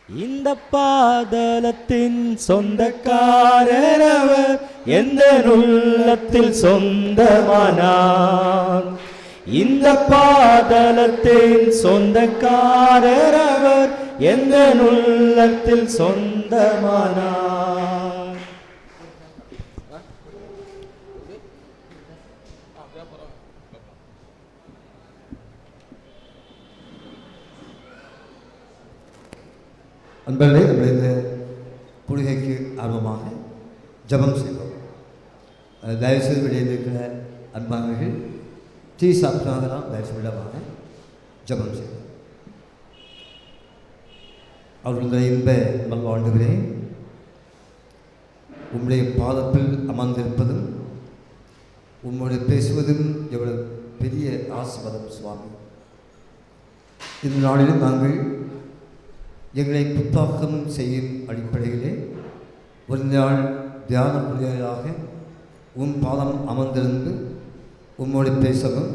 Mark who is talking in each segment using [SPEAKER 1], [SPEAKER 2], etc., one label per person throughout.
[SPEAKER 1] இந்த பாதலத்தின் சொந்தக்காரரவர் எந்த உள்ளத்தில் சொந்தமானார். இந்த பாதலத்தின் சொந்தக்காரரவர் எந்த உள்ளத்தில் சொந்தமானார்.
[SPEAKER 2] அன்பர்களே, நம்முடைய இந்த கூடுகைக்கு ஆர்வமாக ஜபம் செய்வோம். தயவுசெய்து வெளியில் இருக்கிற அன்பானவர்கள் டீ சாப்பிட்டாங்கலாம் தயவுசெய்து விடவாங்க ஜபம் செய்வோம். அவர்களுடைய இன்ப நல்வாழ்வுகளே, உம்முடைய பாதத்தில் அமர்ந்திருப்பதும் உம்முடைய பேசுவதும் எவ்வளவு பெரிய ஆசீர்வாதம் சுவாமி. இந்த நாளிலும் நாங்கள் எங்களை புத்தாக்கம் செய்யும் அடிப்படையிலே ஒரு நாள் தியான புரியாதாக பாதம் அமர்ந்திருந்து உம்மோடு பேசவும்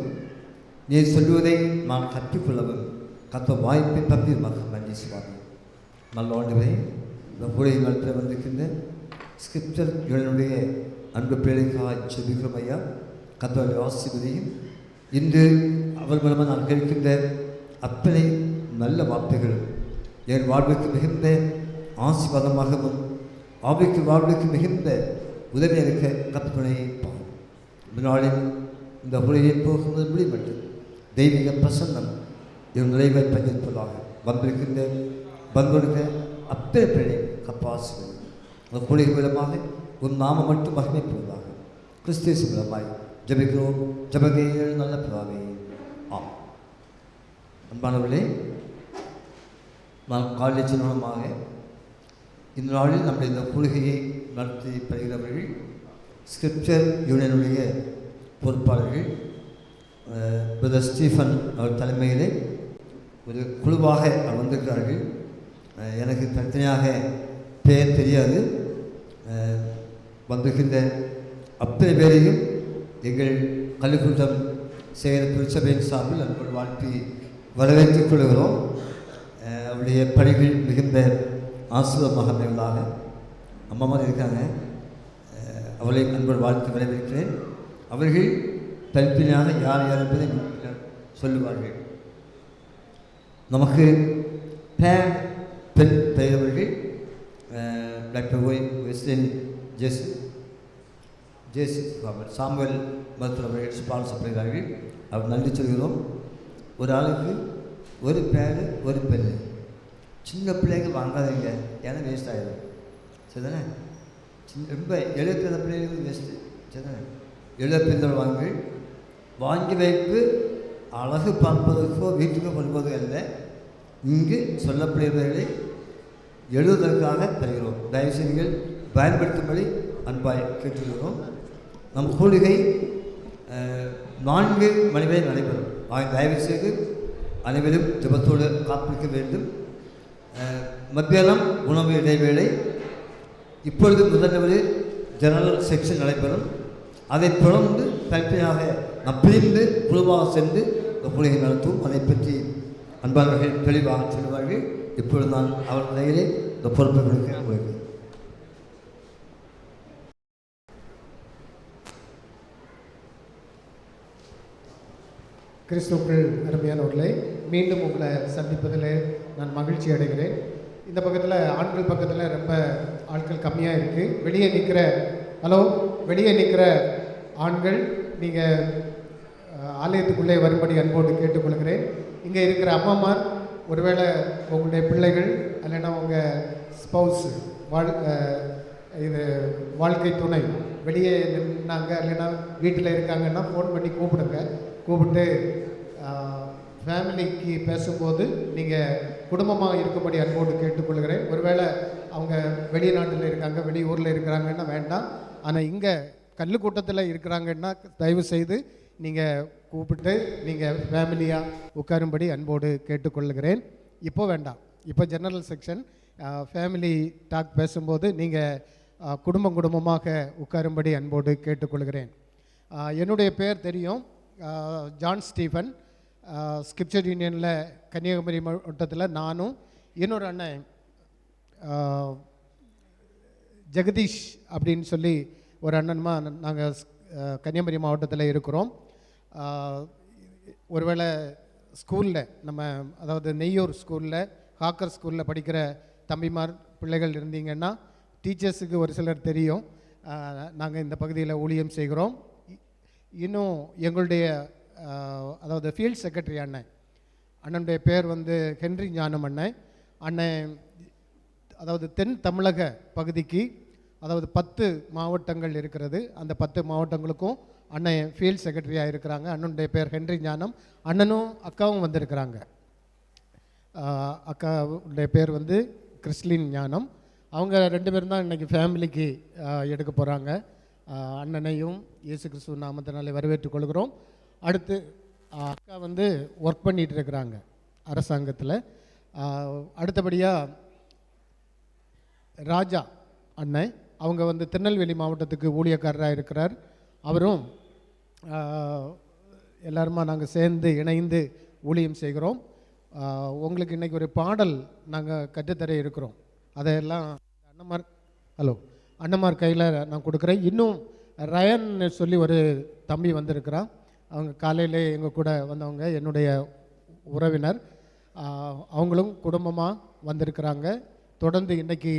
[SPEAKER 2] நீ சொல்லுவதை நான் கற்றுக்கொள்ளவும் கத்த வாய்ப்பை தப்பி மக்கள் நன்றி சுவாமி. நல்ல இந்த கூடை நடத்த வந்திருக்கின்ற ஸ்கிரிப்டர் இவனுடைய அன்பு பிள்ளைக்காக ஜெபிக்கிறோம் ஐயா. கத்தோடைய ஆசீர்வதியும் இன்று அவர் மூலமாக நான் கேட்கின்ற அத்தனை நல்ல வார்த்தைகளும் என் வாழ்வுக்கு மிகுந்த ஆசீர்வாதமாகவும் ஆவிக்கு வாழ்வுக்கு மிகுந்த உதவி இருக்க கத்துணையை பாருங்கள். இந்த நாளில் இந்த உலகை போகும்போது முடிவெட்டு தெய்வீக பிரசன்னம் இவன் நிறைவை பங்கிருப்பதாக வந்திருக்கின்ற பங்கொடுக்க அத்தனை பிள்ளை கப்பாசி அந்த கொள்கை மூலமாக ஒரு நாம மட்டும் மகிமைப்படுவதாக கிறிஸ்தேசு மூலமாய் ஜபிக்கிறோம். ஜபகையில் நல்ல பிதாவே, ஆம். அன்பானவர்களே, நான் காலேஜ் மூலமாக இந்த நாளில் நம்முடைய இந்த கொள்கையை நடத்தி பெறுகிறவர்கள் ஸ்கிரிப்சர் யூனியனுடைய பொறுப்பாளர்கள் பிரதர் ஸ்டீஃபன் அவர் தலைமையிலே ஒரு குழுவாக வந்திருக்கிறார்கள். எனக்கு தனித்தனியாக பெயர் தெரியாது. வந்திருக்கின்ற அத்தனை பேரையும் எங்கள் கல்விக்கூட்டம் செய்கிற திருச்சபையின் சார்பில் அன்போடு வாழ்த்தி வரவேற்றுக் கொள்கிறோம். அவருடைய பணிகள் மிகுந்த ஆசீர்வாதமாக அமைவதாக. அம்மா மாதிரி இருக்காங்க, அவளை அன்போடு வாழ்த்து வரவேற்கிறேன். அவர்கள் தனித்தனியாக யார் யார் என்பதை சொல்லுவார்கள். நமக்கு பெண் பெயரவர்கள் டாக்டர் வெஸ்லின் ஜேசி சாமுவேல் மருத்துவர்கள் ஸ்பான்சர் பண்ணுகிறார்கள். அவர் நன்றி சொல்கிறோம். ஒரு ஆளுக்கு ஒரு பேர் ஒரு பெண். சின்ன பிள்ளைங்க வாங்காதீங்க, ஏன்னா வேஸ்ட் ஆகிடும். சரிதானே? ரொம்ப எழுபத்தி பிள்ளைங்களுக்கு வேஸ்ட்டு. சரிதானே? எழுபத்தி வாங்கி வைப்பு அழகு பார்ப்பதற்கோ வீட்டுக்கு கொள்வதோ அல்ல. இங்கு சொல்லப்படுகிறவர்களை எழுதுவதற்காக தருகிறோம். தயவுசெய்திகள் பயன்படுத்தும்படி அன்பாய் கேட்டுக்கிறோம். நம் கூலிகை 4 மணி வரை நடைபெறும். தயவு செய்து அனைவரும் ஜபத்தோடு காப்பிக்க வேண்டும். மத்தியானம் உணவு இடைவேளை. இப்பொழுது முதல்வர் ஜெனரல் செக்ஷன் நடைபெறும். அதைத் தொடர்ந்து தனித்தனியாக நாம் பிரிந்து குழுவாக சென்று இந்த கூலிகை நடத்துவோம். அதை பற்றி அன்பாளர்கள் தெளிவாக சொல்லுவார்கள். இப்பொழுது நான் அவர் நிலையிலே இந்த பொறுப்பை கொடுக்க உங்களுக்கு.
[SPEAKER 3] கிறிஸ்துவுக்குள் அருமையானவர்களே, மீண்டும் உங்களை சந்திப்பதில் நான் மகிழ்ச்சி அடைகிறேன். இந்த பக்கத்தில் ஆண்கள் பக்கத்தில் ரொம்ப ஆட்கள் கம்மியாக இருக்குது. வெளியே நிற்கிற ஆண்கள் நீங்கள் ஆலயத்துக்குள்ளே வரும்படி அன்போடு கேட்டுக்கொள்கிறேன். இங்கே இருக்கிற அம்மாமார், ஒருவேளை உங்களுடைய பிள்ளைகள் இல்லைன்னா உங்கள் ஸ்பௌஸ் வாழ்க்கை துணை வெளியே நின்னாங்க இல்லைன்னா வீட்டில் இருக்காங்கன்னா ஃபோன் பண்ணி கூப்பிட்டு ஃபேமிலிக்கு பேசும்போது நீங்கள் குடும்பமாக இருக்கும்படி அன்போடு கேட்டுக்கொள்கிறேன். ஒருவேளை அவங்க வெளிநாட்டில் இருக்காங்க, வெளியூரில் இருக்கிறாங்கன்னா வேண்டாம். ஆனால் இங்கே கல்லுக்கூட்டத்தில் இருக்கிறாங்கன்னா தயவு செய்து நீங்கள் கூப்பிட்டு நீங்கள் ஃபேமிலியாக உட்காரும்படி அன்போடு கேட்டுக்கொள்கிறேன். இப்போ வேண்டாம், இப்போ ஜெனரல் செக்ஷன் ஃபேமிலி டாக் பேசும்போது நீங்கள் குடும்பமாக உட்காரும்படி அன்போடு கேட்டுக்கொள்கிறேன். என்னுடைய பேர் தெரியும், ஜான் ஸ்டீஃபன். ஸ்கிரிப்சர் யூனியனில் கன்னியாகுமரி மாவட்டத்தில் நானும் இன்னொரு அண்ணன் ஜெகதீஷ் அப்படின்னு சொல்லி ஒரு அண்ணன்மா நாங்கள் கன்னியாகுமரி மாவட்டத்தில் இருக்கிறோம். ஒருவேளை ஸ்கூலில் நம்ம அதாவது நெய்யூர் ஸ்கூலில் ஹாக்கர் ஸ்கூலில் படிக்கிற தம்பிமார் பிள்ளைகள் இருந்தீங்கன்னா டீச்சர்ஸுக்கு ஒரு சிலர் தெரியும். நாங்கள் இந்த பகுதியில் ஊழியம் செய்கிறோம். இன்னும் எங்களுடைய அதாவது ஃபீல்ட் செக்ரட்டரி அண்ணனுடைய பேர் வந்து ஹென்றி ஞானம் அண்ணன் அதாவது தென் தமிழக பகுதிக்கு அதாவது 10 மாவட்டங்கள் இருக்கிறது. அந்த 10 மாவட்டங்களுக்கும் அண்ணன் ஃபீல்ட் செக்ரட்டரியாக இருக்கிறாங்க. அண்ணனுடைய பேர் ஹென்றி ஞானம். அண்ணனும் அக்காவும் வந்திருக்கிறாங்க. அக்காவுடைய பேர் வந்து கிறிஸ்லின் ஞானம். அவங்க 2 பேரும் தான் இன்றைக்கி ஃபேமிலிக்கு எடுக்க போகிறாங்க. அண்ணனையும் இயேசு கிறிஸ்துவ நாமத்தினாலே வரவேற்றுக் கொள்கிறோம். அடுத்து அக்கா வந்து ஒர்க் பண்ணிகிட்டு இருக்கிறாங்க அரசாங்கத்தில். அடுத்தபடியாக ராஜா அண்ணன், அவங்க வந்து திருநெல்வேலி மாவட்டத்துக்கு ஊழியக்காரராக இருக்கிறார். அவரும் எல்லாருமா நாங்கள் சேர்ந்து இணைந்து ஊழியம் செய்கிறோம். உங்களுக்கு இன்றைக்கி ஒரு பாடல் நாங்கள் கற்றுத்தர இருக்கிறோம். அதையெல்லாம் அண்ணமார் கையில் நான் கொடுக்குறேன். இன்னும் ரயன் சொல்லி ஒரு தம்பி வந்திருக்கிறான். அவங்க காலையிலே எங்கள் கூட வந்தவங்க, என்னுடைய உறவினர். அவங்களும் குடும்பமாக வந்திருக்கிறாங்க. தொடர்ந்து இன்றைக்கி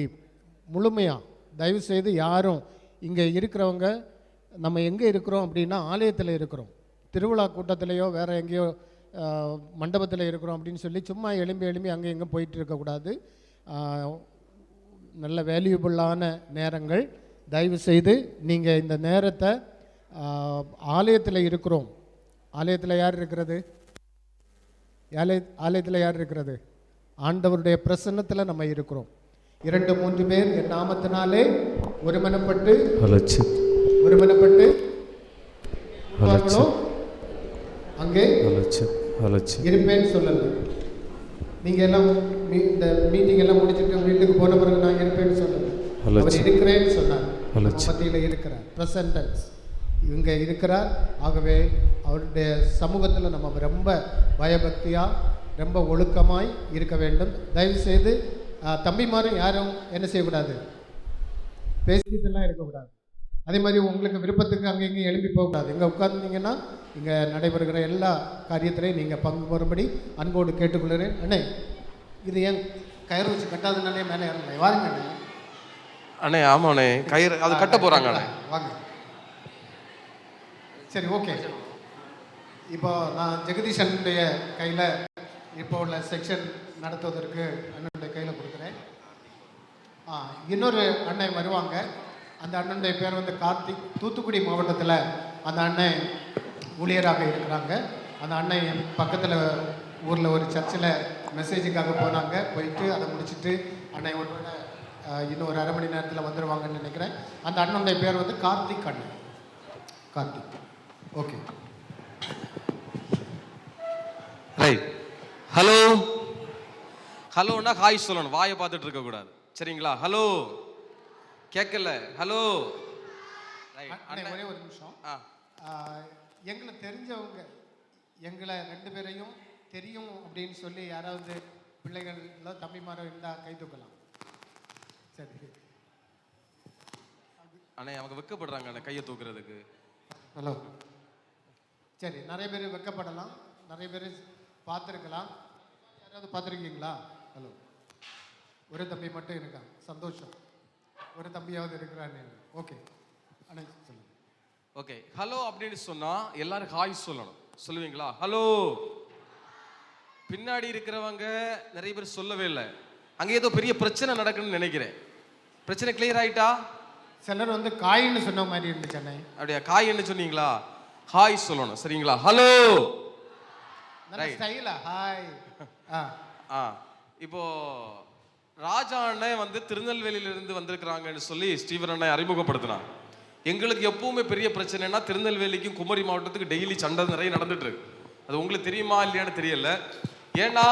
[SPEAKER 3] முழுமையாக தயவுசெய்து யாரும் இங்கே இருக்கிறவங்க, நம்ம எங்கே இருக்கிறோம் அப்படின்னா ஆலயத்தில் இருக்கிறோம். திருவிழா கூட்டத்திலேயோ வேறு எங்கேயோ மண்டபத்தில் இருக்கிறோம் அப்படின்னு சொல்லி சும்மா எழும்பி அங்கே எங்கே போயிட்டு இருக்கக்கூடாது. நல்ல வேல்யூபுல்லான நேரங்கள். தயவுசெய்து நீங்கள் இந்த நேரத்தை ஆலயத்தில் இருக்கிறோம். ஆலயத்தில் யார் இருக்கிறது? ஆலயத்தில் யார் இருக்கிறது? ஆண்டவருடைய பிரசன்னத்தில் நம்ம இருக்கிறோம். 2-3 பேர் என் நாமத்தினாலே ஒருமனப்பட்டு அங்கே இருப்பேன்னு சொல்லல. நீங்கள் எல்லாம் இந்த மீட்டிங் எல்லாம் முடிச்சுட்டு வீட்டுக்கு போன பிறகு நான் இருப்பேன்னு சொல்லல. அவர் இருக்கிறேன்னு சொன்னார். மத்தியில் இருக்கிறார். ப்ரெசன்டன்ஸ் இவங்க இருக்கிறார். ஆகவே அவருடைய சமூகத்தில் நம்ம ரொம்ப பயபக்தியாக ரொம்ப ஒழுக்கமாய் இருக்க வேண்டும். தயவுசெய்து தம்பிமாரும் யாரும் என்ன செய்யக்கூடாது, பேசிட்டுலாம் இருக்கக்கூடாது. அதே மாதிரி உங்களுக்கு விருப்பத்துக்கு அங்கே இங்கே எழுப்பி போகக்கூடாது. இங்கே உட்கார்ந்தீங்கன்னா இங்கே நடைபெறுகிற எல்லா காரியத்திலையும் நீங்கள் பங்கு பெறும்படி அன்போடு கேட்டுக்கொள்கிறேன். அண்ணே, இது ஏன் கயிறு வச்சு கட்டாதனாலே மேலே ஏறல? வாருங்க அண்ணே.
[SPEAKER 4] அண்ணே ஆமாண்ணே, கயிறு அது கட்ட போகிறாங்க அண்ணே.
[SPEAKER 3] வாங்க. சரி, ஓகே. இப்போ நான் ஜெகதீஷ் அண்ணனுடைய கையில் இப்போ உள்ள செக்ஷன் நடத்துவதற்கு அண்ணனுடைய கையில் கொடுக்குறேன். இன்னொரு அண்ணன் வருவாங்க. அந்த அண்ணனுடைய பேர் வந்து கார்த்திக். தூத்துக்குடி மாவட்டத்தில் அந்த அண்ணன் ஊழியராக இருக்கிறாங்க. அந்த அண்ணன் என் பக்கத்தில் ஊரில் ஒரு சர்ச்சில் மெசேஜுக்காக போனாங்க. போயிட்டு அதை முடிச்சுட்டு அண்ணன் ஒருவேளை இன்னும் ஒரு 1/2 மணி நேரத்தில் வந்துடுவாங்கன்னு நினைக்கிறேன். அந்த அண்ணனுடைய பேர் வந்து கார்த்திக் அண்ணன். கார்த்திக். Okay,
[SPEAKER 4] right. ஹலோ ஹலோன்னா ஹாய் சொல்லணும், வாயை பார்த்துட்டு இருக்கக்கூடாது. சரிங்களா? ஹலோ கேட்கல. ஹலோ.
[SPEAKER 3] ஒரே ஒரு நிமிஷம். எங்களை தெரிஞ்சவங்க, எங்களை 2 பேரையும் தெரியும் அப்படின்னு சொல்லி யாராவது பிள்ளைகள் தம்பிமாரோ இருந்தால் கை தூக்கலாம். சரி
[SPEAKER 4] அண்ணே, அவங்க வெக்கப்படுறாங்க அண்ணே கையை தூக்குறதுக்கு.
[SPEAKER 3] ஹலோ. சரி, நிறைய பேர் வெக்கப்படலாம், நிறைய பேர் பார்த்துருக்கலாம். யாராவது பார்த்துருக்கீங்களா? ஹலோ. ஒரு தம்பி மட்டும் இருக்கான். சந்தோஷம். ஒரு தம்பியாவது இருக்கிறான்னு. ஓகே அண்ணே சொல்லுங்க.
[SPEAKER 4] ஓகே, ஹலோ அப்படின்னு சொன்னா எல்லாரும் ஹாய் சொல்லணும். சொல்லுவீங்களா? ஹலோ. பின்னாடி இருக்கிறவங்க நிறைய பேர் சொல்லவே இல்லை. அங்கே ஏதோ பெரிய பிரச்சனை நடக்குன்னு நினைக்கிறேன். பிரச்சனை கிளியர் ஆயிட்டா?
[SPEAKER 3] சிலர் வந்து காயின்னு சொன்ன மாதிரி இருந்துச்சு அண்ணே.
[SPEAKER 4] அப்படியா? காயின்னு சொன்னீங்களா? ஹாய் சொல்லணும். சரிங்களா? ஹலோ.
[SPEAKER 3] ஸ்டைலா ஹாய்.
[SPEAKER 4] இப்போ ராஜா அண்ணன் வந்து திருநெல்வேலியிலிருந்து வந்திருக்கிறாங்கன்னு சொல்லி ஸ்டீவன் அண்ணன் அறிமுகப்படுத்தினான். எங்களுக்கு எப்பவுமே பெரிய பிரச்சனைனா திருநெல்வேலிக்கும் குமரி மாவட்டத்துக்கு டெய்லி சண்டை நிறைய நடந்துட்டு இருக்கு. அது உங்களுக்கு தெரியுமா இல்லையான்னு தெரியல. ஏன்னா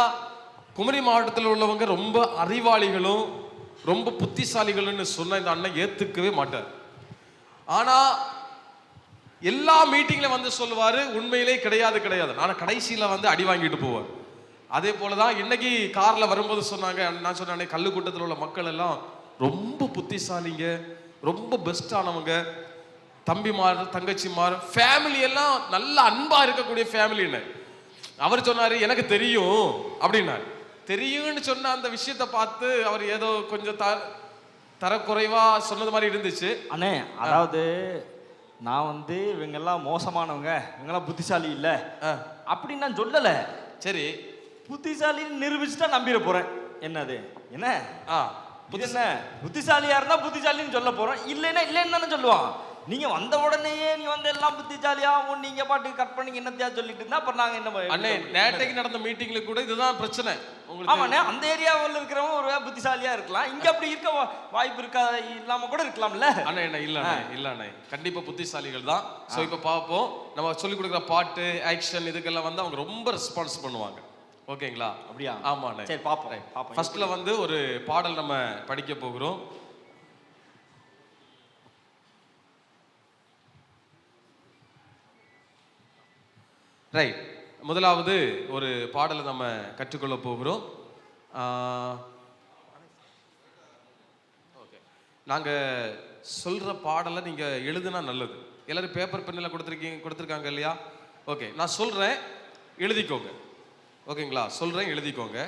[SPEAKER 4] குமரி மாவட்டத்தில் உள்ளவங்க ரொம்ப அறிவாளிகளும் ரொம்ப புத்திசாலிகள்னு சொன்ன இந்த அண்ணன் ஏத்துக்கவே மாட்டார். ஆனா எல்லா மீட்டிங்ல வந்து சொல்லுவாரு உண்மையிலே கிடையாது. ஆனா கடைசியில வந்து அடி வாங்கிட்டு போவார். அதே போலதான் இன்னைக்கு கார்ல வரும்போது சொன்னாங்க, நான் சொன்னேன் கல்லு கூட்டத்தில் உள்ள மக்கள் எல்லாம் ரொம்ப புத்திசாலிங்க, ரொம்ப பெஸ்டானவங்க, தம்பிமார் தங்கச்சிமார் ஃபேமிலி எல்லாம் நல்ல அன்பா இருக்கக்கூடிய ஃபேமிலின்னு அவர் சொன்னாரு. எனக்கு தெரியும் அப்படின்னாரு. தெரியும்னு சொன்ன அந்த விஷயத்தை பார்த்து அவர் ஏதோ கொஞ்சம் தரக்குறைவா சொன்னது மாதிரி இருந்துச்சு.
[SPEAKER 5] அண்ணே, அதாவது நான் வந்து இவங்கெல்லாம் மோசமானவங்க, இவங்கெல்லாம் புத்திசாலி இல்லை அப்படின்னு நான் சொல்லலை.
[SPEAKER 4] சரி,
[SPEAKER 5] புத்திசாலின்னு நிரூபிச்சுட்டா நம்பிட போறேன். என்னது என்ன என்ன புத்திசாலியா இருந்தா புத்திசாலின்னு சொல்ல போறோம், இல்லைன்னா இல்லைன்னு தானே சொல்லுவான். நீங்க வந்த உடனேயே நீ வந்து எல்லாம் புத்திசாலியா நீங்க பாட்டு கட் பண்ணி என்னத்தையா சொல்லிட்டு இருந்தா அப்புறம் நாங்க என்ன
[SPEAKER 4] அண்ணே நேற்றைக்கு நடந்த மீட்டிங்ல கூட இதுதான் பிரச்சனை உங்களுக்கு.
[SPEAKER 5] ஆமாண்ணே, அந்த ஏரியாவில் இருக்கிறவங்க ஒரு புத்திசாலியா இருக்கலாம், இங்க அப்படி இருக்க வாய்ப்பு இருக்கா இல்லாம கூட இருக்கலாம்ல.
[SPEAKER 4] அண்ணே என்ன இல்லண்ணே கண்டிப்பா புத்திசாலிகள் தான். சோ இப்ப பாப்போம், நம்ம சொல்லி கொடுக்குற பாட்டு ஆக்ஷன் இதுக்கெல்லாம் வந்து அவங்க ரொம்ப ரெஸ்பான்ஸ் பண்ணுவாங்க. ஓகேங்களா?
[SPEAKER 5] அப்படியா?
[SPEAKER 4] ஆமாண்ணே,
[SPEAKER 5] சரி பாப்போம்.
[SPEAKER 4] ஃபர்ஸ்ட்ல வந்து ஒரு பாடல் நம்ம படிக்க போகிறோம். ரைட், முதலாவது ஒரு பாடலை நம்ம கற்றுக்கொள்ள போகிறோம். ஓகே, நாங்கள் சொல்கிற பாடலை நீங்கள் எழுதுனா நல்லது. எல்லாரும் பேப்பர் பெண்ணில் கொடுத்துருக்காங்க இல்லையா? ஓகே, நான் சொல்கிறேன் எழுதிக்கோங்க. ஓகேங்களா? சொல்கிறேன் எழுதிக்கோங்க.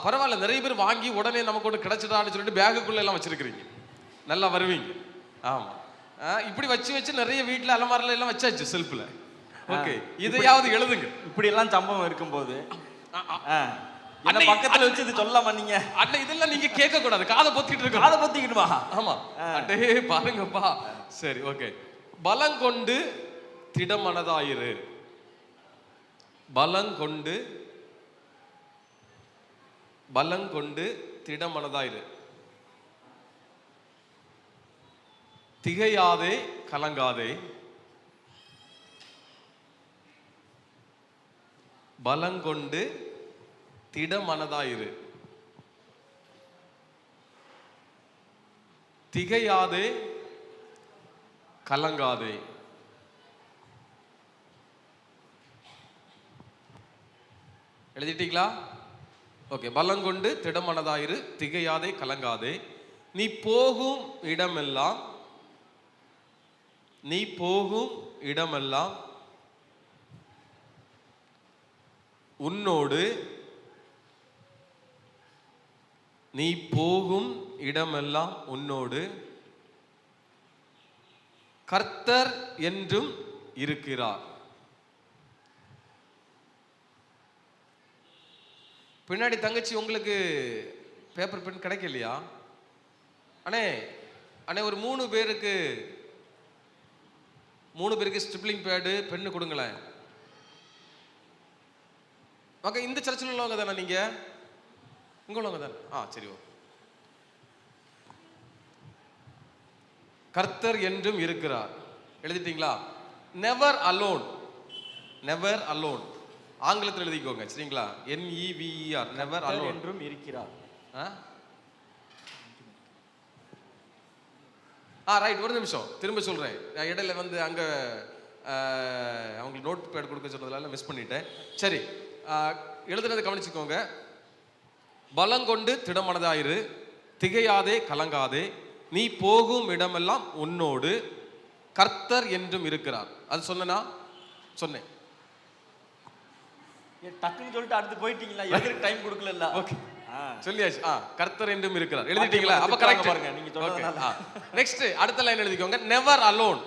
[SPEAKER 4] பரவாயில்ல, நிறைய பேர் வாங்கி உடனே நமக்கு ஒன்று கிடச்சிடான்னு சொல்லிட்டு பேகுக்குள்ளே எல்லாம் வச்சுருக்கிறீங்க, நல்லா வருவீங்க. ஆமாம், இப்படி வச்சு நிறைய வீட்டில் அலமாரில எல்லாம் வச்சாச்சு செல்ஃபில். ஓகே, இதையாவது எழுதுங்க.
[SPEAKER 5] இப்படி எல்லாம் சம்பவம் இருக்கும்போது பக்கத்துல வச்சு இது சொல்லாம நீங்க
[SPEAKER 4] அண்ணே இதெல்லாம் நீங்க கேட்க கூடாது, காதை பொத்திட்டு இருக்க.
[SPEAKER 5] காதை பொத்திக்கிடுமா?
[SPEAKER 4] ஆமா, அடே பாருங்கப்பா. சரி, ஓகே. பலங்கொண்டு திடமனதாயிரு. பலங்கொண்டு திடமனதாயிரு. திகையாதே கலங்காதே. பலங்கொண்டு திடமனதாயிரு. திகையாதே கலங்காதே. எழுதிட்டீங்களா? ஓகே. பலங்கொண்டு திடமனதாயிரு, திகையாதே கலங்காதே. நீ போகும் இடமெல்லாம் உன்னோடு, நீ போகும் இடமெல்லாம் உன்னோடு கர்த்தர் என்றும் இருக்கிறார். பின்னாடி தங்கச்சி உங்களுக்கு பேப்பர் பென் கிடைக்கலையா? அண்ணே ஒரு 3 பேருக்கு ஸ்டிப்லிங் பேடு பென்னு கொடுங்களேன். ஓகே, இந்த சர்ச்சில் உள்ளவங்க தானே நீங்க? இங்க உள்ளவங்க தானே? சரி. கர்த்தர் என்றும் இருக்கிறார். எழுதிட்டீங்களா? Never alone. ஆங்கிலத்தில் எழுதிக்கோங்க, சரிங்களா? NEVER, never alone.
[SPEAKER 5] என்றும் இருக்கிறார்.
[SPEAKER 4] ரைட், ஒரு நிமிஷம் திரும்ப சொல்றேன். நான் இடையில வந்து அங்க அவங்களுக்கு நோட் பேட் கொடுக்க சொன்னதுனால மிஸ் பண்ணிட்டேன். சரி, எழுதுனதை கவனிச்சுக்கோங்க. பலங்கொண்டு திடமனதாயிரு, திகையாதே கலங்காதே, நீ போகும் இடமெல்லாம் உன்னோடு கர்த்தர் என்றும் இருக்கிறார். அது சொன்னேன்.
[SPEAKER 5] டக்குன்னு சொல்லிட்டு அடுத்து போயிட்டீங்களா? எதுக்கு டைம் கொடுக்கல?
[SPEAKER 4] ஓகே, சொல்லியாச்சு. கர்த்தர் என்றும் இருக்கிறார். எழுதிட்டீங்களா? அப்ப கரெக்ட் பாருங்க நீங்க சொல்றதுனால. நெக்ஸ்ட் அடுத்த லைன் எழுதிக்கோங்க. Never alone.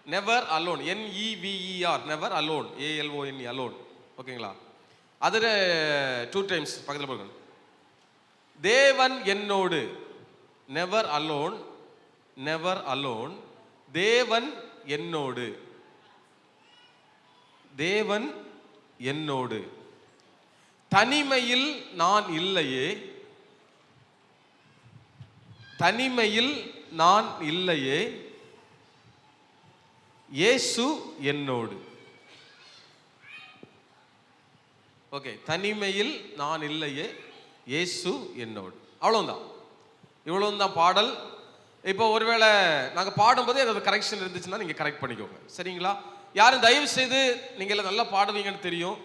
[SPEAKER 4] NEVER, never alone. ALONE, alone. ஓகேங்களா? அதுல 2 டைம்ஸ் பக்கத்துல போடுங்க. தேவன் என்னோடு. Never alone. தேவன் என்னோடு. தனிமையில் நான் இல்லையே, இயேசு என்னோடு. ஓகே, தனிமையில் நான் இல்லையே, இயேசு என்னோடு. இவ்வளவுதான் பாடல். இப்போ ஒருவேளை நாங்கள் பாடும்போது ஏதாவது கரெக்ஷன் இருந்துச்சுன்னா நீங்கள் கரெக்ட் பண்ணிக்கோங்க, சரிங்களா? யாரும் தயவு செய்து நீங்கள் எல்லாம் நல்லா பாடுவீங்கன்னு தெரியும்.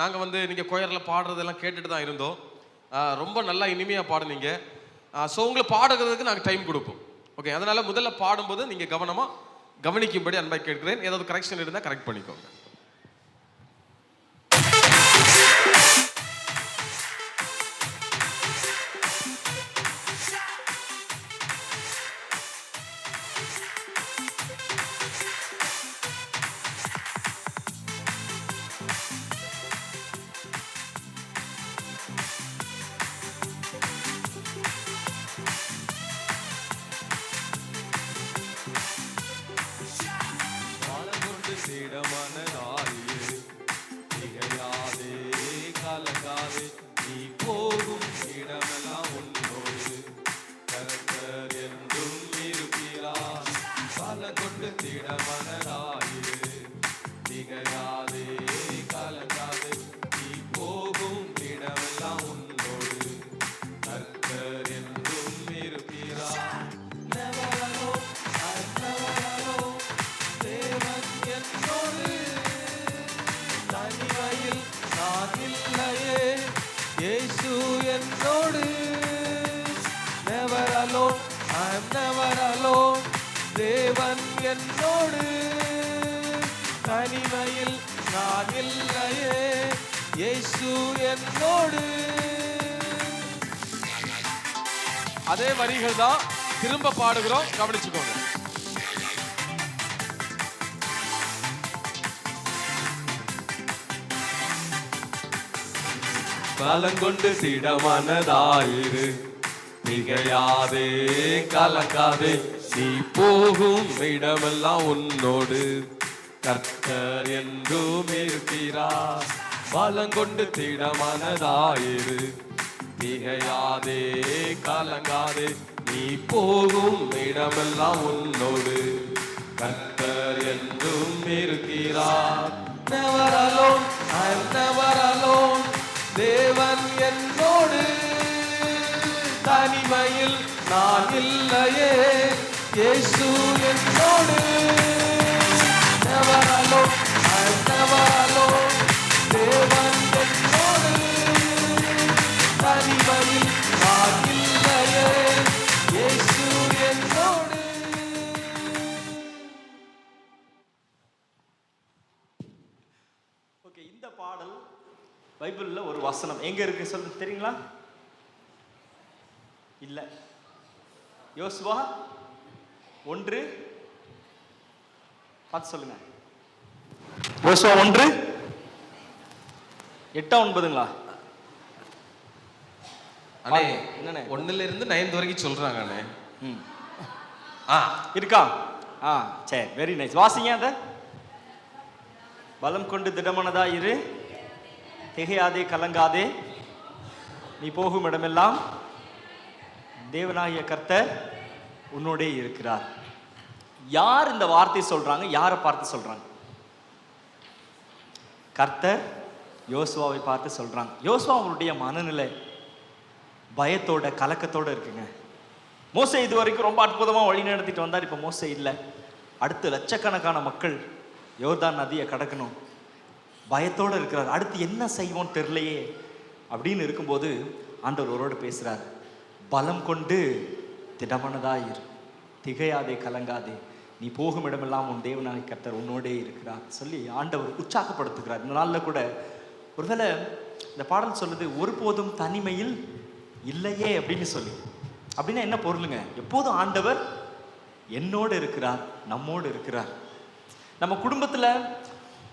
[SPEAKER 4] நாங்கள் வந்து நீங்கள் கொயரில் பாடுறதெல்லாம் கேட்டுட்டு தான் இருந்தோம். ரொம்ப நல்லா இனிமையாக பாடுனீங்க. ஸோ உங்களை பாடுறதுக்கு நாங்கள் டைம் கொடுப்போம். ஓகே, அதனால் முதல்ல பாடும்போது நீங்கள் கவனிக்கும்படி அன்பாக கேட்கிறேன். ஏதாவது கரெக்ஷன் இருந்தால் கரெக்ட் பண்ணிக்கோங்க. தேவன் என்னோடு, தனிமையில் நான் இல்லையே, இயேசு என்னோடு. அதே வரிகள் தான் திரும்ப பாடுகிறோம், கவனிச்சுக்கோங்க. பலங்கொண்டு திடமனதாயிரு, மிகையாதே கலங்காதே, நீ போகும் இடமெல்லாம் உன்னோடு கர்த்தர் என்றும் இருக்கிறார். பலங்கொண்டு திடமனதாயிரு, மிகையாதே கலங்காதே, நீ போகும் இடமெல்லாம் உன்னோடு கர்த்தர் என்றும் இருக்கிறார். Never alone, I am never alone. தேவன் என்னோடு, தனிமையில் நான் இல்லையே, இயேசு என்னோடு. Never alone, I am never alone. தேவன் என்னோடு, தனிமையில் நான் இல்லையே, இயேசு என்னோடு.
[SPEAKER 5] ஓகே, இந்த பாடல் பைபிள்ல ஒரு வசனம் எங்க இருக்கு சொல்லுங்க, தெரியுங்களா? இல்ல, யோசுவா 1 பார்த்து சொல்லுங்க. யோசுவா 1 8-9ங்களா?
[SPEAKER 4] அண்ணே,
[SPEAKER 5] என்னண்ணே
[SPEAKER 4] 1ல இருந்து 9 வரைக்கும் சொல்றாங்க அண்ணே.
[SPEAKER 5] இருக்கா? சரி, வெரி நைஸ். வாசிங்க அத. பலம் கொண்டு திடமனதா இரு, திகையாதே கலங்காதே, நீ போகும் இடமெல்லாம் தேவனாகிய கர்த்தர் உன்னோடே இருக்கிறார். யார் இந்த வார்த்தை சொல்றாங்க? யாரை பார்த்து சொல்றாங்க? கர்த்தர் யோசுவாவை பார்த்து சொல்றாங்க. யோசுவா அவருடைய மனநிலை பயத்தோட கலக்கத்தோட இருக்குங்க. மோசே இது வரைக்கும் ரொம்ப அற்புதமா வழி நடத்திட்டு வந்தார். இப்ப மோசே இல்லை. அடுத்து லட்சக்கணக்கான மக்கள் யோர்தான் நதியை கடக்கணும், பயத்தோடு இருக்கிறார். அடுத்து என்ன செய்வோம் தெரியலையே அப்படின்னு இருக்கும்போது ஆண்டவர் அவரோடு பேசுறார். பலம் கொண்டு திடமனதாயிரு, திகையாதே கலங்காதே, நீ போகும் இடமெல்லாம் உன் தேவனாகிய கர்த்தர் உன்னோடே இருக்கிறார் சொல்லி ஆண்டவர் உற்சாகப்படுத்துகிறார். இந்த நாளில் கூட ஒருவேளை இந்த பாடல் சொல்லுது ஒருபோதும் தனிமையில் இல்லையே அப்படின்னு சொல்லி. அப்படின்னா என்ன பொருளுங்க? எப்போதும் ஆண்டவர் என்னோடு இருக்கிறார், நம்மோடு இருக்கிறார். நம்ம குடும்பத்தில்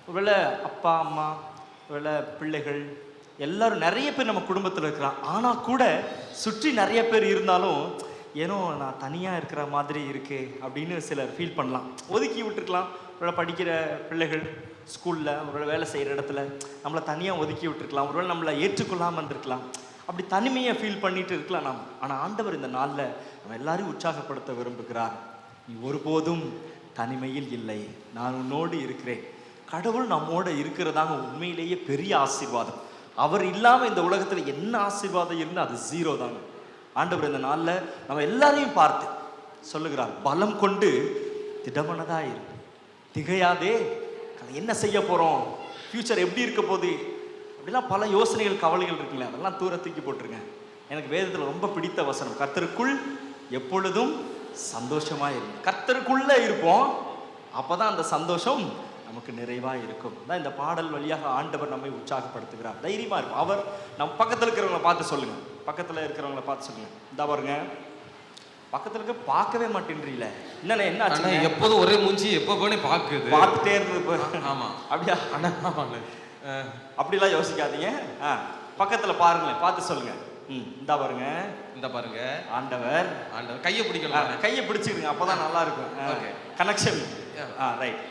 [SPEAKER 5] ஒருவேளை அப்பா அம்மா, ஒருவேளை பிள்ளைகள் எல்லாரும் நிறைய பேர் நம்ம குடும்பத்தில் இருக்கிறான். ஆனால் கூட சுற்றி நிறைய பேர் இருந்தாலும் ஏனோ நான் தனியாக இருக்கிற மாதிரி இருக்கு அப்படின்னு சிலர் ஃபீல் பண்ணலாம். ஒதுக்கி விட்டுருக்கலாம். ஒருவேளை படிக்கிற பிள்ளைகள் ஸ்கூலில், ஒருவேளை வேலை செய்கிற இடத்துல நம்மளை தனியாக ஒதுக்கி விட்டுருக்கலாம். ஒருவேளை நம்மளை ஏற்றுக்கொள்ளாமல் இருந்திருக்கலாம். அப்படி தனிமையை ஃபீல் பண்ணிட்டு இருக்கலாம் நாம். ஆனால் ஆண்டவர் இந்த நாளில் நம்ம எல்லாரையும் உற்சாகப்படுத்த விரும்புகிறார். நீ ஒருபோதும் தனிமையில் இல்லை, நான் உன்னோடு இருக்கிறேன். கடவுள் நம்மோடு இருக்கிறதாங்க உண்மையிலேயே பெரிய ஆசீர்வாதம். அவர் இல்லாமல் இந்த உலகத்தில் என்ன ஆசீர்வாதம் இருந்தால் அது ஜீரோ தாங்க. ஆண்டவர் இந்த நாளில் நம்ம எல்லாரையும் பார்த்து சொல்லுகிறார், பலம் கொண்டு திடமனதாக இரு, திகையாதே. என்ன செய்ய போகிறோம், ஃப்யூச்சர் எப்படி இருக்க போகுது அப்படிலாம் பல யோசனைகள் கவலைகள் இருக்குல்ல, அதெல்லாம் தூர தூக்கி போட்டுருங்க. எனக்கு வேதத்தில் ரொம்ப பிடித்த வசனம், கர்த்தருக்குள் எப்பொழுதும் சந்தோஷமா இருக்கும். கர்த்தருக்குள்ள இருப்போம், அப்பதான் அந்த சந்தோஷம் நமக்கு நிறைவா இருக்கும். தான் இந்த பாடல் வழியாக ஆண்டவர் நம்மை உற்சாகப்படுத்துகிறார். தைரியமா இருக்கும். அவர் நம்ம பக்கத்தில் இருக்கிறவங்களை பார்த்து சொல்லுங்க, பக்கத்தில் இருக்கிறவங்களை பார்த்து சொல்லுங்க, இந்த பாருங்க பக்கத்துல இருக்க பார்க்கவே மாட்டேன்றீல, என்னண்ணே என்ன ஆச்சு?
[SPEAKER 4] எப்போதும் ஒரே மூஞ்சி எப்போ போனே பாக்குது,
[SPEAKER 5] பார்த்துட்டே இருந்தது.
[SPEAKER 4] ஆமா
[SPEAKER 5] அப்படியா? அப்படிலாம் யோசிக்காதீங்க. பக்கத்துல பாருங்களேன், பார்த்து சொல்லுங்க. இந்த பாருங்க, இந்த பாருங்க, ஆண்டவர் ஆண்டவர் கையை பிடிக்கணும், கையை பிடிச்சிருங்க, அப்பதான் நல்லா இருக்கும் கனெக்ஷன். ரைட்.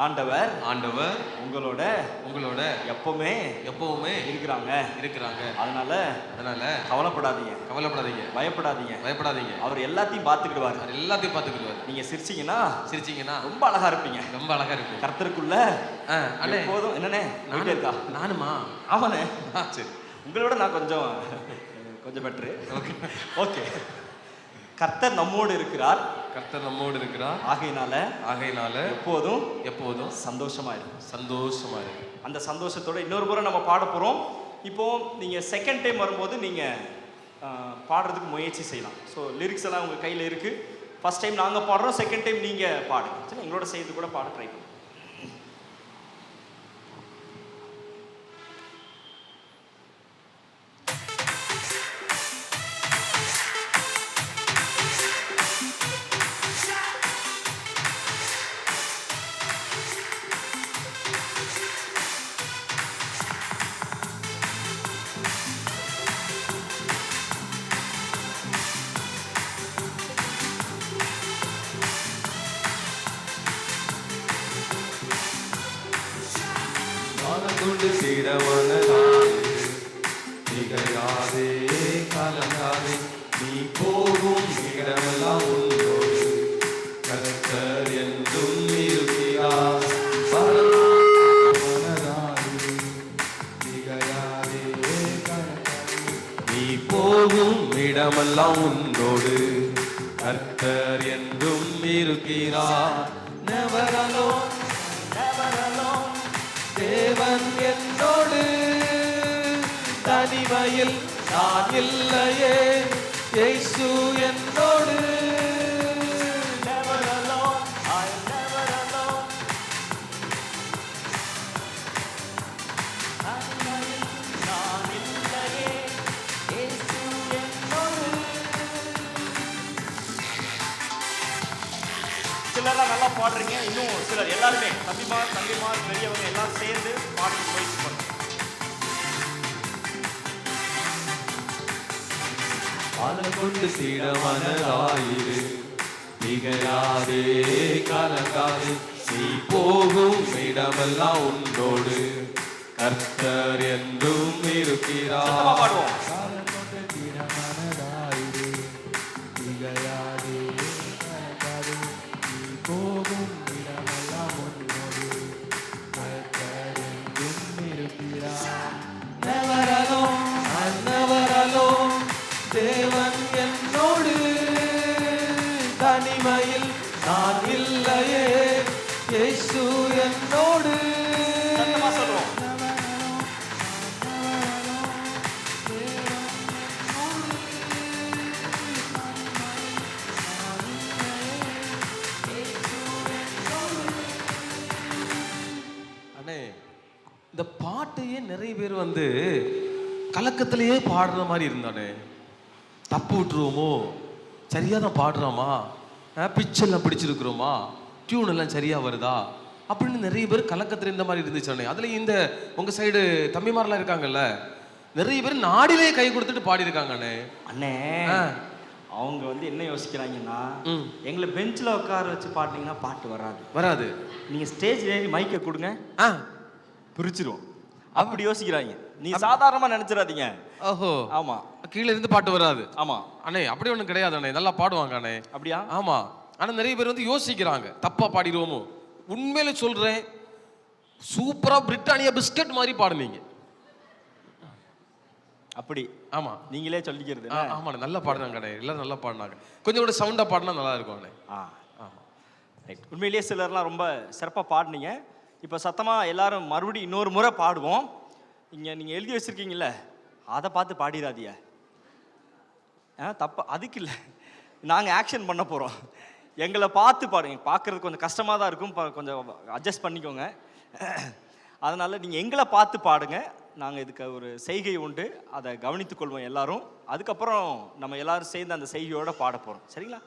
[SPEAKER 5] ஆண்டவர் ஆண்டவர் உங்களோட உங்களோட எப்பவுமே எப்பவுமே இருக்கிறாங்க இருக்கிறாங்க. அதனால அதனால கவலைப்படாதீங்க, கவலைப்படாதீங்க, பயப்படாதீங்க, பயப்படாதீங்க. அவர் எல்லாத்தையும் பார்த்துக்கிடுவார், அவர் எல்லாத்தையும் பார்த்துக்கிடுவார். நீங்க சிரிச்சீங்கன்னா சிரிச்சீங்கன்னா ரொம்ப அழகா இருப்பீங்க, ரொம்ப அழகா இருப்பீங்க. கர்த்தருக்குள்ள போதும். என்னண்ணே வீட்டில் இருக்கா? நானுமா? ஆமாண்ணே. சரி, உங்களோட நான் கொஞ்சம் பெட்ரு. Okay okay. கர்த்தர் நம்மோடு இருக்கிறார், கர்த்தர் நம்மோடு இருக்கிறார். ஆகையினால எப்போதும் எப்போதும் சந்தோஷமா இருக்கும், சந்தோஷமா இருக்கு. அந்த சந்தோஷத்தோட இன்னொரு முறை நம்ம பாட போறோம். இப்போ நீங்க செகண்ட் டைம் வரும்போது நீங்க பாடுறதுக்கு முயற்சி செய்யலாம். ஸோ லிரிக்ஸ் எல்லாம் உங்க கையில் இருக்கு. ஃபர்ஸ்ட் டைம் நாங்கள் பாடுறோம், செகண்ட் டைம் நீங்க பாடுங்க. சரி, எங்களோட சேர்ந்து கூட பாட ட்ரை பண்ணுங்க.
[SPEAKER 1] கொண்டு சீடவனதாது திகையாதே கலங்காதே, நீ போகும் இடமெல்லாம் உன்னோடு கர்த்தர் என்றும் இருக்கிறார். திகையாதே கலங்காதே, நீ போகும் இடமெல்லாம் உன்னோடு கர்த்தர் என்றும் இருக்கிறார். Never alone, never alone. தேவன் என்னோடு, தனிமையில் நான் இல்லையே, இயேசு என்னோடு. Never alone, I'm never alone. தனிமையில் நான் இல்லையே, இயேசு என்னோடு. சிலர்லாம் நல்லா பாடுறீங்க, இன்னும் சிலர் எல்லாருமே தம்பிமார் பெரியவங்க எல்லாம் சேர்ந்து பாடுறது முயற்சி பண்ணுங்க. பாலம் கொண்டு சீடவனதாயிரு, திகையாதே கலங்காதே, நீ போகும் இடமெல்லாம் உன்னோடு கர்த்தர் என்றும் இருக்கிறார். பாடுவோம். பாலம் கொண்டு சீடவனதாயிரு, திகையாதே கலங்காதே, நீ போகும் இடமெல்லாம் உன்னோடு கர்த்தர் என்றும் இருக்கிறார். Never alone, I'm never alone. தேவன் என்னோடு, தனிமையில் நான் இல்லையே, இயேசு என்னோடு. சொல்லுவோம்.
[SPEAKER 4] அண்ணே, இந்த பாட்டையே நிறைய பேர் வந்து கலக்கத்திலேயே பாடுற மாதிரி இருந்தானே, தப்பு விட்டுருவோமோ, சரியா தான் பாடுறோமா, பிச்செல்லாம் பிடிச்சிருக்கிறோமா, டியூன் எல்லாம் சரியா வருதா அப்படின்னு நிறைய பேர் கலக்கத்தில் இந்த மாதிரி இருந்துச்சு. அதுல இந்த உங்க சைடு தம்பிமாரெல்லாம் இருக்காங்கல்ல, நிறைய பேர் நாடிலே கை கொடுத்துட்டு பாடியிருக்காங்க
[SPEAKER 5] அண்ணே. அவங்க வந்து என்ன யோசிக்கிறாங்கன்னா, எங்களை பெஞ்சில் உட்கார வச்சு பாட்டிங்கன்னா பாட்டு வராது. நீங்க ஸ்டேஜ் ஏறி மைக்கை கொடுங்க, பிரிச்சிருவோம் அப்படி யோசிக்கிறாங்க. நீ சாதாரணமா நினைச்சிடாதீங்க. ஓஹோ, ஆமா,
[SPEAKER 4] கீழே இருந்து பாட்டு வராது.
[SPEAKER 5] ஆமா
[SPEAKER 4] அண்ணே, அப்படி ஒண்ணும் கிடையாது அண்ணே, நல்லா பாடுவாங்க அண்ணே.
[SPEAKER 5] அப்படியா?
[SPEAKER 4] ஆமா. ஆனா நிறைய பேர் வந்து யோசிக்கிறாங்க, தப்பா பாடிடுவோமோ. உண்மையில சொல்றேன், சூப்பரா பிரிட்டானியா பிஸ்கட் மாதிரி பாடுனீங்க.
[SPEAKER 5] அப்படி?
[SPEAKER 4] ஆமா,
[SPEAKER 5] நீங்களே சொல்லிக்கிறது.
[SPEAKER 4] ஆமா, நல்லா பாடுறாங்க அண்ணே, எல்லாரும் நல்லா பாடினாங்க. கொஞ்சம் கூட சவுண்டா பாடினா நல்லா இருக்கும் அண்ணே.
[SPEAKER 5] ஆமா, ரைட். உண்மையிலேயே சிலர்லாம் ரொம்ப சிறப்பா பாடுனீங்க. இப்போ சத்தமா எல்லாரும் மறுபடியும் இன்னொரு முறை பாடுவோம். இங்கே நீங்கள் எழுதி வச்சுருக்கீங்கள அதை பார்த்து பாடிடாதீங்க. தப்பு அதுக்கு இல்லை, நாங்கள் ஆக்ஷன் பண்ண போகிறோம். எங்களை பார்த்து பாடுங்க. பார்க்குறது கொஞ்சம் கஷ்டமாக தான் இருக்கும், கொஞ்சம் அட்ஜஸ்ட் பண்ணிக்கோங்க. அதனால் நீங்கள் எங்களை பார்த்து பாடுங்க. நாங்கள் இதுக்கு ஒரு செய்கை உண்டு, அதை கவனித்துக்கொள்வோம் எல்லாரும். அதுக்கப்புறம் நம்ம எல்லாரும் சேர்ந்து அந்த செய்கையோடு பாட போகிறோம். சரிங்களா?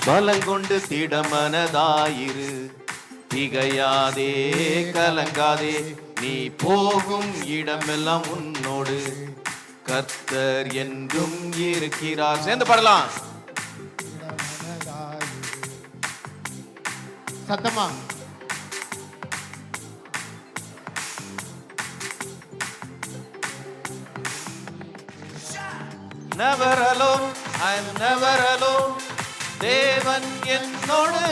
[SPEAKER 6] பலங்கொண்டு திடமனதாயிரு, திகையாதே கலங்காதே, நீ போகும் இடமெல்லாம் உன்னோடு கர்த்தர் என்றும் இருக்கிறார். சேர்ந்து பாடலாம்.
[SPEAKER 3] சத்தமா
[SPEAKER 6] Never alone, I'm never alone. தேவன் என்னோடு,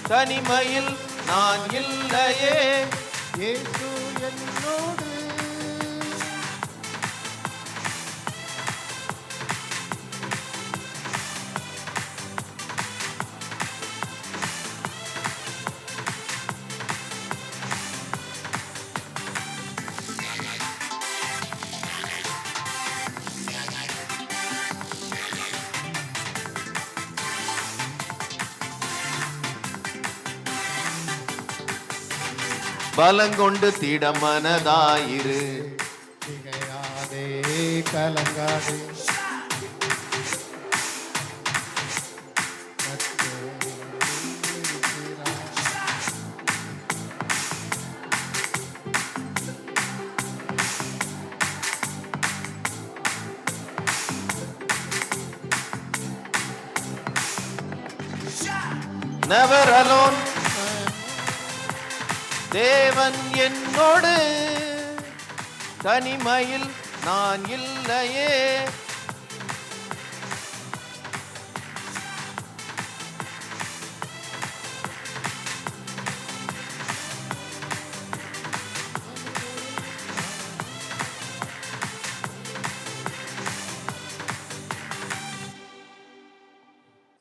[SPEAKER 6] தனிமையில் நான் இல்லையே,
[SPEAKER 3] இயேசு என்னோடு.
[SPEAKER 6] பலங்கொண்டு திடமனதாயிரு,
[SPEAKER 3] திகையாதே கலங்காதே,
[SPEAKER 6] never alone. தேவன் என்னோடு, தனிமையில் நான் இல்லையே.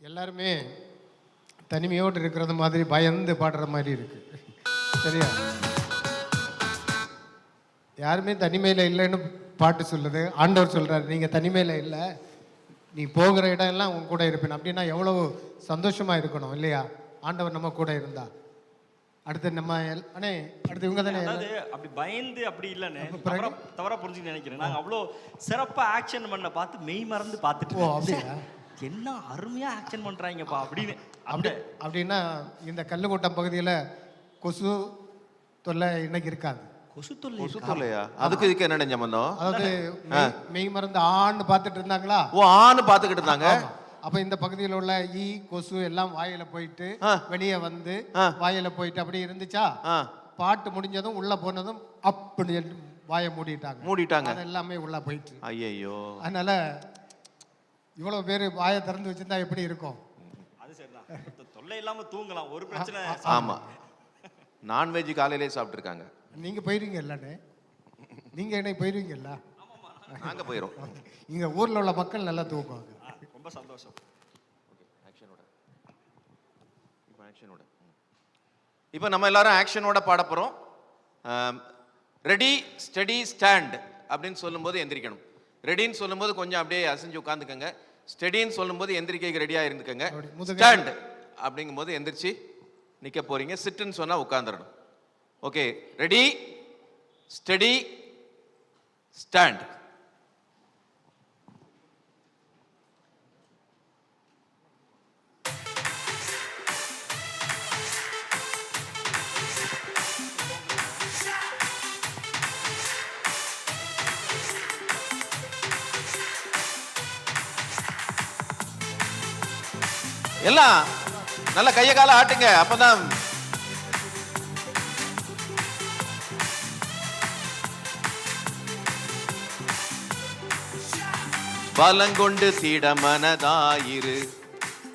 [SPEAKER 3] எல்லாருமே தனிமையோடு இருக்கிறது மாதிரி பயந்து பாடுற மாதிரி இருக்கு. சரியா? யாருமே தனிமையில் இல்லைன்னு பாட்டு சொல்லுது. ஆண்டவர் சொல்றாரு, நீங்க தனிமையில் இல்லை, நீ போகிற இடம் எல்லாம் உன் கூட இருப்பேன். அப்படின்னா எவ்வளவு சந்தோஷமா இருக்கணும் இல்லையா? ஆண்டவர் நம்ம கூட இருந்தா. அடுத்து நம்ம அண்ணே, அடுத்து இவங்க தானே.
[SPEAKER 5] அதாவது அப்படி பயந்து அப்படி இல்லைன்னு தவறா புரிஞ்சுக்க நினைக்கிறேன். நாங்கள் அவ்வளோ சிறப்பாக ஆக்ஷன் பண்ண பார்த்து மெய் மறந்து பார்த்துட்டு,
[SPEAKER 3] ஓ அப்படியா,
[SPEAKER 5] என்ன அருமையா ஆக்ஷன் பண்றாங்கப்பா அப்படின்னு.
[SPEAKER 3] அப்படின்னா இந்த கல்லுக்கூட்டம் பகுதியில் கொசு தொல்லை இன்னைக்கு இருக்காது.
[SPEAKER 5] கொசு தொல்லை?
[SPEAKER 6] கொசு தொல்லையா? அதுக்கு இதுக்கு என்ன சம்பந்தம்?
[SPEAKER 3] அதாவது மெய் மருந்து ஆன்னு பார்த்துட்டு இருந்தாங்களா?
[SPEAKER 6] ஓ, ஆன்னு பார்த்துக்கிட்டு இருந்தாங்க.
[SPEAKER 3] அப்ப இந்த பகுதியில் உள்ள ஈ கொசு எல்லாம் வாயில போயிட்டு வெளியே வந்து வாயில போயிட்டு அப்படி இருந்துச்சா, பாட்டு முடிஞ்சதும் உள்ள போனதும் அப்படி வாயை மூடிட்டாங்க. அது எல்லாமே உள்ள போயிட்டு.
[SPEAKER 6] ஐயோ,
[SPEAKER 3] அதனால இவ்வளவு பேர் வாயை திறந்து வச்சிருந்தா எப்படி இருக்கும்?
[SPEAKER 5] அது சரிதான், தொல்லை இல்லாம தூங்கலாம், ஒரு பிரச்சனை.
[SPEAKER 6] ஆமா, நான்வெஜ் காலையிலே சாப்பிட்டுருக்காங்க.
[SPEAKER 3] நீங்க போயிருவீங்க இல்லண்ணே? நீங்க என்ன போயிருவீங்கல்ல?
[SPEAKER 6] நாங்க போயிரும்.
[SPEAKER 3] இங்க ஊர்ல உள்ள மக்கள் நல்லா தூங்குவாங்க.
[SPEAKER 5] ரொம்ப சந்தோஷம்.
[SPEAKER 6] இப்போ நம்ம எல்லாரும் ஆக்ஷனோட பாட போறோம். ரெடி ஸ்டடி ஸ்டாண்ட் அப்படின்னு சொல்லும்போது எந்திரிக்கணும். ரெடின்னு சொல்லும்போது கொஞ்சம் அப்படியே அசைஞ்சு உட்காந்துக்கங்க. ஸ்டடின்னு சொல்லும்போது எந்திரிக்க ரெடியா இருந்துக்கங்க. ஸ்டாண்ட் அப்படிங்கும்போது எந்திரிச்சு நிக்க போறீங்க. சிட்டுன்னு சொன்னா உட்காந்துடணும். Okay, ready steady stand. எல்லாம் நல்ல கையை கால ஆட்டுங்க, அப்பதான். பலங்கொண்டு திட மனதாயிரு,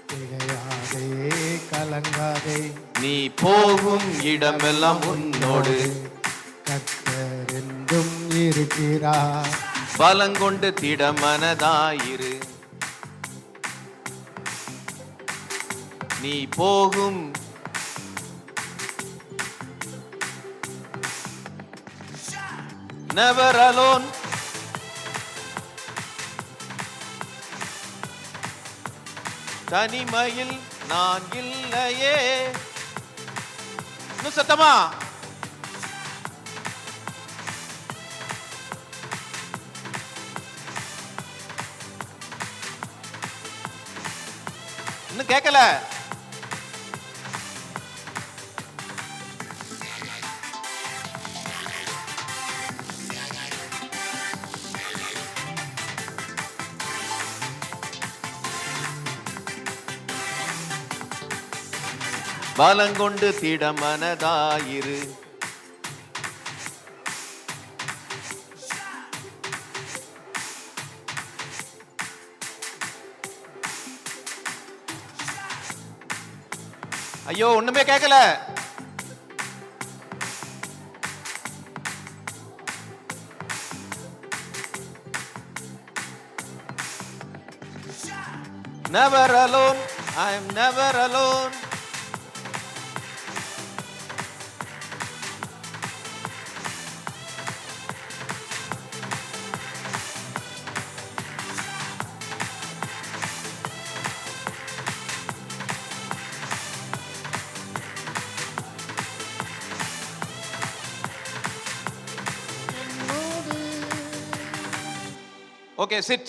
[SPEAKER 3] திகையாதே கலங்காதே,
[SPEAKER 6] நீ போகும் இடமெல்லாம் உன்னோடு
[SPEAKER 3] கர்த்தர் என்றும் இருக்கிறார்.
[SPEAKER 6] பலங்கொண்டு திட மனதாயிரு, நீ போகும் never alone. தனிமையில் நான் இல்லையே. இன்னும் சத்தமா. இன்னும் கேட்கல. பலங்கொண்டு திட மனதாயிரு, ஐயோ ஒண்ணுமே கேட்கல. never alone, I am never alone. Okay, sit.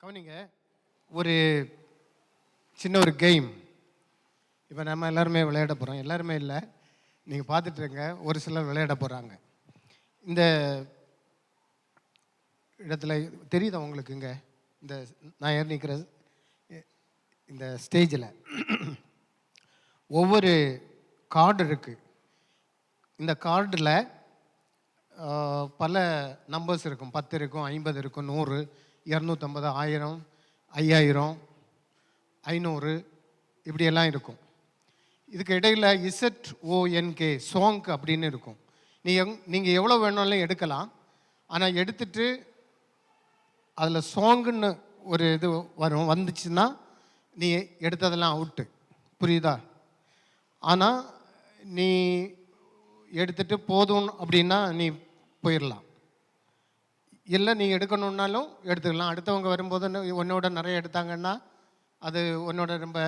[SPEAKER 3] கவனிங்க, ஒரு சின்ன ஒரு கேம் இப்போ நம்ம எல்லாருமே விளையாட போகிறோம். எல்லாருமே இல்லை, நீங்கள் பார்த்துட்டு இருங்க, ஒரு சிலர் விளையாட போகிறாங்க. இந்த இடத்துல தெரியுதா உங்களுக்கு? இங்கே இந்த நான் ஏறி நிற்கிற இந்த ஸ்டேஜில் ஒவ்வொரு கார்டு இருக்குது. இந்த கார்டில் பல நம்பர்ஸ் இருக்கும். 10 இருக்கும், 50 இருக்கும், 100, 250, 1000, 5000, 500 இப்படியெல்லாம் இருக்கும். இதுக்கு இடையில் ZONK சாங்க் அப்படின்னு இருக்கும். நீங்கள் எவ்வளோ வேணாலும் எடுக்கலாம். ஆனால் எடுத்துட்டு அதில் சாங்குன்னு ஒரு இது வந்துச்சுன்னா நீ எடுத்ததெல்லாம் அவுட்டு. புரியுதா? ஆனால் நீ எடுத்துட்டு போதும் அப்படின்னா நீ போயிடலாம். இல்லை நீ எடுக்கணுன்னாலும் எடுத்துக்கலாம். அடுத்தவங்க வரும்போது உன்னோட நிறைய எடுத்தாங்கன்னா அது உன்னோட ரொம்ப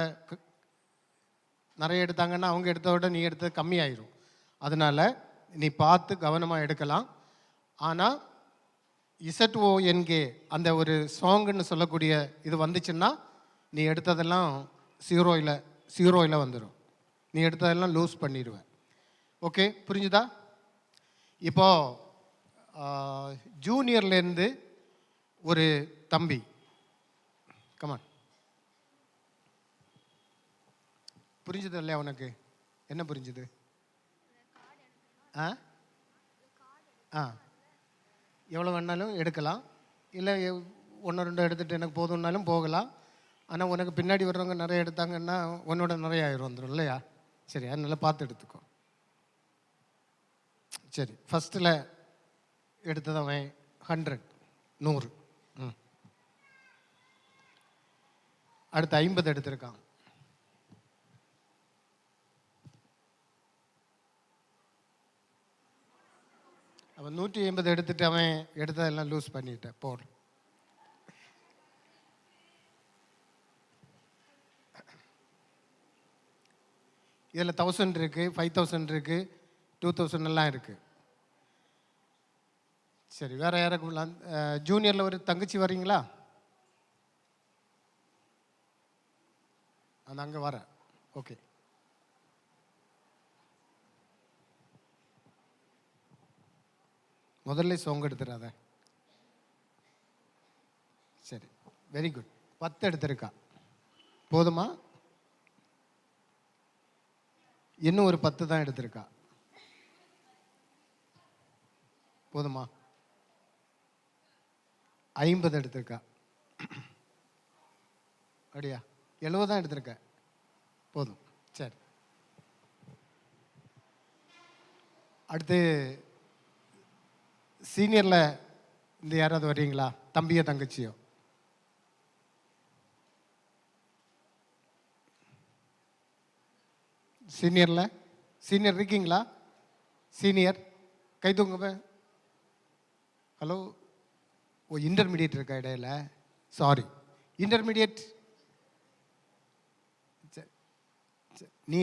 [SPEAKER 3] நிறைய எடுத்தாங்கன்னா அவங்க எடுத்தோட நீ எடுத்தது கம்மியாயிரும். அதனால் நீ பார்த்து கவனமாக எடுக்கலாம். ஆனால் ZONK அந்த ஒரு சாங்குன்னு சொல்லக்கூடிய இது வந்துச்சுன்னா நீ எடுத்ததெல்லாம் ஜீரோயில் வந்துடும். நீ எடுத்ததெல்லாம் லூஸ் பண்ணிடுவேன். ஓகே, புரிஞ்சுதா? இப்போது ஜூனியர்லேருந்து ஒரு தம்பி, கமான், புரிஞ்சுது இல்லையா உனக்கு? என்ன புரிஞ்சுது? எவ்வளோ வேணாலும் எடுக்கலாம். இல்லை 1-2 எடுத்துகிட்டு எனக்கு போதும்னாலும் போகலாம். ஆனால் உனக்கு பின்னாடி வர்றவங்க நிறைய எடுத்தாங்கன்னா உன்னோட நிறைய ஆயிரம் வந்துடும் இல்லையா? சரி, அதனால் பார்த்து எடுத்துக்கோ. சரி, ஃபஸ்ட்டில் எடுத்ததவன் 100, 100. அடுத்து 50 எடுத்திருக்கான். அவன் 150 எடுத்துட்டு அவன் எடுத்ததெல்லாம் லூஸ் பண்ணிட்டேன். போடு. இதில் 1000 இருக்குது, 5000 இருக்குது, 2000 எல்லாம் இருக்குது. சரி, வேற யாருக்கு? ஜூனியரில் ஒரு தங்கச்சி வரீங்களா? அந்த அங்கே வர. ஓகே, முதல்ல சாங் எடுத்துடாத. சரி, வெரி குட். 10 எடுத்திருக்கா. போதுமா? இன்னும் ஒரு 10 தான் எடுத்திருக்கா. போதுமா? 50 எடுத்திருக்கா. அப்படியா? 70 தான் எடுத்திருக்க. போதும். சரி, அடுத்து சீனியரில் இந்த யாராவது வர்றீங்களா? தம்பியோ தங்கச்சியோ? சீனியரில் சீனியர் இருக்கீங்களா? சீனியர் கை தூங்குங்க. ஹலோ. ஓ, இன்டர்மீடியட் இருக்கா இடையில? Sorry, intermediate. நீ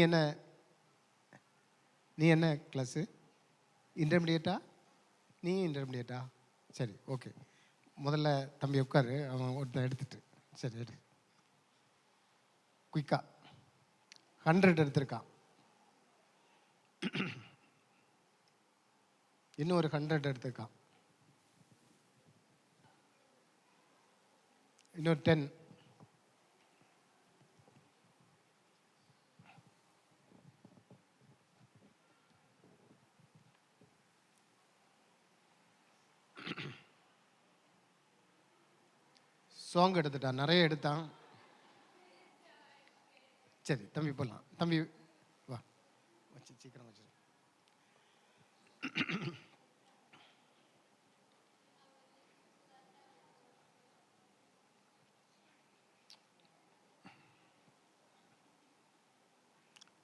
[SPEAKER 3] என்ன கிளாஸு? இன்டர்மீடியட்டா? நீ இன்டர்மீடியட்டா? சரி, ஓகே. முதல்ல தம்பி உட்காரு, அவன் ஒருத்தன் எடுத்துட்டு. சரி, எடு குயிக்கா. 100 எடுத்திருக்கான். இன்னும் ஒரு 100 எடுத்திருக்கான். இன்னொரு 10. சாங் எடுத்துட்டான், நிறைய எடுத்தான். சரி தம்பி போடலாம். தம்பி வா, வச்சு சீக்கிரம் வச்சு.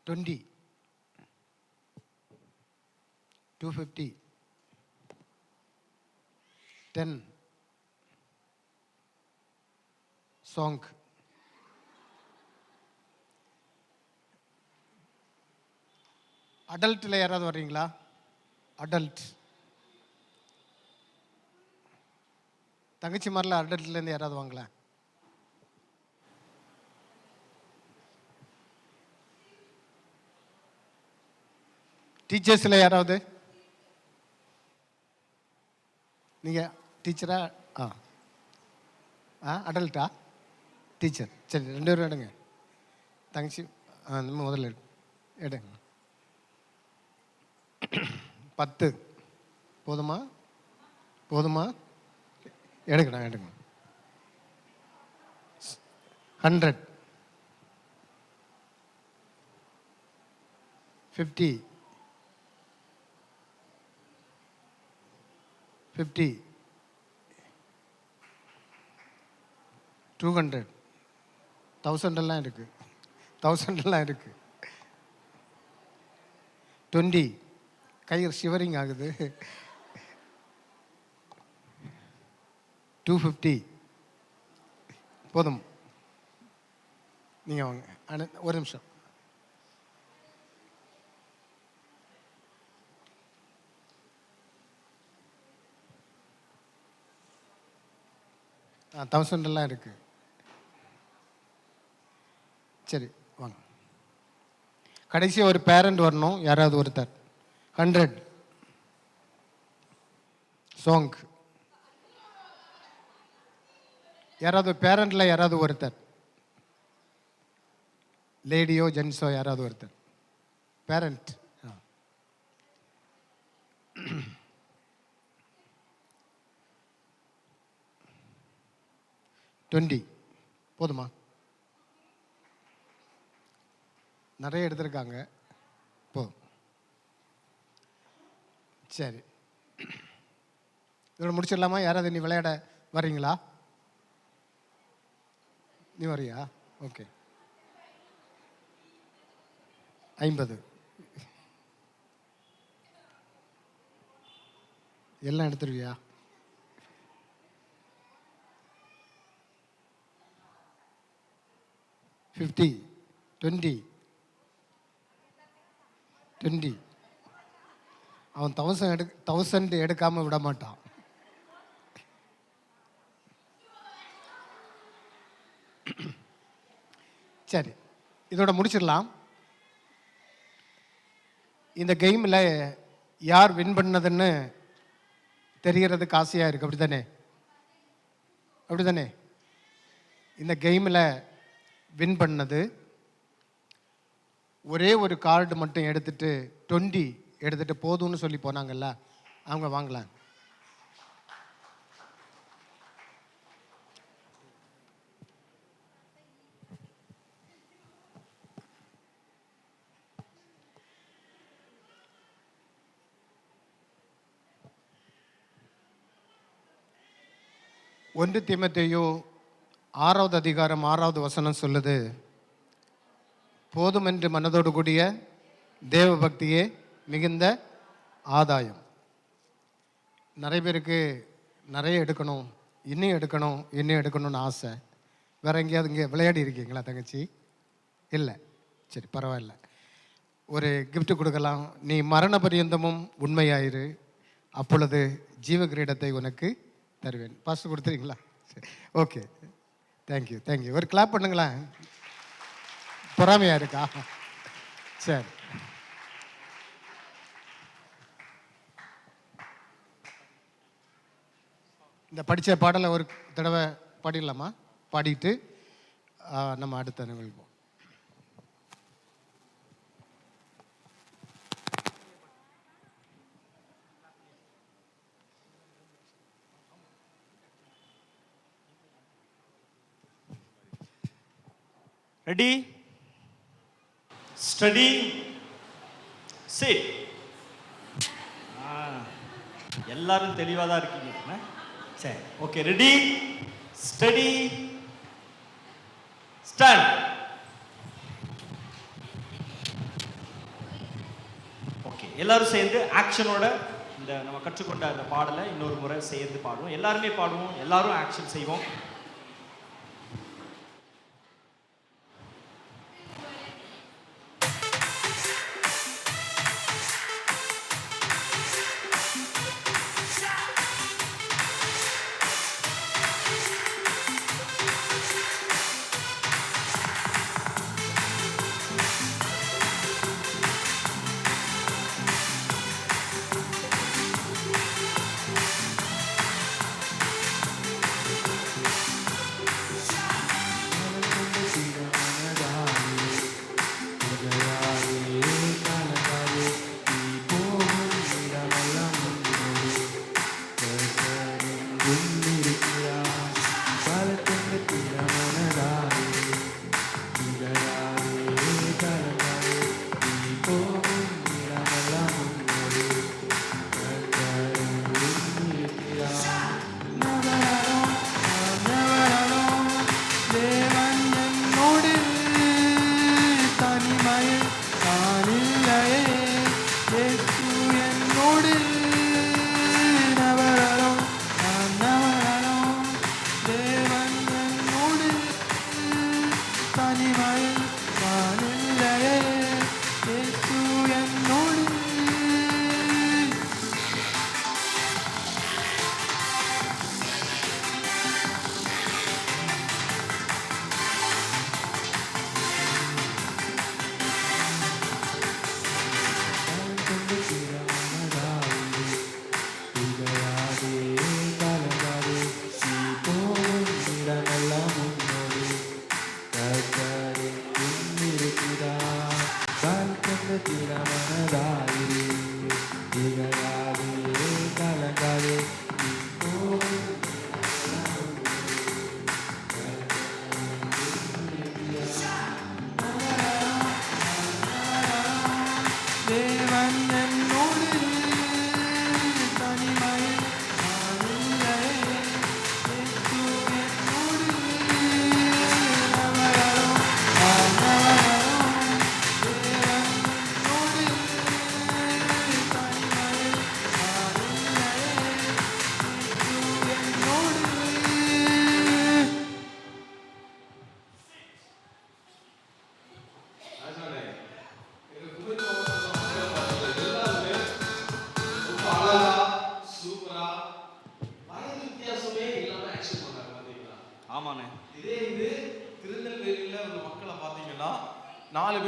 [SPEAKER 3] $20, $250, $10. சாங். அடல்ட்டில் யாராவது வர்றீங்களா? அடல்ட் தங்கச்சி மாதிரில அடல்ட்லேருந்து யாராவது வாங்கலாம்? டீச்சர்ஸில் யாராவது? நீங்கள் டீச்சரா? அடல்ட்டா? டீச்சர். சரி, 2 பேரும் எடுங்க. தங்கச்சி நம்ம முதல்ல எடுங்க. 10 போதுமா? போதுமா? எடுக்கணும், எடுங்க. 100, 50, 50, 200, 1000 எல்லாம் இருக்கு. 1000 எல்லாம் இருக்கு. 20, கை ஷிவரிங் ஆகுது. 250 போதும். நீங்கள் வாங்க. ஒரு நிமிஷம். ஆ, 1000 எல்லாம் இருக்கு. சரி வாங்க. கடைசி ஒரு பேரண்ட் வரணும், யாராவது ஒருத்தர். 100 சாங். யாராவது பேரண்டில் யாராவது ஒருத்தர், லேடியோ ஜென்ஸோ யாராவது ஒருத்தர் பேரண்ட். 20 போதுமா? நிறைய எடுத்திருக்காங்க. போதும். சரி, இதோட முடிச்சிடலாமா? யாராவது நீ விளையாட வர்றீங்களா? நீ வரியா? ஓகே. 50 எல்லாம் எடுத்துருவியா? 50, 20, 20. அவன் 1000 எடுக்காம விட மாட்டான். சரி, இதோட முடிச்சிடலாம். இந்த கேமில் யார் வின் பண்ணதுன்னு தெரிகிறதுக்கு ஆசையாக இருக்குது. அப்படி தானே? அப்படி தானே? இந்த கேமில் வின் பண்ணது ஒரே ஒரு கார்டு மட்டும் எடுத்துட்டு 20 எடுத்துட்டு போதும்னு சொல்லி போனாங்கல்ல, அவங்க வாங்கலாம். ஒன்று தீமோத்தேயு 6வது அதிகாரம் 6வது வசனம் சொல்லுது, போதுமென்று மனதோடு கூடிய தேவ பக்தியே மிகுந்த ஆதாயம். நிறைய பேருக்கு நிறைய எடுக்கணும், இன்னும் எடுக்கணும், இன்னும் எடுக்கணும்னு ஆசை. வேற எங்கேயாவது இங்கே விளையாடி இருக்கீங்களா தங்கச்சி? இல்லை, சரி பரவாயில்ல. ஒரு கிஃப்ட் கொடுக்கலாம். நீ மரண பரியந்தமும் உண்மையாயிரு, அப்பொழுது ஜீவ கிரீடத்தை உனக்கு தருவேன். பாஸ் கொடுத்துறீங்களா? சரி, ஓகே, தேங்க்யூ தேங்க்யூ. ஒரு கிளாப் பண்ணுங்களேன். பொறாமையா இருக்கா? சரி, இந்த படித்த பாடலை ஒரு தடவை பாடிடலாமா? பாடிட்டு நம்ம அடுத்த நிகழ்வோம்.
[SPEAKER 1] Ready, study, chit. எல்லாரும் தெளிவாக தான் இருக்கீங்க. சரி, okay. Ready, steady, stand. Okay, எல்லாரும் சேர்ந்து ஆக்ஷனோட இந்த நம்ம கற்றுக்கொண்ட அந்த பாடலை இன்னொரு முறை சேர்ந்து பாடுவோம். எல்லாருமே பாடுவோம், எல்லாரும் ஆக்ஷன் செய்வோம்.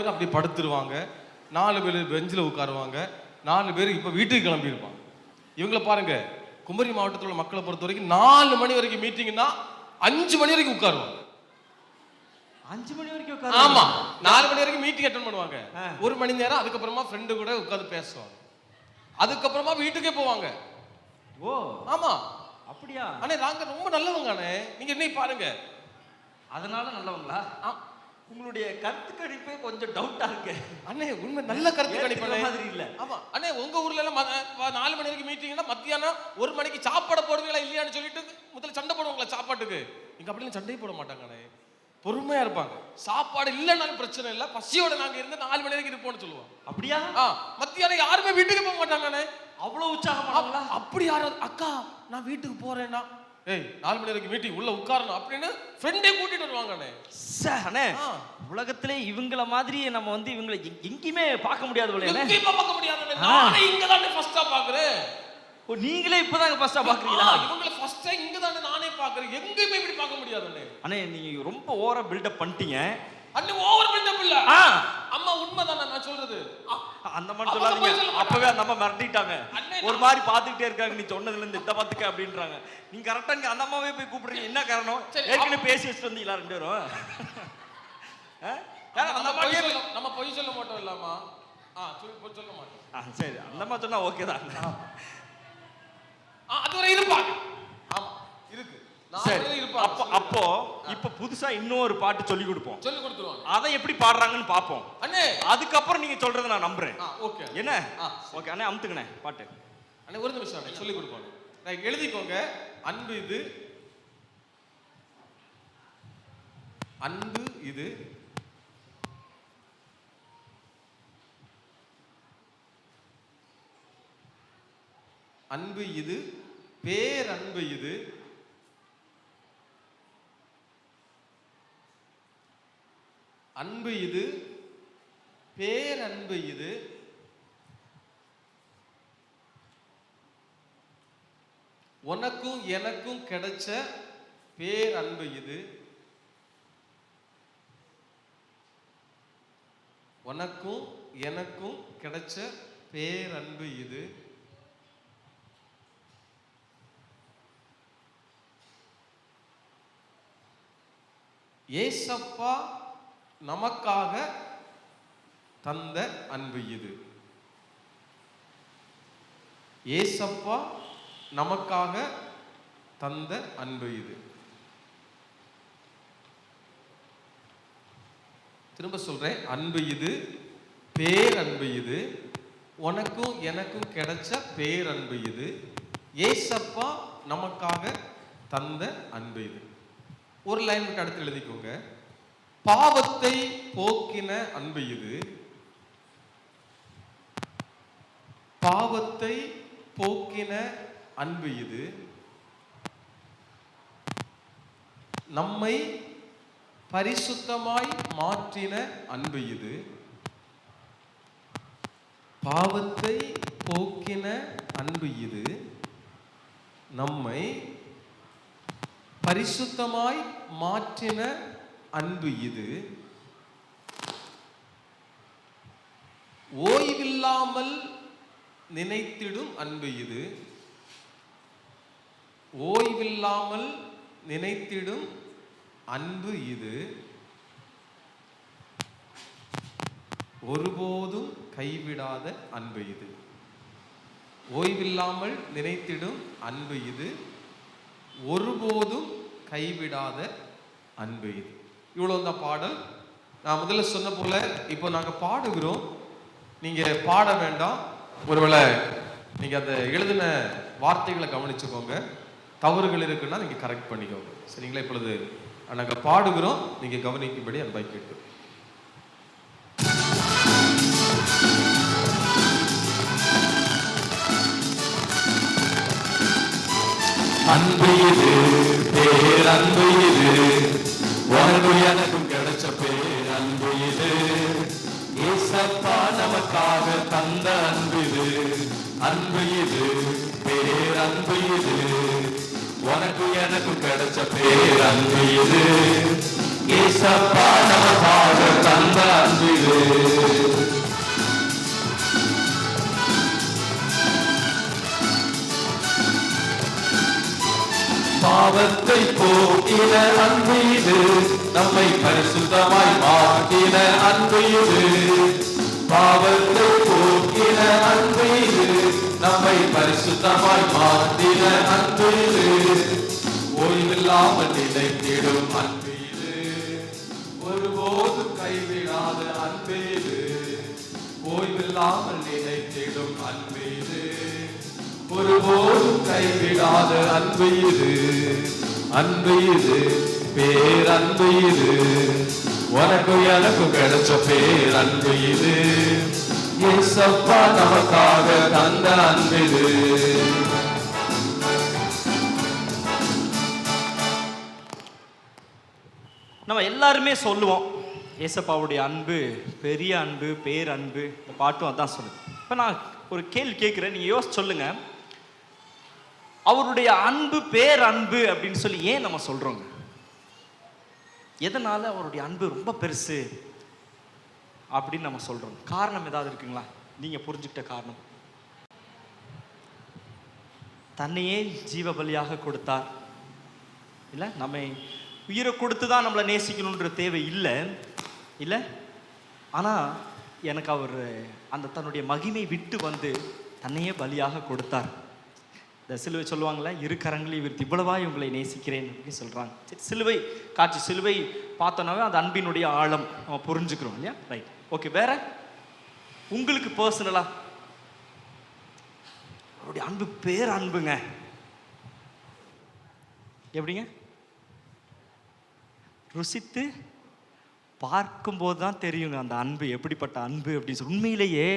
[SPEAKER 4] அப்படி படுத்துருவாங்க, 4 பேர் பெஞ்சில் உட்காருவாங்க, 4 பேர் இப்போ வீட்டுக்கு கிளம்பியிருப்பாங்க. இவங்கள பாருங்க, குமரி மாவட்டத்தில் உள்ள மக்களை பொறுத்த வரைக்கும் 4 மணி வரைக்கும் மீட்டிங்னா 5 மணி வரைக்கும் உட்காருவாங்க.
[SPEAKER 5] 5 மணி வரைக்கும் உட்காரு.
[SPEAKER 4] ஆமா, 4 மணி வரைக்கும் மீட்டிங் அட்டெண்ட் பண்ணுவாங்க. 1 மணி நேரம் அதுக்கப்புறமா ஃப்ரெண்டு கூட உட்கார்ந்து பேசுவாங்க. அதுக்கப்புறமா வீட்டுக்கே போவாங்க.
[SPEAKER 5] ஓ
[SPEAKER 4] ஆமா
[SPEAKER 5] அப்படியா?
[SPEAKER 4] அண்ணே நாங்க ரொம்ப நல்லவங்க அண்ணே. நீங்க என்ன பாருங்க.
[SPEAKER 5] அதனால நல்லவங்களா? உங்களுடைய கருத்து கணிப்பே கொஞ்சம் டவுட்டா இருக்கு
[SPEAKER 4] அண்ணே. உண்மை நல்ல கருத்து கணிப்பு
[SPEAKER 5] மாதிரி இல்ல.
[SPEAKER 4] ஆமா அண்ணே, உங்க ஊர்ல எல்லாம் 4 மணி வரைக்கும் மீட்டிங்னா மத்தியானம் 1 மணிக்கு சாப்பாடு போடுவீங்களா இல்லையான்னு சொல்லிட்டு முதல்ல சண்டை போடுவாங்களா சாப்பாட்டுக்கு. இங்க அப்படிலாம் சண்டையே போட மாட்டாங்க அண்ணே. பொறுமையா இருப்பாங்க. சாப்பாடு இல்லைன்னாலும் பிரச்சனை இல்லை, பசியோட நாங்க இருந்து 4 மணி வரைக்கும் இருப்போம்னு சொல்லுவோம்.
[SPEAKER 5] அப்படியா?
[SPEAKER 4] மத்தியானம் யாருமே வீட்டுக்கு போக மாட்டாங்க அண்ணே.
[SPEAKER 5] அவ்வளவு உற்சாகமானவங்களா?
[SPEAKER 4] அப்படி யாராவது அக்கா நான் வீட்டுக்கு போறேன்னா 4 மணி வரைக்கும் மீட்டிங் உள்ள உட்காரணும் அப்படின்னு ஃப்ரெண்டே கூட்டிட்டு வருவாங்க அண்ணே.
[SPEAKER 5] அண்ணே உலகத்திலே இவங்கள மாதிரி நம்ம வந்து இவங்களை எங்கேயுமே பார்க்க முடியாது போல.
[SPEAKER 4] எங்கேயுமே பார்க்க முடியாது. நானே இங்க தான் ஃபர்ஸ்டா பாக்குறேன்.
[SPEAKER 5] ஓ நீங்களே இப்பதாங்க ஃபர்ஸ்டா பாக்குறீங்களா?
[SPEAKER 4] இவங்கள ஃபர்ஸ்டா இங்க தான் நானே பாக்குறேன். எங்கேயுமே இப்படி பார்க்க முடியாது அண்ணே.
[SPEAKER 5] அண்ணே நீங்க ரொம்ப ஓவரா பில்டப் பண்ணிட்டீங்க
[SPEAKER 4] அண்ணே. ஓவர் பில்டப் இல்ல அம்மா, உண்மைதானே நான் சொல்றது.
[SPEAKER 5] அந்த மாதிரி சொல்லாதீங்க. அப்பவே அந்த அம்மா மிரட்டிட்டாங்க. ஒரு மாதிரி பாத்துக்கிட்டே இருக்காங்க. நீ சொன்னதுல இருந்து இத பாத்துக்க அப்படின்றாங்க. நீங்க கரெக்டா நீங்க அந்த அம்மாவே போய் கூப்பிடுறீங்க. என்ன காரணம்? ஏற்கனவே பேசி வச்சுட்டு வந்தீங்களா 2 பேரும்?
[SPEAKER 4] நம்ம பொய் சொல்ல மாட்டோம் இல்லாமா? சொல்ல மாட்டோம்.
[SPEAKER 5] சரி அந்த அம்மா சொன்னா ஓகே தான்.
[SPEAKER 4] அது வரை இருப்பாங்க. ஆமா இருக்கு.
[SPEAKER 5] சரி அப்போ இப்ப புதுசா இன்னொரு பாட்டு சொல்லி கொடுப்போம்.
[SPEAKER 4] சொல்லி கொடுத்துருவாங்க.
[SPEAKER 5] அதை எப்படி பாடுறாங்கன்னு பாப்போம்
[SPEAKER 4] அண்ணே.
[SPEAKER 5] அதுக்கப்புறம் நீங்க சொல்றதை நான் நம்புறேன்.
[SPEAKER 4] ஓகே
[SPEAKER 5] என்ன? ஓகே அண்ணே அமுத்துங்கண்ணே பாட்டு.
[SPEAKER 4] அண்ணே ஒரு நிமிஷம் அண்ணே சொல்லி கொடுப்பாங்க. ரைட் எழுதிக்கோங்க. அன்பு இது, அன்பு இது, அன்பு இது, பேரன்பு இது, அன்பு இது, பேரன்பு இது, உனக்கும் எனக்கும் கிடைச்ச பேரன்பு இது, உனக்கும் எனக்கும் கிடைச்ச பேரன்பு இது, ஏசப்பா நமக்காக தந்த அன்பு இது, ஏசப்பா நமக்காக தந்த அன்பு இது. திரும்ப சொல்றேன். அன்பு இது, பேரன்பு இது, உனக்கும் எனக்கும் கிடைச்ச பேரன்பு இது, ஏசப்பா நமக்காக தந்த அன்பு இது. ஒரு லைன் விட்டு அடுத்து எழுதிக்கோங்க. பாவத்தை போக்கின அன்பு இது, பாவத்தை போக்கின அன்பு இது, நம்மை பரிசுத்தமாய் மாற்றின அன்பு இது, பாவத்தை போக்கின அன்பு இது, நம்மை பரிசுத்தமாய் மாற்றின அன்பு இது, ஓய்வில்லாமல் நினைத்திடும் அன்பு இது, ஓய்வில்லாமல் நினைத்திடும் அன்பு இது, ஒருபோதும் கைவிடாத அன்பு இது, ஓய்வில்லாமல் நினைத்திடும் அன்பு இது, ஒருபோதும் கைவிடாத அன்பு இது. இவ்வளவுதான் பாடல். நான் முதல்ல சொன்ன போல இப்போ நாங்க பாடுகிறோம். நீங்க பாட வேண்டாம். ஒருவேளை நீங்க அந்த எழுதின வார்த்தைகளை கவனிச்சுக்கோங்க. தவறுகள் இருக்குன்னா நீங்க கரெக்ட் பண்ணிக்கோங்க. சரிங்களா? இப்பொழுது நாங்க பாடுகிறோம். நீங்க கவனிக்கும்படி அன்பாய் கேட்கிறோம்.
[SPEAKER 7] அன்பு இது, பேரன்பு இது, உனக்கு எனக்கும் கிடைச்ச பேரன்பு இது, ஏசப்பா நமக்காக தந்த அன்பு இது, அன்பு இது, பேரன்பு இது, உனக்கு எனக்கும் கிடைச்ச பேரன்பு இது, ஏசப்பா நமக்காக தந்த அன்பு இது. இது நம்மை பரிசுத்தமாய் மாற்றின அன்பு இது பாவத்தை போக்கின அன்பு இது நம்மை பரிசுத்தமாய் மாற்றின அன்பு இது ஓய்வில்லாமல் நிலைத்திடும் அன்பு இது ஒருபோதும் கைவிடாத அன்பு இது ஓய்வில்லாமல் நிலைத்திடும் அன்பு இது ஒருபோதும் கைவிடாத அன்பு இது அன்பு இது பேரன்பு இது உனக்கு எனக்கு கிடைச்ச பேரன்பு இது இயேசப்பா நமக்காக தந்த அன்பு இது.
[SPEAKER 5] நம்ம எல்லாருமே சொல்லுவோம் ஏசப்பாவுடைய அன்பு பெரிய அன்பு பேரன்பு, இந்த பாட்டும் அதான் சொல்லுது. இப்போ நான் ஒரு கேள்வி கேட்குறேன், நீங்கள் யோசிச்சு சொல்லுங்க. அவருடைய அன்பு பேரன்பு அப்படின்னு சொல்லி ஏன் நம்ம சொல்றோங்க? எதனால அவருடைய அன்பு ரொம்ப பெருசு அப்படின்னு நம்ம சொல்றோம்? காரணம் ஏதாவது இருக்குங்களா? நீங்க புரிஞ்சுக்கிட்ட காரணம்? தன்னையே ஜீவ பலியாக கொடுத்தார் இல்லை, நம்ம உயிரை கொடுத்து தான் நம்மளை நேசிக்கணுன்ற தேவை இல்லை இல்லை. ஆனால் எனக்கு அவர் அந்த தன்னுடைய மகிமை விட்டு வந்து தன்னையே பலியாக கொடுத்தார். இந்த சிலுவை சொல்லுவாங்களே, இரு கரங்களை விரித்து இவ்வளவாய் உங்களை நேசிக்கிறேன் அப்படின்னு சொல்கிறாங்க. சரி, சிலுவை காட்சி, சிலுவை பார்த்தோன்னாவே அந்த அன்பினுடைய ஆழம் நம்ம புரிஞ்சுக்கிறோம் இல்லையா? Right, okay. வேற உங்களுக்கு பர்சனலாக அவருடைய அன்பு பேர் அன்புங்க எப்படிங்க? ருசித்து பார்க்கும்போது தான் தெரியுங்க அந்த அன்பு எப்படிப்பட்ட அன்பு அப்படின்னு சொல்லி. உண்மையிலேயே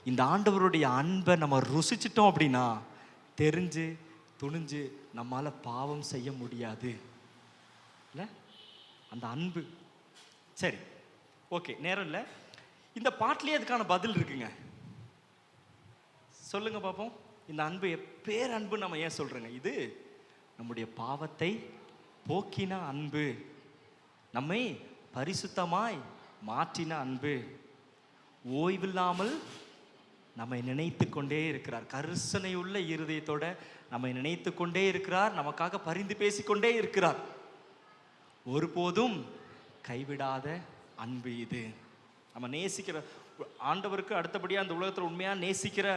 [SPEAKER 5] இந்த ஆண்டவருடைய அன்பை நம்ம ருசிச்சிட்டோம் அப்படின்னா தெரிஞ்சு துணிஞ்சு நம்மால் பாவம் செய்ய முடியாது இல்லை அந்த அன்பு. சரி, ஓகே, நேரம் இல்லை. இந்த பாட்டிலேயே அதுக்கான பதில் இருக்குங்க. சொல்லுங்க பார்ப்போம். இந்த அன்பு பேரன்பு நம்ம ஏன் சொல்றோங்க? இது நம்முடைய பாவத்தை போக்கின அன்பு, நம்மை பரிசுத்தமாய் மாற்றின அன்பு, ஓய்வில்லாமல் நம்மை நினைத்து கொண்டே இருக்கிறார். கரிசனை உள்ள இருதயத்தோட நம்மை நினைத்து கொண்டே இருக்கிறார். நமக்காக பரிந்து பேசிக்கொண்டே இருக்கிறார். ஒருபோதும் கைவிடாத அன்பு இது. நம்ம நேசிக்கிற ஆண்டவருக்கு அடுத்தபடியாக அந்த உலகத்தில் உண்மையாக நேசிக்கிற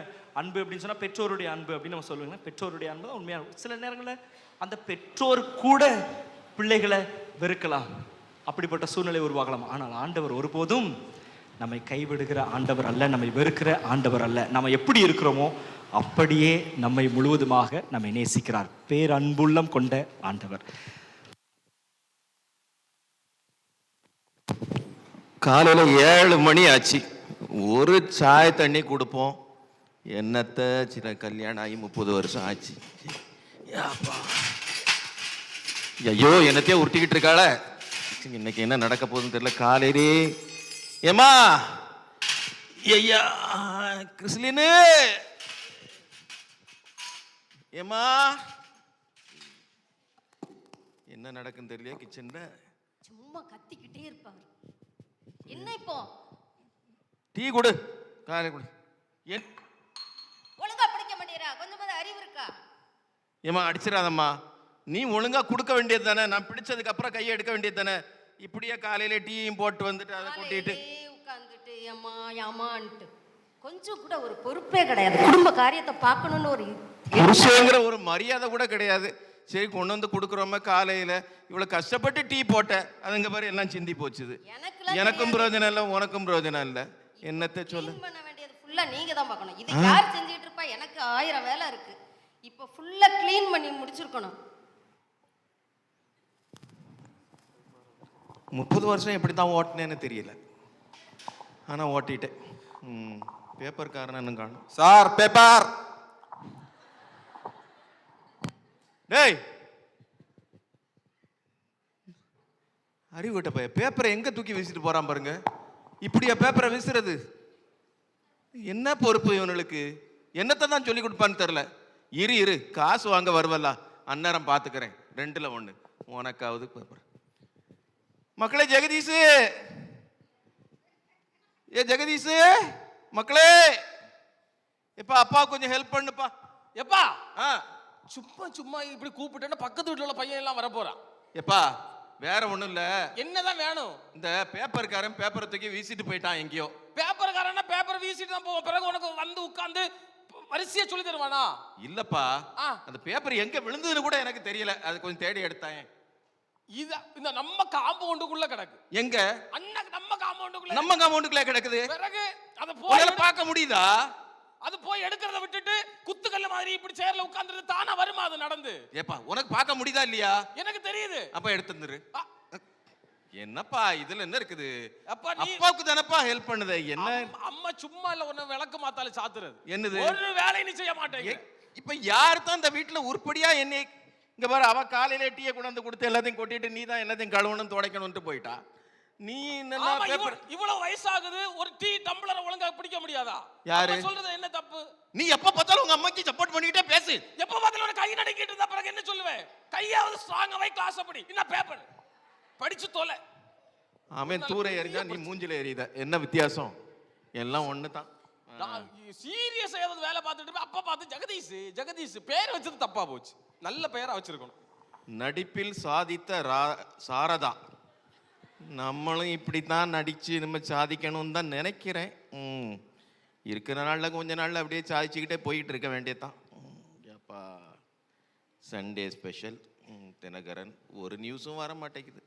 [SPEAKER 5] அன்பு அப்படின்னு சொன்னால் பெற்றோருடைய அன்பு அப்படின்னு நம்ம சொல்லுவாங்க. பெற்றோருடைய அன்பு தான் உண்மையாக. சில நேரங்களில் அந்த பெற்றோர் கூட பிள்ளைகளை வெறுக்கலாம், அப்படிப்பட்ட சூழ்நிலை உருவாகலாம். ஆனால் ஆண்டவர் ஒருபோதும் நம்மை கைவிடுகிற ஆண்டவர் அல்ல, நம்மை வெறுக்கிற ஆண்டவர் அல்ல. நம்ம எப்படி இருக்கிறோமோ அப்படியே நம்மை முழுவதுமாக நம்மை நேசிக்கிறார். பேரன்புள்ளம் கொண்ட ஆண்டவர்.
[SPEAKER 6] காலையில் 7 மணி ஆச்சு, ஒரு சாய் தண்ணி கொடுப்போம். என்னத்த சின்ன கல்யாணம் ஆகி 30 வருஷம் ஆச்சு. ஐயோ, என்னத்தையே உருட்டிக்கிட்டு இருக்காள. இன்னைக்கு என்ன நடக்க போகுதுன்னு தெரியல. காலையிலே ஏமா ஐயா கிறிஸ்லினு ஏமா என்ன நடக்குன்னு தெரியல. கிச்சன்ல
[SPEAKER 8] சும்மா கத்திக்கிட்டே இருப்பாரு. என்ன இப்போ?
[SPEAKER 6] டீ கொடு, காலை கொடு. ஏன்
[SPEAKER 8] ஒழுங்கா பிடிக்க மாட்டேறா? கொஞ்சமாவது அறிவு இருக்கா?
[SPEAKER 6] ஏமா அடிச்சிடாதம்மா, நீ ஒழுங்கா கொடுக்க வேண்டியது தானே. நான் பிடிச்சதுக்கு அப்புறம் கையை எடுக்க வேண்டியது தானே. இப்படியே காலையில டீயும் போட்டு வந்துட்டு அதை கொட்டிட்டு
[SPEAKER 8] உட்காந்துட்டு ஏமா ஏமான்ட்டு கொஞ்சம் கூட ஒரு பொறுப்பே கிடையாது. குடும்ப காரியத்தை பார்க்கணும்னு ஒரு
[SPEAKER 6] புருஷங்கிற ஒரு மரியாதை கூட கிடையாது. சரி, கொண்டு வந்து கொடுக்குறோம. காலையில இவ்வளவு கஷ்டப்பட்டு டீ போட்டேன், அதுங்க பாரு எல்லாம் சிந்தி போச்சுது. எனக்கும் பிரயோஜனம் இல்லை, உனக்கும் பிரயோஜனம் இல்லை. என்னத்தை சொல்ல
[SPEAKER 8] பண்ண வேண்டியது ஃபுல்லா நீங்க தான் பார்க்கணும். இது யார் செஞ்சுட்டு இருப்பா? எனக்கு 1000 வேலை இருக்கு. இப்போ ஃபுல்லா க்ளீன் பண்ணி முடிச்சிருக்கணும்.
[SPEAKER 6] 30 வருஷம் எப்படி தான் ஓட்டினேன்னு தெரியல, ஆனால் ஓட்டிட்டேன். பேப்பர் காரணம் காணும் சார். பேப்பர் டேய், அறிவுட்ட பைய பேப்பரை எங்க தூக்கி வீசிட்டு போறான் பாருங்க. இப்படியா பேப்பரை வீசுறது? என்ன பொறுப்பு இவனுக்கு? என்னத்தை தான் சொல்லி கொடுப்பான்னு தெரியல. இரு காசு வாங்க வருவல்ல, அந்நேரம் பார்த்துக்கிறேன். 2ல் 1 உனக்காவது பேப்பர். மக்களே, ஜெகதீஷ், ஏ ஜெகதீஷ் மக்களே, எப்பா அப்பா கொஞ்சம் ஹெல்ப் பண்ணுப்பா.
[SPEAKER 4] எப்பா சும்மா சும்மா இப்படி கூப்பிட்டேன்னா பக்கத்து வீட்டில் உள்ள பையன் எல்லாம் வர போறான்.
[SPEAKER 6] எப்பா வேற ஒண்ணும் இல்ல.
[SPEAKER 4] என்னதான் வேணும்?
[SPEAKER 6] இந்த பேப்பர்காரன் பேப்பரை தூக்கி வீசிட்டு போயிட்டான் எங்கேயோ.
[SPEAKER 4] பேப்பர்காரனா பேப்பர் வீசிட்டு தான் போவோம். பிறகு உனக்கு வந்து உட்கார்ந்து வரிசையா சொல்லி தருவானா?
[SPEAKER 6] இல்லப்பா, அந்த பேப்பர் எங்க விழுந்ததுன்னு கூட எனக்கு தெரியல. அது கொஞ்சம் தேடி எடுத்தேன்.
[SPEAKER 4] இது இந்த நம்ம காம்பவுண்டுக்குள்ள கிடக்கு.
[SPEAKER 6] எங்க?
[SPEAKER 4] அண்ணா நம்ம காம்பவுண்டுக்குள்ள.
[SPEAKER 6] நம்ம காம்பவுண்டுக்குள்ள கிடக்குது.
[SPEAKER 4] பிறகு அத போய்
[SPEAKER 6] பார்க்க முடியுதா?
[SPEAKER 4] அது போய் எடுக்கிறத விட்டுட்டு குத்துக்கல்ல மாதிரி இப்படி சேர்ல உட்கார்ந்துட்டு தானா வருமா அது நடந்து?
[SPEAKER 6] ஏப்பா உனக்கு பார்க்க முடியுதா இல்லையா?
[SPEAKER 4] எனக்கு தெரியுது.
[SPEAKER 6] அப்ப எடுத்துரு. என்னப்பா இதுல என்ன இருக்குது?
[SPEAKER 4] அப்பா நீ
[SPEAKER 6] அப்பாவுக்கு தானப்பா ஹெல்ப் பண்ணுது. என்ன
[SPEAKER 4] அம்மா சும்மா இல்ல ஒண்ணு விளக்கு மாத்தால சாத்துறது.
[SPEAKER 6] என்னது?
[SPEAKER 4] ஒரு வேலையை நீ செய்ய மாட்டேங்க.
[SPEAKER 6] இப்ப யார் தான் இந்த வீட்டுல உருப்படியா என்னை இங்க பாரு, அவ காலையில டீயை கொண்டாந்து கொடுத்து எல்லாத்தையும் கொட்டிட்டு நீ தான் எல்லாத்தையும் கழுவணும் துடைக்கணும்னு போயிட்டா. நீ
[SPEAKER 4] இவ்வளவு வயசாகுது, ஒரு டீ டம்ளரை ஒழுங்கா பிடிக்க முடியாதா?
[SPEAKER 6] யாரு
[SPEAKER 4] சொல்றது என்ன தப்பு?
[SPEAKER 6] நீ எப்ப பார்த்தாலும் உங்க அம்மாக்கு சப்போர்ட் பண்ணிட்டே பேசு.
[SPEAKER 4] எப்ப பார்த்தாலும் உனக்கு கை நடுக்கிட்டு இருந்தா பிறகு என்ன சொல்லுவேன்? கையாவது ஸ்ட்ராங்கா வை, கிளாஸ் படி. என்ன பேப்பர் படிச்சு தொலை.
[SPEAKER 6] அவன் தூர எறிஞ்சா நீ மூஞ்சில எறியுத. என்ன வித்தியாசம்? எல்லாம் ஒண்ணுதான்.
[SPEAKER 4] சீரியஸா ஏதாவது வேலை பார்த்துட்டு அப்பா பார்த்து ஜெகதீஷ் பேர் வச்சது தப்பா போச்சு. நல்ல பெயரா வச்சிருக்கணும்.
[SPEAKER 6] நடிப்பில் சாதித்த சாரதா. நம்மளும் இப்படித்தான் நடிச்சு நம்ம சாதிக்கணும்னு தான் நினைக்கிறேன். இருக்கிற நாள்ல கொஞ்ச நாள்ல அப்படியே சாதிச்சுக்கிட்டே போயிட்டு இருக்க வேண்டியதான். அப்பா சண்டே ஸ்பெஷல் தினகரன் ஒரு நியூஸும் வர மாட்டேங்குது.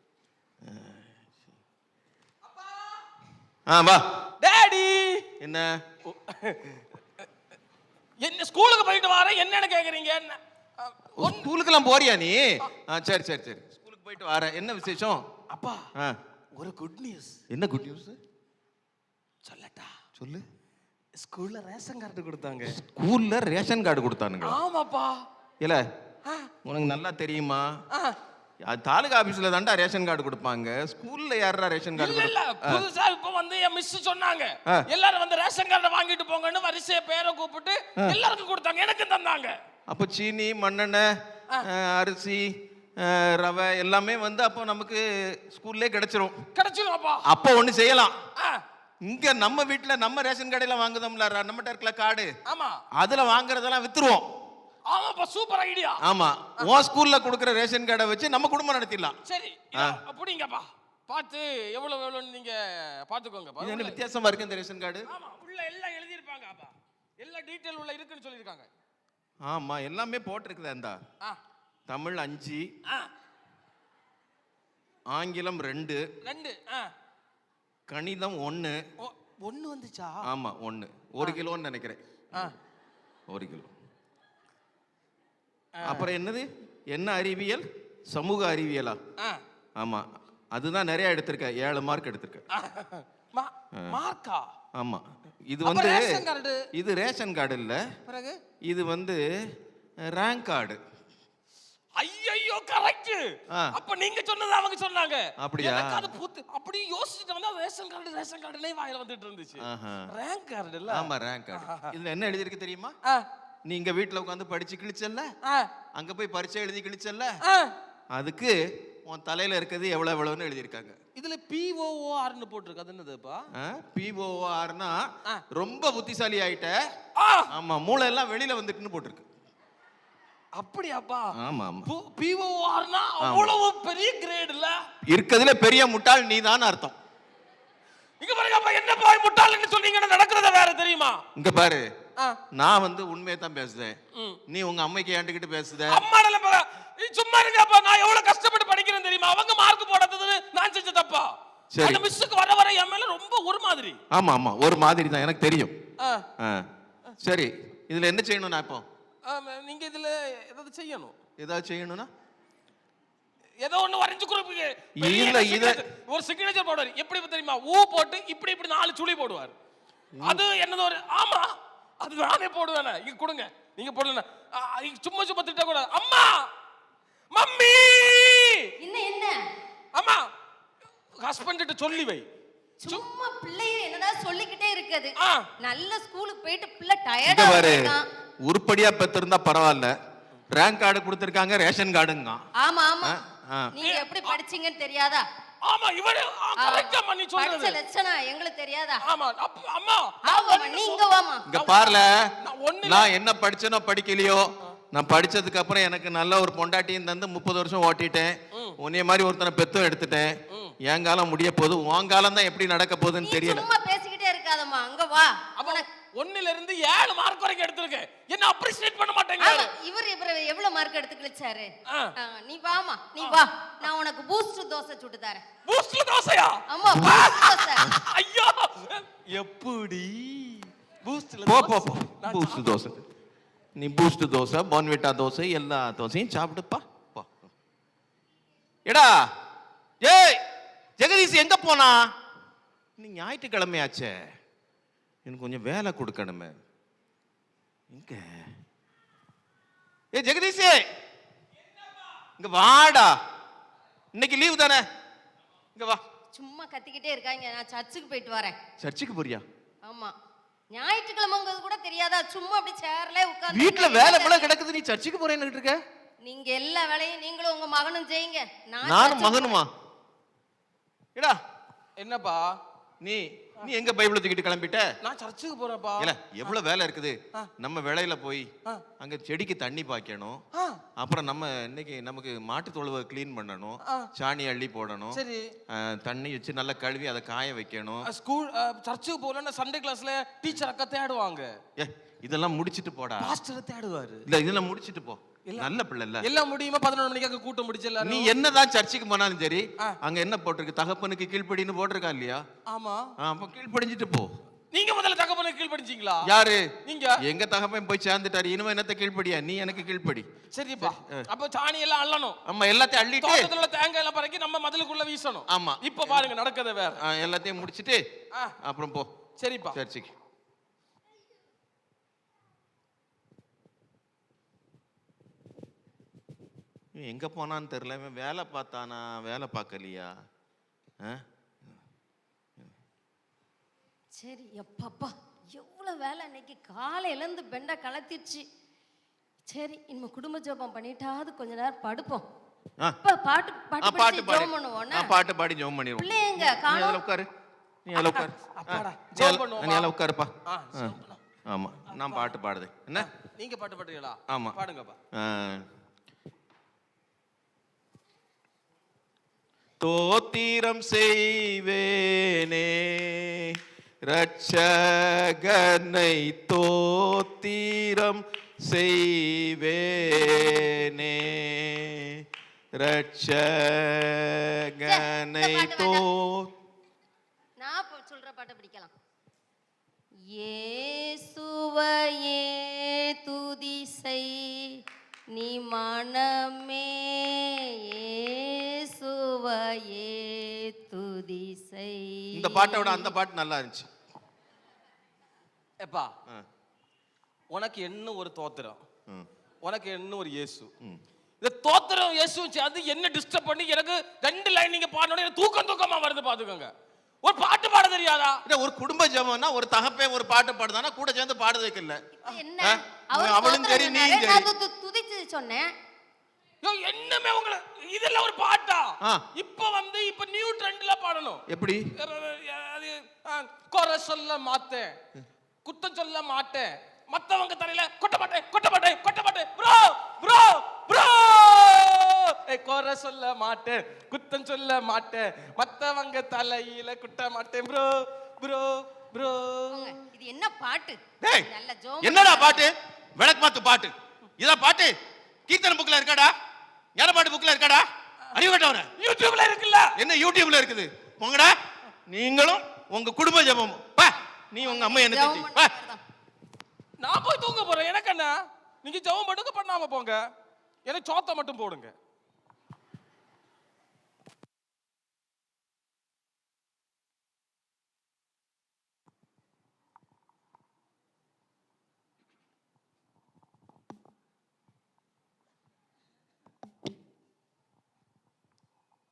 [SPEAKER 6] வா
[SPEAKER 4] டாடி.
[SPEAKER 6] என்ன
[SPEAKER 4] என்ன ஸ்கூலுக்கு போயிட்டு வரேன் என்னன்னு கேக்குறீங்க? என்ன
[SPEAKER 6] ஸ்கூலுக்கெல்லாம் போறியா நீ? சரி சரி சரி, ஸ்கூலுக்கு போயிட்டு வர. என்ன விசேஷம்?
[SPEAKER 4] அப்பா ஒரு குட் நியூஸ்.
[SPEAKER 6] என்ன குட் நியூஸ்?
[SPEAKER 4] சொல்லட்டா?
[SPEAKER 6] சொல்லு.
[SPEAKER 4] ஸ்கூல்ல ரேஷன் கார்டு கொடுத்தாங்க.
[SPEAKER 6] ஸ்கூல்ல ரேஷன் கார்டு கொடுத்தானுங்க?
[SPEAKER 4] ஆமாப்பா.
[SPEAKER 6] இல்ல உனக்கு நல்லா தெரியுமா? தாலுகா ஆபீஸ்ல தான்டா ரேஷன் கார்டு கொடுப்பாங்க. ஸ்கூல்ல யாரா ரேஷன் கார்டு?
[SPEAKER 4] இல்ல புதுசா இப்ப வந்து என் மிஸ் சொன்னாங்க எல்லாரும் வந்து ரேஷன் கார்டை வாங்கிட்டு போங்கன்னு வரிசைய பேரை கூப்பிட்டு எல்லாருக்கும் கொடுத்தாங்க. எனக்கு தந்தாங்க.
[SPEAKER 6] அப்ப சீனி, மண்ணெண்ணெய், அரிசி, ரவை எல்லாமே வந்து அப்போ நமக்கு ஸ்கூல்லே கிடைச்சிரும். அப்போ ஒண்ணு செய்யலாம். இங்க நம்ம வீட்டுல நம்ம ரேஷன் கடையில வாங்குதோம்ல, நம்மகிட்ட இருக்கல கார்டு, அதுல வாங்குறதெல்லாம் வித்துருவோம்.
[SPEAKER 4] ஆமாப்பா, சூப்பர் ஐடியா.
[SPEAKER 6] ஆமா, உன் ஸ்கூல்ல கொடுக்கிற ரேஷன் கார்டை வச்சு நம்ம குடும்பம் நடத்திடலாம்.
[SPEAKER 4] சரி அப்படிங்கப்பா. பார்த்து எவ்வளவு நீங்க பாத்துக்கோங்க.
[SPEAKER 6] என்ன வித்தியாசமா இருக்கு இந்த ரேஷன் கார்டு?
[SPEAKER 4] ஆமா, உள்ள எல்லாம் எழுதி இருப்பாங்க. அப்பா எல்லா டீடைல் உள்ள இருக்குன்னு சொல்லிருக்காங்க.
[SPEAKER 6] ஆமா, எல்லாமே போட்டிருக்குதா? இந்த தமிழ் 5, ஆங்கிலம் 2, கணிதம் 1
[SPEAKER 4] வந்துச்சா?
[SPEAKER 6] ஆமா 1 கிலோன்னு நினைக்கிறேன். 1 கிலோ. அப்புறம் என்னது? என்ன அறிவியல்? சமூக அறிவியலா? ஆமா, அதுதான் நிறைய எடுத்திருக்க. 7 மார்க் எடுத்திருக்க.
[SPEAKER 4] மார்க்கா?
[SPEAKER 6] ஆமா. இது வந்து இது ரேஷன் கார்டு இல்ல, இது வந்து ரேங்க் கார்டு.
[SPEAKER 4] ஐயோ கரெக்ட். அப்ப நீங்க சொன்னது அவங்க சொன்னாங்க.
[SPEAKER 6] அப்படியா?
[SPEAKER 4] எனக்கு அது அப்படி யோசிச்சிட்டு வந்தா ரேஷன் கார்டுனே வாயில வந்துட்டு இருந்துச்சு. ரேங்க் கார்டு இல்ல?
[SPEAKER 6] ஆமா, ரேங்க் கார்டு. இதுல என்ன எழுதி இருக்கு தெரியுமா? நீங்க வீட்ல உட்கார்ந்து படிச்சு கிழிச்சல்ல, அங்க போய் பரீட்சை எழுதி கிழிச்சல்ல, அதுக்கு உன் தலையில இருக்குது எவ்வளவுன்னு எழுதி இருக்காங்க.
[SPEAKER 4] இதுல POORன்னு போட்டுருக்கு. அது என்னதுப்பா?
[SPEAKER 6] POORனா ரொம்ப புத்திசாலி ஆயிட்ட. ஆமா, மூளை எல்லாம் வெளியில வந்துட்டுன்னு போட்டுருக்கு.
[SPEAKER 4] அப்படியாப்பா?
[SPEAKER 6] ஆமா ஆமா.
[SPEAKER 4] POORனா அவ்வளவு பெரிய கிரேட் இல்ல?
[SPEAKER 6] இருக்கிறதுல பெரிய முட்டாள் நீதான் அர்த்தம்.
[SPEAKER 4] இங்க பாருங்க அப்பா, என்ன போய் முட்டாள்னு சொன்னீங்கன்னா நடக்கிறத வேற தெரியுமா?
[SPEAKER 6] இங்க பாரு, நான் வந்து உண்மையை தான் பேசுறேன். நீ உங்க அம்மைக்கு ஏண்டுகிட்டு பேசுத.
[SPEAKER 4] அம்மாடல சும்மா இருங்கப்பா. நான் எவ்வளவு கஷ்டப்பட்டு படிக்கிறேன் தெரியுமா? அவங்க மார்க் போடாதது நான் செஞ்ச தப்பா? அந்த மிஸ்ஸுக்கு வர என் மேல ரொம்ப ஒரு மாதிரி.
[SPEAKER 6] ஆமா ஆமா, ஒரு மாதிரி தான், எனக்கு தெரியும். சரி, இதுல என்ன செய்யணும் நான் இப்போ?
[SPEAKER 4] நீங்க இதுல ஏதாவது செய்யணும்.
[SPEAKER 6] ஏதாவது செய்யணும்னா
[SPEAKER 4] ஏதோ ஒண்ணு வரைஞ்சு கொடுப்பீங்க.
[SPEAKER 6] இல்ல, இது
[SPEAKER 4] ஒரு சிக்னேச்சர் போடுவார். எப்படி தெரியுமா? ஊ போட்டு இப்படி 4 சுழி போடுவார். அது என்னது ஒரு ஆமா, அது நானே போடுவேன். இங்க கொடுங்க, நீங்க போடல. சும்மா திட்ட கூட. அம்மா, மம்மி,
[SPEAKER 8] என்ன
[SPEAKER 4] அம்மா, ஹஸ்பண்ட் கிட்ட சொல்லி வை.
[SPEAKER 8] சும்மா பிள்ளைய என்னடா சொல்லிக்கிட்டே இருக்குது. நல்ல ஸ்கூலுக்கு போயிட்டு பிள்ளை டயர்டா இருக்கான்.
[SPEAKER 6] உருப்படியா பெத்திருந்தா பரவாயில்ல, ரேங்க் கார்டு கொடுத்திருக்காங்க, ரேஷன் கார்டுங்க.
[SPEAKER 8] ஆமா ஆமா, நீங்க எப்படி படிச்சீங்கன்னு தெரியாதா?
[SPEAKER 4] ஆமா, இவரு கரெக்ட்டா பண்ணி சொல்றது.
[SPEAKER 8] படிச்ச லட்சணம் எங்களுக்கு தெரியாதா?
[SPEAKER 4] ஆமா அம்மா,
[SPEAKER 8] நீங்க வாமா.
[SPEAKER 6] இங்க பாருல, நான் என்ன படிச்சனோ படிக்கலையோ, நான் படிச்சதுக்கு அப்புறம் எனக்கு நல்ல ஒரு பொண்டாட்டியும் தந்து 30 வருஷம் ஓட்டிட்டேன். உன்னைய மாதிரி ஒருத்தனை பெத்தும் எடுத்துட்டேன். என் காலம் முடிய போகுது, உன் காலம் தான் எப்படி நடக்க போகுதுன்னு
[SPEAKER 8] நீ
[SPEAKER 6] தெரியல.
[SPEAKER 8] சும்மா பேசிக்கிட்டே இருக்காதம்மா, அங்க வா.
[SPEAKER 4] அப்ப 1ல இருந்து 7 மார்க் வரைக்கும் எடுத்திருக்கேன். என்ன அப்ரிஷியேட் பண்ண மாட்டேங்க.
[SPEAKER 8] ஆமா, இவர் எவ்வளவு மார்க் எடுத்து கிழிச்சாரு? நீ வாமா, நீ வா, நான் உனக்கு பூஸ்ட் தோசை சுட்டு தரேன்.
[SPEAKER 4] பூஸ்ட்ல தோசையா?
[SPEAKER 8] ஆமா, பூஸ்ட் தோசை.
[SPEAKER 4] ஐயோ எப்படி பூஸ்ட்ல
[SPEAKER 6] போ போ போ, பூஸ்ட் தோசை. நீ பூஸ்ட் தோசை, போன்விட்டா தோசை, எல்லா தோசையும் சாப்பிடுப்பா. போ. எடா ஏய் ஜெகதீஷ் எங்க போனா? நீ ஞாயிற்றுக்கிழமையாச்சே, எனக்கு கொஞ்சம் வேலை கொடுக்கணுமே. இங்க ஏ ஜெகதீஷ், இங்க வாடா, இன்னைக்கு லீவு தானே, இங்க வா.
[SPEAKER 8] சும்மா கத்திக்கிட்டே இருக்காங்க, நான் சர்ச்சுக்கு போயிட்டு வரேன்.
[SPEAKER 6] சர்ச்சுக்கு போறியா?
[SPEAKER 8] ஆமா, ஞாயிற்றுக்கிழமைங்கிறது கூட தெரியாதா? சும்மா அப்படி சேர்ல உட்கார்ந்து
[SPEAKER 6] வீட்டுல வேலை போல கிடக்குது, நீ சர்ச்சுக்கு போறேன்னு இருக்க.
[SPEAKER 8] நீங்க எல்லா வேலையும் நீங்களும் உங்க மகனும் செய்யுங்க.
[SPEAKER 6] நானும் மகனுமா? எடா
[SPEAKER 4] என்னப்பா
[SPEAKER 6] நீ நீ எங்க பைபிளை தூக்கிட்டு கிளம்பிட்ட?
[SPEAKER 4] நான் சர்ச்சுக்கு போறேன்ப்பா.
[SPEAKER 6] இல்ல எவ்வளவு வேலை இருக்குது. நம்ம வேலையில போய் அங்க செடிக்கு தண்ணி பாய்க்கணும், அப்புறம் நம்ம இன்னைக்கு நமக்கு மாட்டு தொழுவை கிளீன் பண்ணணும், சாணி அள்ளி போடணும்,
[SPEAKER 4] சரி,
[SPEAKER 6] தண்ணி வச்சு நல்லா கழுவி அதை காய வைக்கணும்.
[SPEAKER 4] ஸ்கூல் சர்ச்சுக்கு போறேன்னா சண்டே கிளாஸ்ல டீச்சர் அக்கா தேடுவாங்க.
[SPEAKER 6] ஏ இதெல்லாம் முடிச்சிட்டு போடா.
[SPEAKER 4] பாஸ்டர் தேடுவாரு.
[SPEAKER 6] இல்ல இதெல்லாம் முடிச்சிட்டு போ, நல்ல பிள்ளை இல்ல.
[SPEAKER 4] எல்லாம் முடியுமா? 11 மணிக்கு அங்க கூட்டம் முடிச்சல.
[SPEAKER 6] நீ என்னதான் சர்ச்சுக்கு போனாலும் சரி, அங்க என்ன போட்டிருக்கு? தகப்பனுக்கு கீழ்ப்படின்னு போட்டிருக்கா இல்லையா?
[SPEAKER 4] ஆமா,
[SPEAKER 6] அப்ப கீழ்ப்படிஞ்சிட்டு போ.
[SPEAKER 4] நீங்க முதல்ல தகப்பனுக்கு கீழ்ப்படிஞ்சீங்களா?
[SPEAKER 6] யாரு?
[SPEAKER 4] நீங்க.
[SPEAKER 6] எங்க தகப்பன் போய் சேர்ந்துட்டாரு, இனிமே என்னத்த கீழ்ப்படியா? நீ எனக்கு கீழ்ப்படி.
[SPEAKER 4] சரிப்பா, அப்ப சாணி எல்லாம் அள்ளணும்.
[SPEAKER 6] ஆமா, எல்லாத்தையும் அள்ளிட்டு
[SPEAKER 4] தோட்டத்துல தேங்காய் எல்லாம் பறக்கி நம்ம மதிலுக்குள்ள வீசணும்.
[SPEAKER 6] ஆமா,
[SPEAKER 4] இப்ப பாருங்க நடக்கத வேற.
[SPEAKER 6] எல்லாத்தையும் முடிச்சிட்டு அப்புறம் போ.
[SPEAKER 4] சரிப்பா,
[SPEAKER 6] சர்ச்சுக்கு. எங்க போனான்னு தெரியல, இவன் வேலை பார்த்தானா வேலை பார்க்கலையா?
[SPEAKER 8] சரி, எப்பப்பா எவ்வளவு வேலை இன்னைக்கு காலையில இருந்து பெண்டை கலத்திடுச்சு. சரி, இனிமே குடும்ப ஜெபம் பண்ணிட்டாவது கொஞ்ச நேரம் படுப்போம். பாட்டு பாடி ஜெபம் பண்ணுவோம்.
[SPEAKER 6] பாட்டு பாடி ஜெபம் பண்ணிடுவோம்.
[SPEAKER 8] பிள்ளைங்க காணோம்.
[SPEAKER 6] உட்காரு, நீ அதுல உட்காரு.
[SPEAKER 4] அப்பாடா ஜெபம் பண்ணுவோம்.
[SPEAKER 6] நீ அதுல உட்காருப்பா. ஆமா, நான் பாட்டு பாடுது. என்ன
[SPEAKER 4] நீங்க பாட்டு பாடுறீங்களா?
[SPEAKER 6] ஆமா,
[SPEAKER 4] பாடுங்கப்பா.
[SPEAKER 6] தோத்திரம் செய்வேனே ரட்சகனை, தோத்திரம் செய்வேனே ரட்சகனை
[SPEAKER 8] நான் சொல்ற பாட்டை பிடிக்கலாம். இயேசுவையே துதி செய் நீ மனமே, இயேசுவையே துதி செய்.
[SPEAKER 6] இந்த பாட்டோட அந்த பாட்டு நல்லா இருந்துச்சு.
[SPEAKER 4] எப்பா உனக்கு என்ன ஒரு தோத்திரம், உனக்கு என்ன ஒரு இயேசு. இந்த தோத்திரம் இயேசு அது என்ன டிஸ்டர்ப் பண்ணி எனக்கு 2 லைன் நீங்க பாடணும், எனக்கு தூக்கமா வருது. பாத்துக்கோங்க, ஒரு பாட்டு பாட தெரியாதா?
[SPEAKER 6] ஒரு குடும்ப ஜெபம்னா ஒரு தகப்பன் ஒரு பாட்டு பாடுதானா கூட சேர்ந்து பாட வைக்கல.
[SPEAKER 8] என்ன
[SPEAKER 6] அவளும் சரி நீ
[SPEAKER 8] துதிச்சு சொன்னேன்.
[SPEAKER 4] என்னமே உங்களை இதெல்லாம் ஒரு பாட்டா? இப்ப நியூ ட்ரெண்ட்ல பாடணும்.
[SPEAKER 6] எப்படி?
[SPEAKER 4] குறை சொல்ல மாட்டேன், குத்தம் சொல்ல மாட்டேன், மத்தவங்க தலையில கொட்ட மாட்டேன் கொட்ட மாட்டேன் கொட்ட மாட்டேன். ப்ரோ ப்ரோ ப்ரோ, குறை சொல்ல மாட்டேன், குத்தம் சொல்ல மாட்டேன், மத்தவங்க தலையில குட்ட மாட்டேன். ப்ரோ ப்ரோ ப்ரோ,
[SPEAKER 8] இது என்ன பாட்டு?
[SPEAKER 6] நல்ல ஜோம். என்னடா பாட்டு? விளக்கு மாத்து பாட்டு. இதா பாட்டு? கீர்த்தன புக்ல இருக்காடா? ஞான பாட்டு புக்ல இருக்காடா? அறிவு கட்டவர
[SPEAKER 4] யூடியூப்ல இருக்குல்ல.
[SPEAKER 6] என்ன யூடியூப்ல இருக்குது? போங்கடா, நீங்களும் உங்க குடும்ப ஜெபம். பா, நீ உங்க அம்மா என்ன திட்டி பா.
[SPEAKER 4] நான் போய் தூங்க போறேன். எனக்கு என்ன, நீங்க ஜெபம் பண்ணுங்க, பண்ணாம போங்க, எனக்கு சோத்த மட்டும் போடுங்க.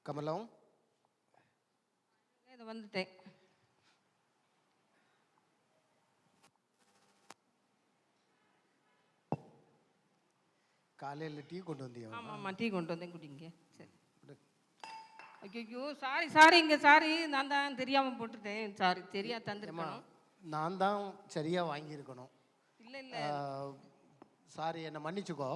[SPEAKER 3] கமலம்,
[SPEAKER 8] இது வந்துட்டேன்.
[SPEAKER 3] காலையில் டீ கொண்டு வந்தியா?
[SPEAKER 9] ஆமாம், டீ கொண்டு வந்தேன், குடிங்க. சரி. ஐயோ சாரிங்க, சாரி, நான் தான் தெரியாமல் போட்டுட்டேன். சாரி, சரியா தந்துருக்கணும்.
[SPEAKER 3] நான் தான் சரியாக வாங்கியிருக்கணும்.
[SPEAKER 9] இல்லை இல்லை,
[SPEAKER 3] சாரி, என்னை மன்னிச்சுக்கோ.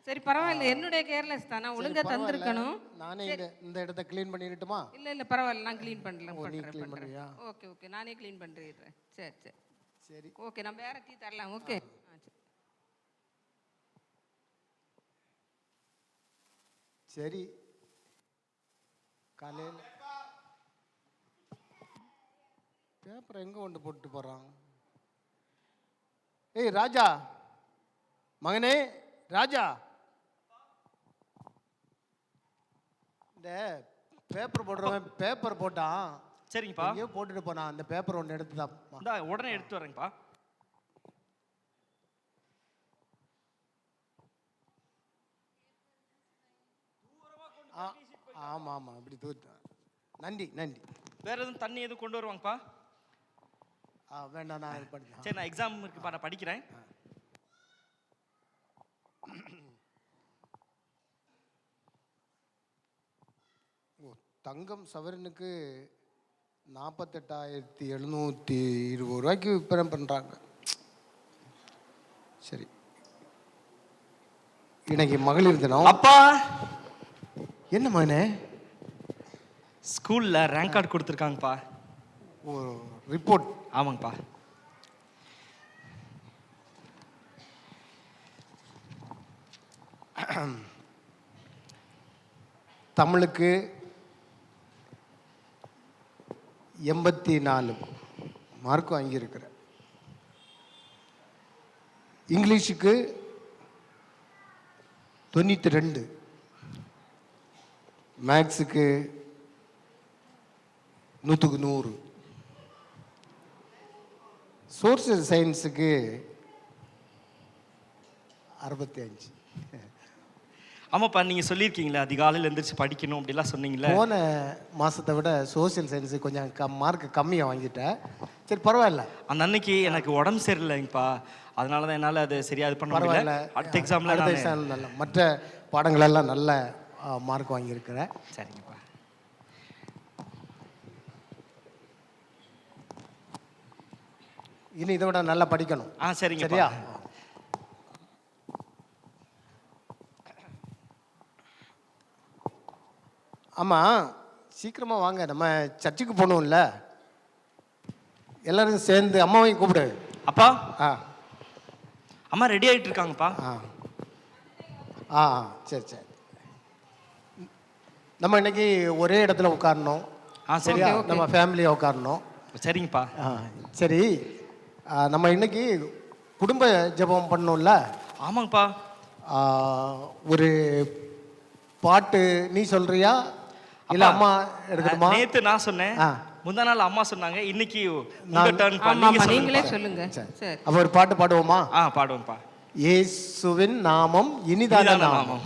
[SPEAKER 9] சரி பரவாயில்ல, என்னுடைய கேர்லெஸ் தான், நான் ஒழுங்கா தந்திருக்கணும்.
[SPEAKER 3] நானே இந்த இடத்த க்ளீன் பண்ணிடட்டுமா?
[SPEAKER 9] இல்ல பரவாயில்ல, நான் க்ளீன் பண்ணலாம்.
[SPEAKER 3] க்ளீன் பண்ணுறியா?
[SPEAKER 9] ஓகே நானே க்ளீன் பண்ணிடுறேன். சரி
[SPEAKER 3] சரி
[SPEAKER 9] ஓகே, நான் வேற டீ தரலாம். ஓகே
[SPEAKER 3] சரி. காலையில் பேப்பர் எங்கே கொண்டு போட்டு போகிறான்? ஏய் ராஜா, மகனே ராஜா, இந்த பேப்பர் போடுறவன் பேப்பர் போட்டான்.
[SPEAKER 5] சரிங்கப்பா.
[SPEAKER 3] எங்கேயோ போட்டுட்டு போனான். அந்த பேப்பர் ஒன்று எடுத்து தான்
[SPEAKER 5] உடனே எடுத்து வரேங்கப்பா.
[SPEAKER 3] ஆமாம் இப்படி தூத்தான். நன்றி.
[SPEAKER 5] வேற எதுவும் தண்ணி எதுவும் கொண்டு வருவாங்கப்பா?
[SPEAKER 3] வேண்டாம், நான் படிக்கிறேன்.
[SPEAKER 5] சரி, நான் எக்ஸாம் இருக்குப்பா, நான் படிக்கிறேன்.
[SPEAKER 3] தங்கம் சவரனுக்கு 48,720 ரூபாய்க்கு விற்பனை பண்ணுறாங்க. சரி, இன்னைக்கு மகளிர் தினம்.
[SPEAKER 5] அப்பா,
[SPEAKER 3] என்ன மகனே?
[SPEAKER 5] ஸ்கூல்ல ரேங்க் கார்டு கொடுத்துருக்காங்கப்பா.
[SPEAKER 3] ஓ, ரிப்போர்ட்?
[SPEAKER 5] ஆமாங்கப்பா.
[SPEAKER 3] தமிழுக்கு 84 மார்க் வாங்கியிருக்கிற. இங்கிலீஷுக்கு 92, மேக்ஸுக்கு 100க்கு 100, சோசியல் சயின்ஸுக்கு 65.
[SPEAKER 5] ஆமாப்பா, நீங்கள் சொல்லியிருக்கீங்களே அதிகாலையில் எழுந்திரிச்சு படிக்கணும் அப்படிலாம் சொன்னீங்களே.
[SPEAKER 3] போன மாதத்தை விட சோசியல் சயின்ஸு கொஞ்சம் மார்க் கம்மியாக வாங்கிட்டேன். சரி பரவாயில்ல.
[SPEAKER 5] அந்த அன்னைக்கு எனக்கு உடம்பு சரியில்லைங்கப்பா, அதனால தான் என்னால் அது சரியாக இது பண்ண முடியல. அடுத்த எக்ஸாம்
[SPEAKER 3] நல்ல மற்ற பாடங்களெல்லாம் நல்ல மார்க் வாங்கியிருக்கிறேன்.
[SPEAKER 5] சரிங்கப்பா.
[SPEAKER 3] இனி இதை விட நல்லா படிக்கணும்.
[SPEAKER 5] சரிங்க.
[SPEAKER 3] சரியா? ஆமாம், சீக்கிரமாக வாங்க, நம்ம சர்ச்சுக்கு போகணும்ல. எல்லாரும் சேர்ந்து அம்மாவையும் கூப்பிடு.
[SPEAKER 5] அப்பா, அம்மா ரெடி ஆகிட்டு இருக்காங்கப்பா.
[SPEAKER 3] சரி. நம்ம இன்னைக்கு ஒரே இடத்துல உட்காரணும். சரியா? நம்ம ஃபேமிலியாக உட்காரணும்.
[SPEAKER 5] சரிங்கப்பா.
[SPEAKER 3] சரி, நம்ம இன்னைக்கு குடும்ப ஜெபம் பண்ணணும்ல.
[SPEAKER 5] ஆமாங்கப்பா.
[SPEAKER 3] ஒரு பாட்டு நீ சொல்றியா இல்ல அம்மா எடுக்கணுமா?
[SPEAKER 5] நேத்து நான் சொன்னேன், முந்தா நாள் அம்மா சொன்னாங்க, இன்னைக்கு
[SPEAKER 9] நீங்களே சொல்லுங்க.
[SPEAKER 3] அப்ப ஒரு பாட்டு பாடுவோமா?
[SPEAKER 5] பாடுவோம்ப்பா.
[SPEAKER 3] இயேசுவின் நாமம் இனிதான நாமம்,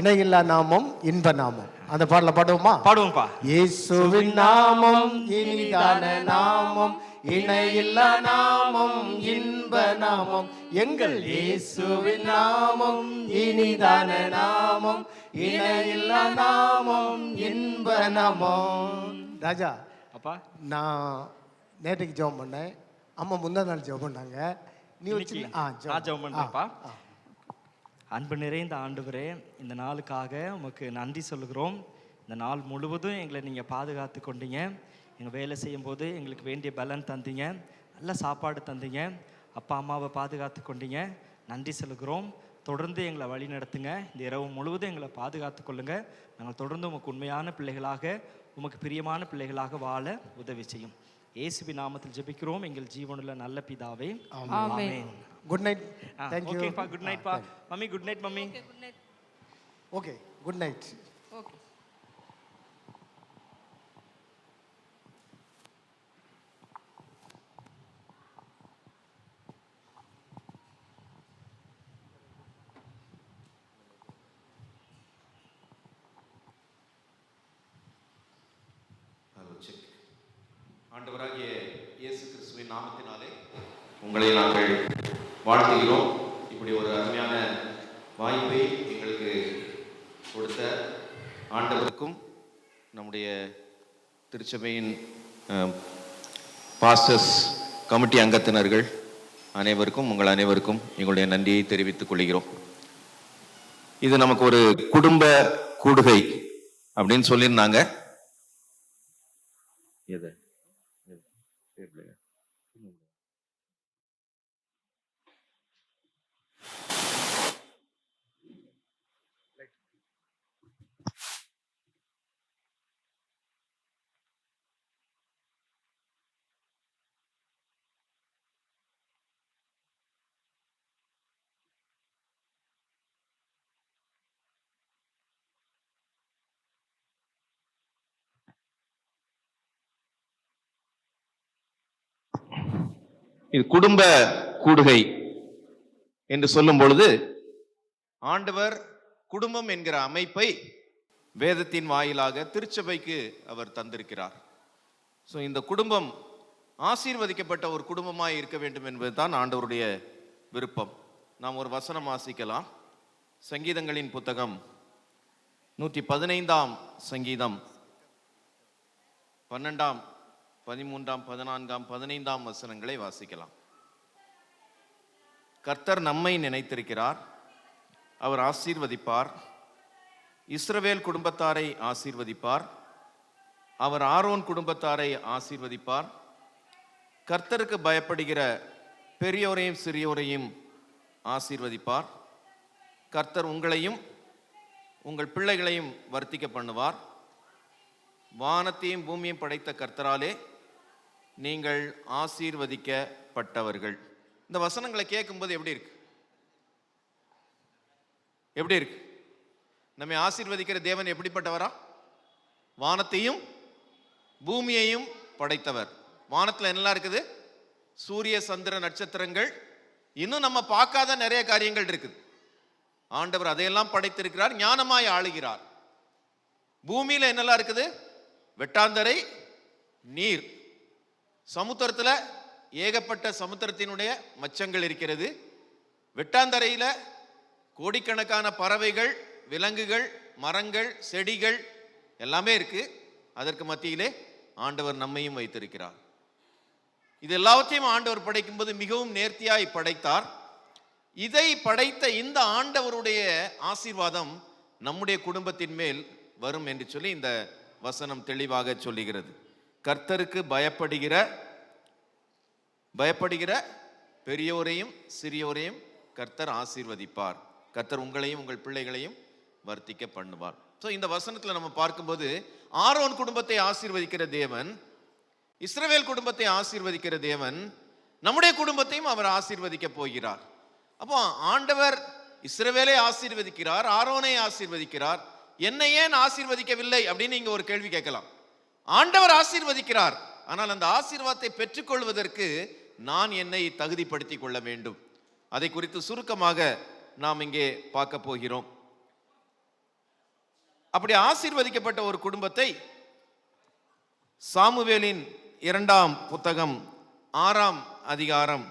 [SPEAKER 3] இணையில்லா நாமம், இன்ப நாமம். அந்த பாடல பாடுவோமா?
[SPEAKER 5] பாடுவோம்ப்பா.
[SPEAKER 3] இயேசுவின் நாமம் இனிதான நாமம், இணையில்லா நாமம், இன்ப நாமம். எங்கள் இயேசுவின் நாமம் இனிதான நாமம், இணையில்லா நாமம், இன்ப நாமம். ராஜா,
[SPEAKER 5] அப்பா,
[SPEAKER 3] நான் நேற்றுக்கு ஜெபம் பண்ணேன், அம்மா முந்தா நாள் ஜெபம் பண்ணாங்க. நீ வச்சு
[SPEAKER 5] ஜெபம் பண்ணுறேன்ப்பா. அன்பு நிறைந்த ஆண்டவரே, இந்த நாளுக்காக உமக்கு நன்றி சொல்லுகிறோம். இந்த நாள் முழுவதும் எங்களை நீங்கள் பாதுகாத்து கொண்டீங்க. எங்கள் வேலை செய்யும்போது எங்களுக்கு வேண்டிய பலன் தந்தீங்க, நல்ல சாப்பாடு தந்தீங்க, அப்பா அம்மாவை பாதுகாத்து கொண்டீங்க. நன்றி சொல்லுகிறோம். தொடர்ந்து எங்களை வழி நடத்துங்க. இந்த இரவு முழுவதும் எங்களை பாதுகாத்து கொள்ளுங்க. நாங்கள் தொடர்ந்து உமக்கு உண்மையான பிள்ளைகளாக, உமக்கு பிரியமான பிள்ளைகளாக வாழ உதவி செய்யும். இயேசுவின் நாமத்தில் ஜெபிக்கிறோம் எங்கள் ஜீவனுள்ள நல்ல பிதாவே. ஆமென்.
[SPEAKER 3] Good night. Thank you.
[SPEAKER 5] ஓகேப்பா, குட் நைட் பா. Mummy good night. Mummy
[SPEAKER 3] okay, good night.
[SPEAKER 9] Okay.
[SPEAKER 6] ஆண்டவராகிய இயேசு கிறிஸ்துவின் நாமத்தினாலே உங்களை நாங்கள் வாழ்த்துகிறோம். இப்படி ஒரு அருமையான வாய்ப்பை எங்களுக்கு கொடுத்த ஆண்டவருக்கும் நம்முடைய திருச்சபையின் பாஸ்டர்ஸ் கமிட்டி அங்கத்தினர்கள் அனைவருக்கும், உங்கள் அனைவருக்கும் எங்களுடைய நன்றியை தெரிவித்துக் கொள்கிறோம். இது நமக்கு ஒரு குடும்ப கூடுகை அப்படின்னு சொல்லியிருந்தாங்க. எது இது குடும்ப கூடுகை என்று சொல்லும் பொழுது ஆண்டவர் குடும்பம் என்கிற அமைப்பை வேதத்தின் வாயிலாக திருச்சபைக்கு அவர் தந்திருக்கிறார். ஸோ இந்த குடும்பம் ஆசீர்வதிக்கப்பட்ட ஒரு குடும்பமாய் இருக்க வேண்டும் என்பதுதான் ஆண்டவருடைய விருப்பம். நாம் ஒரு வசனம் வாசிக்கலாம். சங்கீதங்களின் புத்தகம் 115ஆம் சங்கீதம் 12ஆம் 13ஆம் 14ஆம் 15ஆம் வசனங்களை வாசிக்கலாம். கர்த்தர் நம்மை நினைத்திருக்கிறார், அவர் ஆசீர்வதிப்பார். இஸ்ரவேல் குடும்பத்தாரை ஆசீர்வதிப்பார், அவர் ஆரோன் குடும்பத்தாரை ஆசீர்வதிப்பார். கர்த்தருக்கு பயப்படுகிற பெரியோரையும் சிறியோரையும் ஆசீர்வதிப்பார். கர்த்தர் உங்களையும் உங்கள் பிள்ளைகளையும் வர்த்திக்க பண்ணுவார். வானத்தையும் பூமியையும் படைத்த கர்த்தராலே நீங்கள் ஆசீர்வதிக்கப்பட்டவர்கள். இந்த வசனங்களை கேட்கும்போது எப்படி இருக்கு? எப்படி இருக்கு? நம்மை ஆசீர்வதிக்கிற தேவன் எப்படிப்பட்டவரா? வானத்தையும் பூமியையும் படைத்தவர். வானத்துல என்னெல்லாம் இருக்குது? சூரிய சந்திர நட்சத்திரங்கள், இன்னும் நம்ம பார்க்காத நிறைய காரியங்கள் இருக்குது. ஆண்டவர் அதையெல்லாம் படைத்திருக்கிறார், ஞானமாய் ஆளுகிறார். பூமியில என்னெல்லாம் இருக்குது? வெட்டாந்தரை, நீர். சமுத்திரத்துல ஏகப்பட்ட சமுத்திரத்தினுடைய மச்சங்கள் இருக்கிறது. வெட்டாந்தரையில கோடிக்கணக்கான பறவைகள், விலங்குகள், மரங்கள், செடிகள் எல்லாமே இருக்கு. அதற்கு மத்தியிலே ஆண்டவர் நம்மையும் வைத்திருக்கிறார். இது எல்லாவற்றையும் ஆண்டவர் படைக்கும்போது மிகவும் நேர்த்தியாய் படைத்தார். இதை படைத்த இந்த ஆண்டவருடைய ஆசீர்வாதம் நம்முடைய குடும்பத்தின் மேல் வரும் என்று சொல்லி இந்த வசனம் தெளிவாக சொல்லுகிறது. கர்த்தருக்கு பயப்படுகிற பெரியோரையும் சிறியோரையும் கர்த்தர் ஆசீர்வதிப்பார். கர்த்தர் உங்களையும் உங்கள் பிள்ளைகளையும் வர்த்திக்க பண்ணுவார். ஸோ இந்த வசனத்தில் நம்ம பார்க்கும்போது ஆரோன் குடும்பத்தை ஆசீர்வதிக்கிற தேவன், இஸ்ரவேல் குடும்பத்தை ஆசீர்வதிக்கிற தேவன், நம்முடைய குடும்பத்தையும் அவர் ஆசீர்வதிக்க போகிறார். அப்போ ஆண்டவர் இஸ்ரவேலை ஆசீர்வதிக்கிறார், ஆரோனை ஆசீர்வதிக்கிறார். என்னை ஏன் ஆசீர்வதிக்கவில்லை அப்படின்னு நீங்க ஒரு கேள்வி கேட்கலாம். ஆண்டவர் ஆசீர்வதிக்கிறார், ஆனால் அந்த ஆசீர்வாதத்தை பெற்றுக்கொள்வதற்கு நான் என்னை தகுதிப்படுத்திக் கொள்ள வேண்டும். அதை குறித்து சுருக்கமாக நாம் இங்கே பார்க்க போகிறோம். அப்படி ஆசீர்வதிக்கப்பட்ட ஒரு குடும்பத்தை சாமுவேலின் 2ஆம் புத்தகம் 6ஆம் அதிகாரம்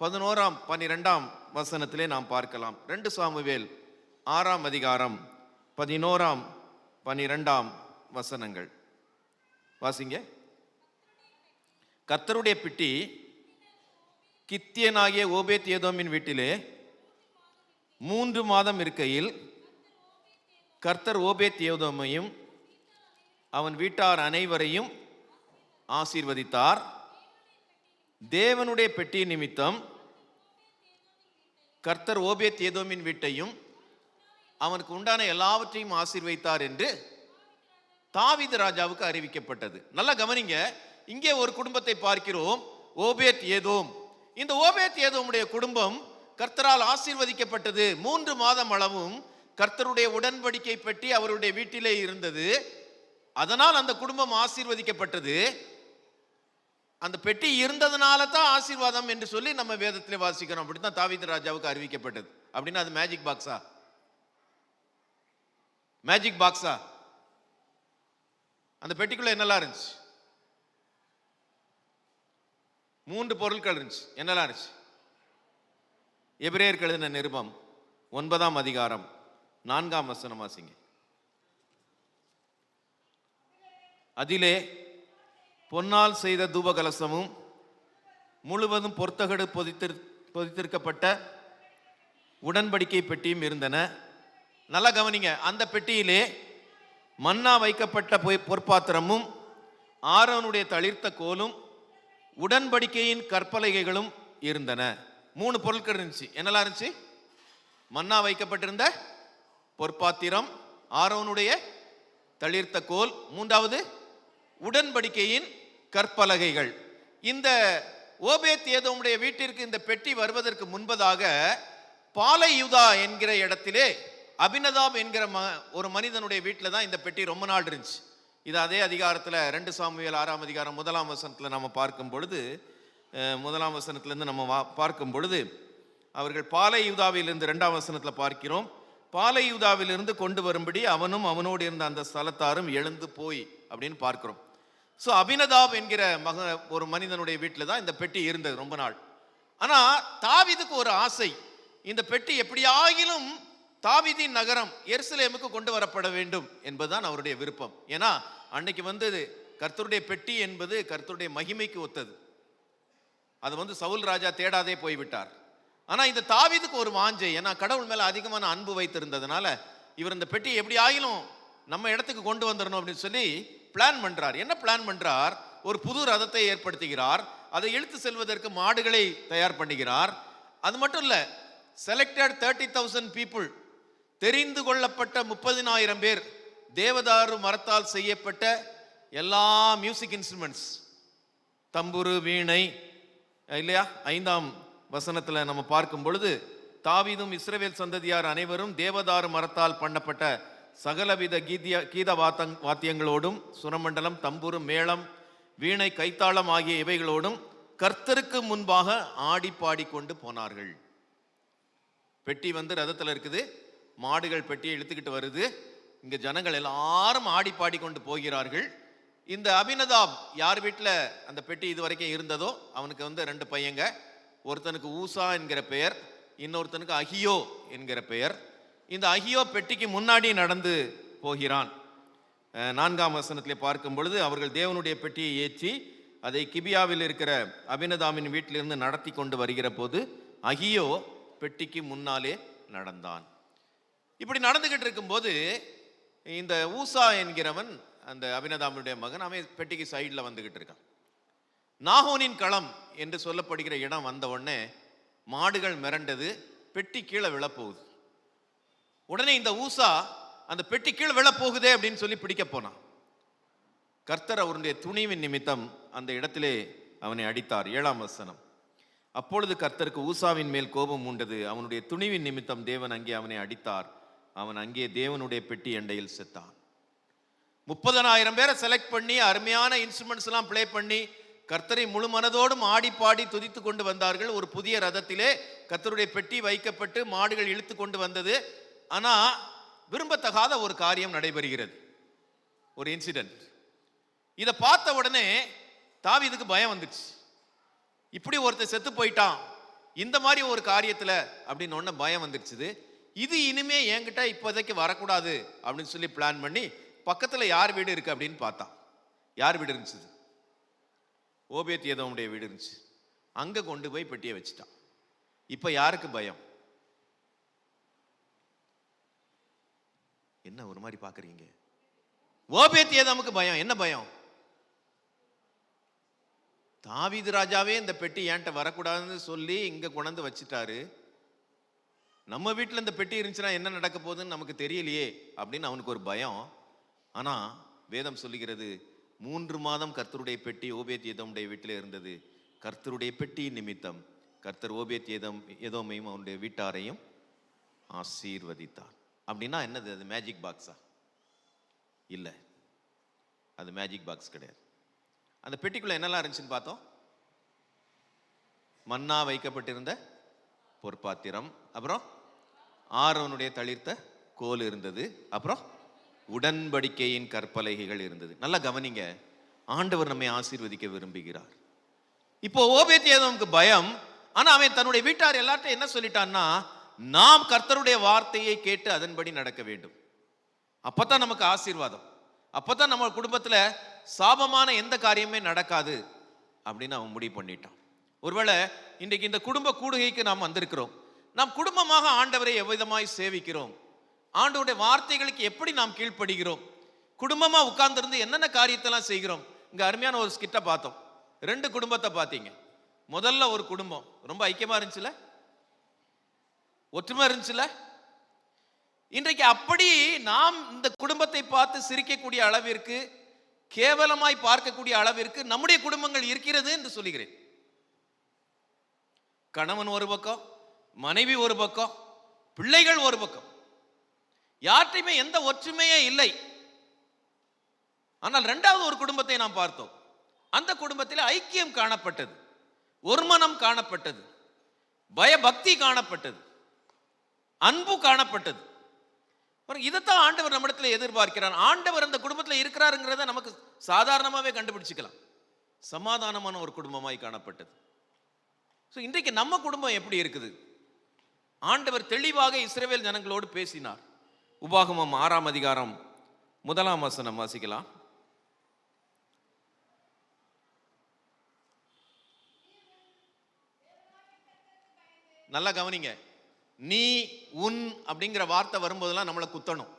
[SPEAKER 6] 11ஆம் 12ஆம் வசனத்திலே நாம் பார்க்கலாம். 2 சாமுவேல் 6ஆம் அதிகாரம் 11ஆம் 12ஆம் வசனங்கள் வாசிங்க. கர்த்தருடைய பிட்டி கித்தியனாகிய ஓபேத் ஏதோமின் வீட்டிலே 3 மாதம் இருக்கையில் கர்த்தர் ஓபேத் ஏதோமையும் அவன் வீட்டார் அனைவரையும் ஆசீர்வதித்தார். தேவனுடைய பெட்டி நிமித்தம் கர்த்தர் ஓபேத் ஏதோமின் வீட்டையும் அவனுக்கு உண்டான எல்லாவற்றையும் ஆசீர்வதித்தார் என்று தாவீது ராஜாவுக்கு அறிவிக்கப்பட்டது. நல்லா கவனிங்க, இங்கே ஒரு குடும்பத்தை பார்க்கிறோம், ஓபேத் ஏதோம். இந்த ஓபேத் ஏதோமுடைய குடும்பம் கர்த்தரால் ஆசீர்வதிக்கப்பட்டது. 3 மாதம் அளவும் கர்த்தருடைய உடன்படிக்கை பெட்டி அவருடைய வீட்டிலே இருந்தது. அதனால் அந்த குடும்பம் ஆசீர்வதிக்கப்பட்டது. அந்த பெட்டி இருந்ததுனால தான் ஆசீர்வாதம் என்று சொல்லி நம்ம வேதத்திலே வாசிக்கிறோம். அப்படித்தான் தாவீது ராஜாவுக்கு அறிவிக்கப்பட்டது. அப்படின்னா அது மேஜிக் பாக்ஸா? மேஜிக் பாக்ஸா? அந்த பெட்டிக்குள்ள என்னெல்லாம் இருந்துச்சு? 3 பொருட்கள் இருந்துச்சு. என்னெல்லாம் இருந்துச்சு? எபிரேயருக்கு எழுதின நிருபம் 9ஆம் அதிகாரம் 4ஆம் வசனம் வாசிங்க. அதிலே பொன்னால் செய்த தூபகலசமும் முழுவதும் பொற்தகடு பொதித்திருக்கப்பட்ட உடன்படிக்கை பெட்டியும் இருந்தன. நல்லா கவனிங்க. அந்த பெட்டியிலே மன்னா வைக்கப்பட்ட பொற்பாத்திரமும் ஆரோனுடைய தளிர்த்த கோலும் உடன்படிக்கையின் கற்பலகைகளும் இருந்தன. 3 பொருட்கள் இருந்துச்சு. என்னெல்லாம் இருந்துச்சு? மன்னா வைக்கப்பட்டிருந்த பொற்பாத்திரம், ஆரோனுடைய தளிர்த்த கோல், 3வது உடன்படிக்கையின் கற்பலகைகள். இந்த ஓபேத் ஏதோமுடைய வீட்டிற்கு இந்த பெட்டி வருவதற்கு முன்பதாக பாலையுதா என்கிற இடத்திலே அபினதாப் என்கிற ஒரு மனிதனுடைய வீட்டில் தான் இந்த பெட்டி ரொம்ப நாள் இருந்துச்சு. இது அதே அதிகாரத்தில் 2 சாமுவேல் 6ஆம் அதிகாரம் 1ஆம் வசனத்தில் நம்ம பார்க்கும் பொழுது, 1ஆம் வசனத்திலிருந்து நம்ம பார்க்கும் பொழுது, அவர்கள் பாலையுதாவிலிருந்து 2ஆம் வசனத்தில் பார்க்கிறோம், பாலையுதாவிலிருந்து கொண்டு வரும்படி அவனும் அவனோடு இருந்த அந்த ஸ்தலத்தாரும் எழுந்து போய் அப்படின்னு பார்க்கிறோம். ஸோ அபினதாப் என்கிற ஒரு மனிதனுடைய வீட்டில் தான் இந்த பெட்டி இருந்தது ரொம்ப நாள். ஆனால் தாவீதுக்கு ஒரு ஆசை, இந்த பெட்டி எப்படியாகிலும் தாவீதின் நகரம் எருசலேமுக்கு கொண்டு வரப்பட வேண்டும் என்பதுதான் அவருடைய விருப்பம். ஏன்னா அன்னைக்கு கர்த்தருடைய பெட்டி என்பது கர்த்தருடைய மகிமைக்கு ஒத்தது. அது சவுல் ராஜா தேடாதே போய்விட்டார். ஆனா இந்த தாவீதுக்கு ஒரு வாஞ்சை, ஏன்னா கடவுள் மேல அதிகமான அன்பு வைத்திருந்ததுனால இவர் இந்த பெட்டி எப்படி ஆகிலும் நம்ம இடத்துக்கு கொண்டு வந்துடணும் அப்படின்னு சொல்லி பிளான் பண்றார். என்ன பிளான் பண்றார்? ஒரு புது ரதத்தை ஏற்படுத்துகிறார். அதை இழுத்து செல்வதற்கு மாடுகளை தயார் பண்ணுகிறார். அது மட்டும் இல்ல, செலக்டட் 30,000 பீப்புள், தெரிந்து கொள்ளப்பட்ட 30,000 பேர், தேவதாரு மரத்தால் செய்யப்பட்ட எல்லா மியூசிக் இன்ஸ்ட்ருமெண்ட்ஸ், தம்புரு, வீணை, இல்லையா? 5ஆம் வசனத்துல நம்ம பார்க்கும் பொழுது, தாவீதும் இஸ்ரவேல் சந்ததியார் அனைவரும் தேவதாரு மரத்தால் பண்ணப்பட்ட சகலவித கீத வாத்தியங்களோடும் சுரமண்டலம், தம்புரு, மேளம், வீணை, கைத்தாளம் ஆகிய இவைகளோடும் கர்த்தருக்கு முன்பாக ஆடி பாடிக்கொண்டு போனார்கள். பெட்டி ரதத்தில் இருக்குது, மாடுகள் பெட்டியை இழுத்துக்கிட்டு வருது, இங்க ஜனங்கள் எல்லாரும் ஆடி பாடிக்கொண்டு போகிறார்கள். இந்த அபினதாப் யார் வீட்டில் அந்த பெட்டி இதுவரைக்கும் இருந்ததோ அவனுக்கு 2 பையங்க. ஒருத்தனுக்கு ஊசா என்கிற பெயர், இன்னொருத்தனுக்கு அகியோ என்கிற பெயர். இந்த அகியோ பெட்டிக்கு முன்னாடி நடந்து போகிறான். 4ஆம் வசனத்திலே பார்க்கும் பொழுது, அவர்கள் தேவனுடைய பெட்டியை ஏற்றி அதை கிபியாவில் இருக்கிற அபினதாமின் வீட்டிலிருந்து நடத்தி கொண்டு வருகிற போது அகியோ பெட்டிக்கு முன்னாலே நடந்தான். இப்படி நடந்துகிட்டு இருக்கும்போது இந்த ஊசா என்கிறவன், அந்த அபினதாமுடைய மகன், அவன் பெட்டிக்கு சைடில் வந்துகிட்டு இருக்கான். நாகோனின் களம் என்று சொல்லப்படுகிற இடம் வந்த உடனே மாடுகள் மிரண்டது, பெட்டி கீழே விழப்போகுது. உடனே இந்த ஊசா அந்த பெட்டி கீழே விழப்போகுதே அப்படின்னு சொல்லி பிடிக்க போனான். கர்த்தர் அவருடைய துணிவின் நிமித்தம் அந்த இடத்திலே அவனை அடித்தார். 7ஆம் வசனம். அப்பொழுது கர்த்தருக்கு ஊசாவின் மேல் கோபம் உண்டது, அவனுடைய துணிவின் நிமித்தம் தேவன் அங்கே அவனை அடித்தார். அவன் அங்கே தேவனுடைய பெட்டி எண்டையில் செத்தான். 30,000 பேரை செலக்ட் பண்ணி அருமையான இன்ஸ்ட்ருமெண்ட்ஸ் எல்லாம் பிளே பண்ணி கர்த்தரை முழு மனதோடும் ஆடி பாடி துதித்து கொண்டு வந்தார்கள். ஒரு புதிய ரதத்திலே கர்த்தருடைய பெட்டி வைக்கப்பட்டு மாடுகள் இழுத்து கொண்டு வந்தது. ஆனா விரும்பத்தகாத ஒரு காரியம் நடைபெறுகிறது, ஒரு இன்சிடென்ட். இதை பார்த்த உடனே தாவீதுக்கு பயம் வந்துச்சு. இப்படி ஒருத்தர் செத்து போயிட்டான் இந்த மாதிரி ஒரு காரியத்துல அப்படின்னு ஒன்ன பயம் வந்துருச்சு. இது இனிமே என்கிட்ட இப்போதைக்கு வரக்கூடாது அப்படின்னு சொல்லி பிளான் பண்ணி பக்கத்துல யார் வீடு இருக்கு அப்படின்னு பார்த்தான். யார் வீடு இருந்துச்சு? ஓபேத் ஏதோமுடைய வீடு இருந்துச்சு. அங்க கொண்டு போய் பெட்டியை வச்சுட்டான். இப்ப யாருக்கு பயம்? என்ன ஒரு மாதிரி பாக்குறீங்க? ஓபேத் ஏதோமுக்கு பயம். என்ன பயம்? தாவீது ராஜாவே இந்த பெட்டி ஏன்ட்ட வரக்கூடாதுன்னு சொல்லி இங்க கொண்டு வச்சுட்டாரு, நம்ம வீட்டில் இந்த பெட்டி இருந்துச்சுன்னா என்ன நடக்க போகுதுன்னு நமக்கு தெரியலையே அப்படின்னு அவனுக்கு ஒரு பயம். ஆனா வேதம் சொல்லுகிறது, 3 மாதம் கர்த்தருடைய பெட்டி ஓபேத் ஏதோமுடைய வீட்டில் இருந்தது. கர்த்தருடைய பெட்டி நிமித்தம் கர்த்தர் ஓபேத் ஏதோமையும் அவனுடைய வீட்டாரையும் ஆசீர்வதித்தார். அப்படின்னா என்னது? அது மேஜிக் பாக்ஸா? இல்லை, அது மேஜிக் பாக்ஸ் கிடையாது. அந்த பெட்டிக்குள்ள என்னெல்லாம் இருந்துச்சுன்னு பார்த்தோம். மன்னா வைக்கப்பட்டிருந்த பொற்பாத்திரம், அப்புறம் ஆரோனுடைய தளிர்த்த கோல் இருந்தது, அப்புறம் உடன்படிக்கையின் கற்பலகைகள் இருந்தது. நல்லா கவனிங்க, ஆண்டவர் நம்மை ஆசீர்வதிக்க விரும்புகிறார். இப்போ ஓபேத் ஏதோமுக்கு பயம். ஆனா அவன் தன்னுடைய வீட்டார் எல்லார்ட்டும் என்ன சொல்லிட்டான்னா, நாம் கர்த்தருடைய வார்த்தையை கேட்டு அதன்படி நடக்க வேண்டும். அப்பதான் நமக்கு ஆசீர்வாதம், அப்பதான் நம்ம குடும்பத்துல சாபமான எந்த காரியமே நடக்காது அப்படின்னு அவன் முடிவு பண்ணிட்டான். ஒருவேளை இன்றைக்கு இந்த குடும்ப கூடுகைக்கு நாம் வந்திருக்கிறோம். நாம் குடும்பமாக ஆண்டவரை எவ்விதமாய் சேவிக்கிறோம், ஆண்டவருடைய வார்த்தைகளுக்கு எப்படி நாம் கீழ்ப்படுகிறோம், குடும்பமா உட்கார்ந்துருந்து என்னென்ன காரியத்தெல்லாம் செய்கிறோம். இங்க அருமையான ஒரு ஸ்கிட்ட பார்த்தோம். 2 குடும்பத்தை பார்த்தீங்க. முதல்ல ஒரு குடும்பம் ரொம்ப ஐக்கியமா இருந்துச்சுல, ஒற்றுமை இருந்துச்சுல. இன்றைக்கு அப்படி நாம் இந்த குடும்பத்தை பார்த்து சிரிக்கக்கூடிய அளவிற்கு, கேவலமாய் பார்க்கக்கூடிய அளவிற்கு நம்முடைய குடும்பங்கள் இருக்கிறது என்று சொல்லுகிறேன். கணவன் ஒரு பக்கம், மனைவி ஒரு பக்கம், பிள்ளைகள் ஒரு பக்கம், யார்ட்டையுமே எந்த ஒற்றுமையே இல்லை. ஆனால் 2வது ஒரு குடும்பத்தை நாம் பார்த்தோம். அந்த குடும்பத்தில் ஐக்கியம் காணப்பட்டது, ஒருமனம் காணப்பட்டது, பயபக்தி காணப்பட்டது, அன்பு காணப்பட்டது. இதைத்தான் ஆண்டவர் நம்மிடத்தில் எதிர்பார்க்கிறார். ஆண்டவர் அந்த குடும்பத்தில் இருக்கிறாருங்கிறத நமக்கு சாதாரணமாகவே கண்டுபிடிச்சிக்கலாம். சமாதானமான ஒரு குடும்பமாய் காணப்பட்டது. இன்றைக்கு நம்ம குடும்பம் எப்படி இருக்குது? ஆண்டவர் தெளிவாக இஸ்ரவேல் ஜனங்களோடு பேசினார். உபாகமம் 6ஆம் அதிகாரம் 1ஆம் வசனம் வாசிக்கலாம். நல்லா கவனிங்க. நீ உன் அப்படிங்கிற வார்த்தை வரும்போதெல்லாம் நம்மளை குத்தணும்,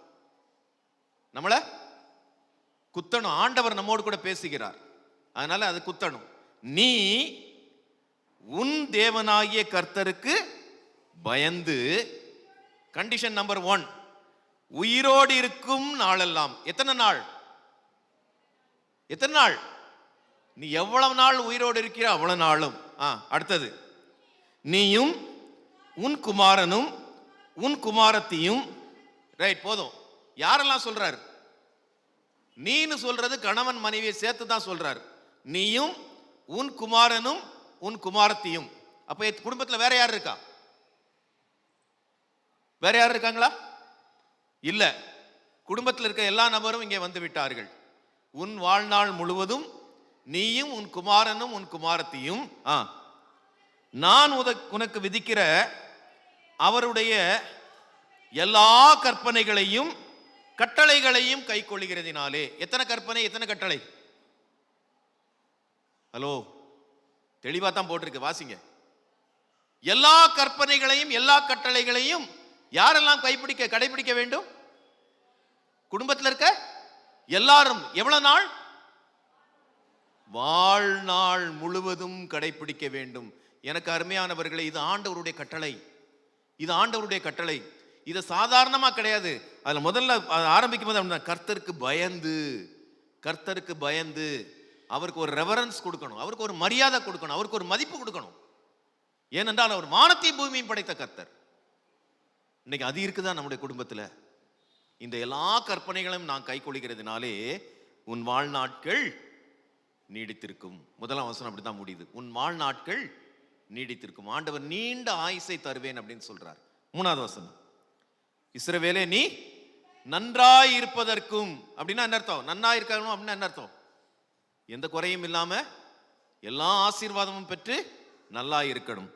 [SPEAKER 6] நம்மளை குத்தணும். ஆண்டவர் நம்மோடு கூட பேசுகிறார், அதனால அது குத்தணும். நீ உன் தேவனாகிய கர்த்தருக்கு பயந்து, கண்டிஷன் நம்பர் 1, உயிரோடு இருக்கும் நாளெல்லாம். எத்தனை நாள்? எத்தனை நாள்? நீ எவ்வளவு நாள் உயிரோடு இருக்கிற அவ்வளவு நாளும். அடுத்தது, நீயும் உன் குமாரனும் உன் குமாரத்தியும். ரைட், போதும். யாரெல்லாம் சொல்றாரு? நீன்னு சொல்றது கணவன் மனைவியை சேர்த்து தான் சொல்றாரு. நீயும் உன் குமாரனும் உன் குமாரத்தியும். அப்ப குடும்பத்தில் வேற யார் இருக்கா? வேற யார் இருக்காங்களா? இல்ல. குடும்பத்தில் இருக்க எல்லா நபரும் இங்கே வந்து விட்டார்கள். உன் வாழ்நாள் முழுவதும் நீயும் உன் குமாரனும் உன் குமாரத்தியும் நான் உனக்கு விதிக்கிற அவருடைய எல்லா கற்பனைகளையும் கட்டளைகளையும் கை கொள்ளுகிறதினாலே. எத்தனை கற்பனை, எத்தனை கட்டளை? ஹலோ, தெளிவா தான் போட்டிருக்கு, வாசிங்க. எல்லா கற்பனைகளையும் எல்லா கட்டளைகளையும் யாரெல்லாம் கடைபிடிக்க வேண்டும்? குடும்பத்தில் இருக்க எல்லாரும். எவ்வளவு நாள்? வாழ்நாள் முழுவதும் கடைபிடிக்க வேண்டும். எனக்கு அருமையானவர்களே, இது ஆண்டவருடைய கட்டளை. இது ஆண்டவருடைய கட்டளை. இது சாதாரணமா கிடையாது. அதுல முதல்ல ஆரம்பிக்கும் போது கர்த்தருக்கு பயந்து, கர்த்தருக்கு பயந்து அவருக்கு ஒரு ரெவரன்ஸ் கொடுக்கணும், அவருக்கு ஒரு மரியாதை கொடுக்கணும், அவருக்கு ஒரு மதிப்பு கொடுக்கணும். ஏனென்றால் அவர் வானத்தையும் பூமியும் படைத்த கர்த்தர். இன்னைக்கு அது இருக்குதா நம்முடைய குடும்பத்தில்? இந்த எல்லா கற்பனைகளையும் நான் கை கொள்கிறதுனாலே உன் வாழ்நாட்கள் நீடித்திருக்கும். 1ஆம் வசனம் அப்படித்தான் முடியுது. உன் வாழ்நாட்கள் நீடித்திருக்கும். ஆண்டவர் நீண்ட ஆயுசை தருவேன் அப்படின்னு சொல்றார். 3வது வசனம், இஸ்ரவேலே நீ நன்றாய் இருப்பதற்கும். அப்படின்னா என்ன அர்த்தம்? நன்னா இருக்கணும் அப்படின்னா என்ன அர்த்தம்? எந்த குறையும் இல்லாம எல்லா ஆசீர்வாதமும் பெற்று நல்லா இருக்கணும்.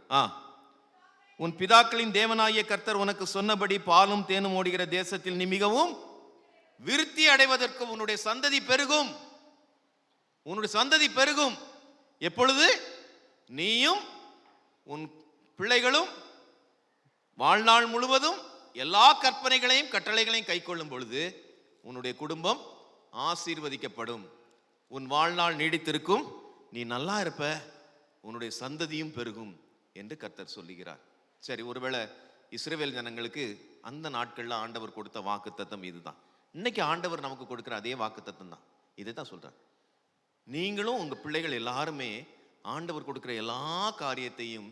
[SPEAKER 6] உன் பிதாக்களின் தேவனாகிய கர்த்தர் உனக்கு சொன்னபடி பாலும் தேனும் ஓடுகிற தேசத்தில் நீ மிகவும் விருத்தி அடைவதற்கு உன்னுடைய சந்ததி பெருகும். உன்னுடைய சந்ததி பெருகும். எப்பொழுது? நீயும் உன் பிள்ளைகளும் வாழ்நாள் முழுவதும் எல்லா கற்பனைகளையும் கட்டளைகளையும் கை கொள்ளும் பொழுது உன்னுடைய குடும்பம் ஆசீர்வதிக்கப்படும். உன் வாழ்நாள் நீடித்திருக்கும், நீ நல்லா இருப்ப, உன்னுடைய சந்ததியும் பெருகும் என்று கர்த்தர் சொல்லுகிறார். சரி, ஒருவேளை இஸ்ரவேல் ஜனங்களுக்கு அந்த நாட்கள்ல ஆண்டவர் கொடுத்த வாக்குத்தத்தம் இதுதான். இன்னைக்கு ஆண்டவர் நமக்கு கொடுக்கிற அதே வாக்குத்தத்தம் தான். இதை தான் சொல்றார். நீங்களும் உங்க பிள்ளைகள் எல்லாருமே ஆண்டவர் கொடுக்கிற எல்லா காரியத்தையும்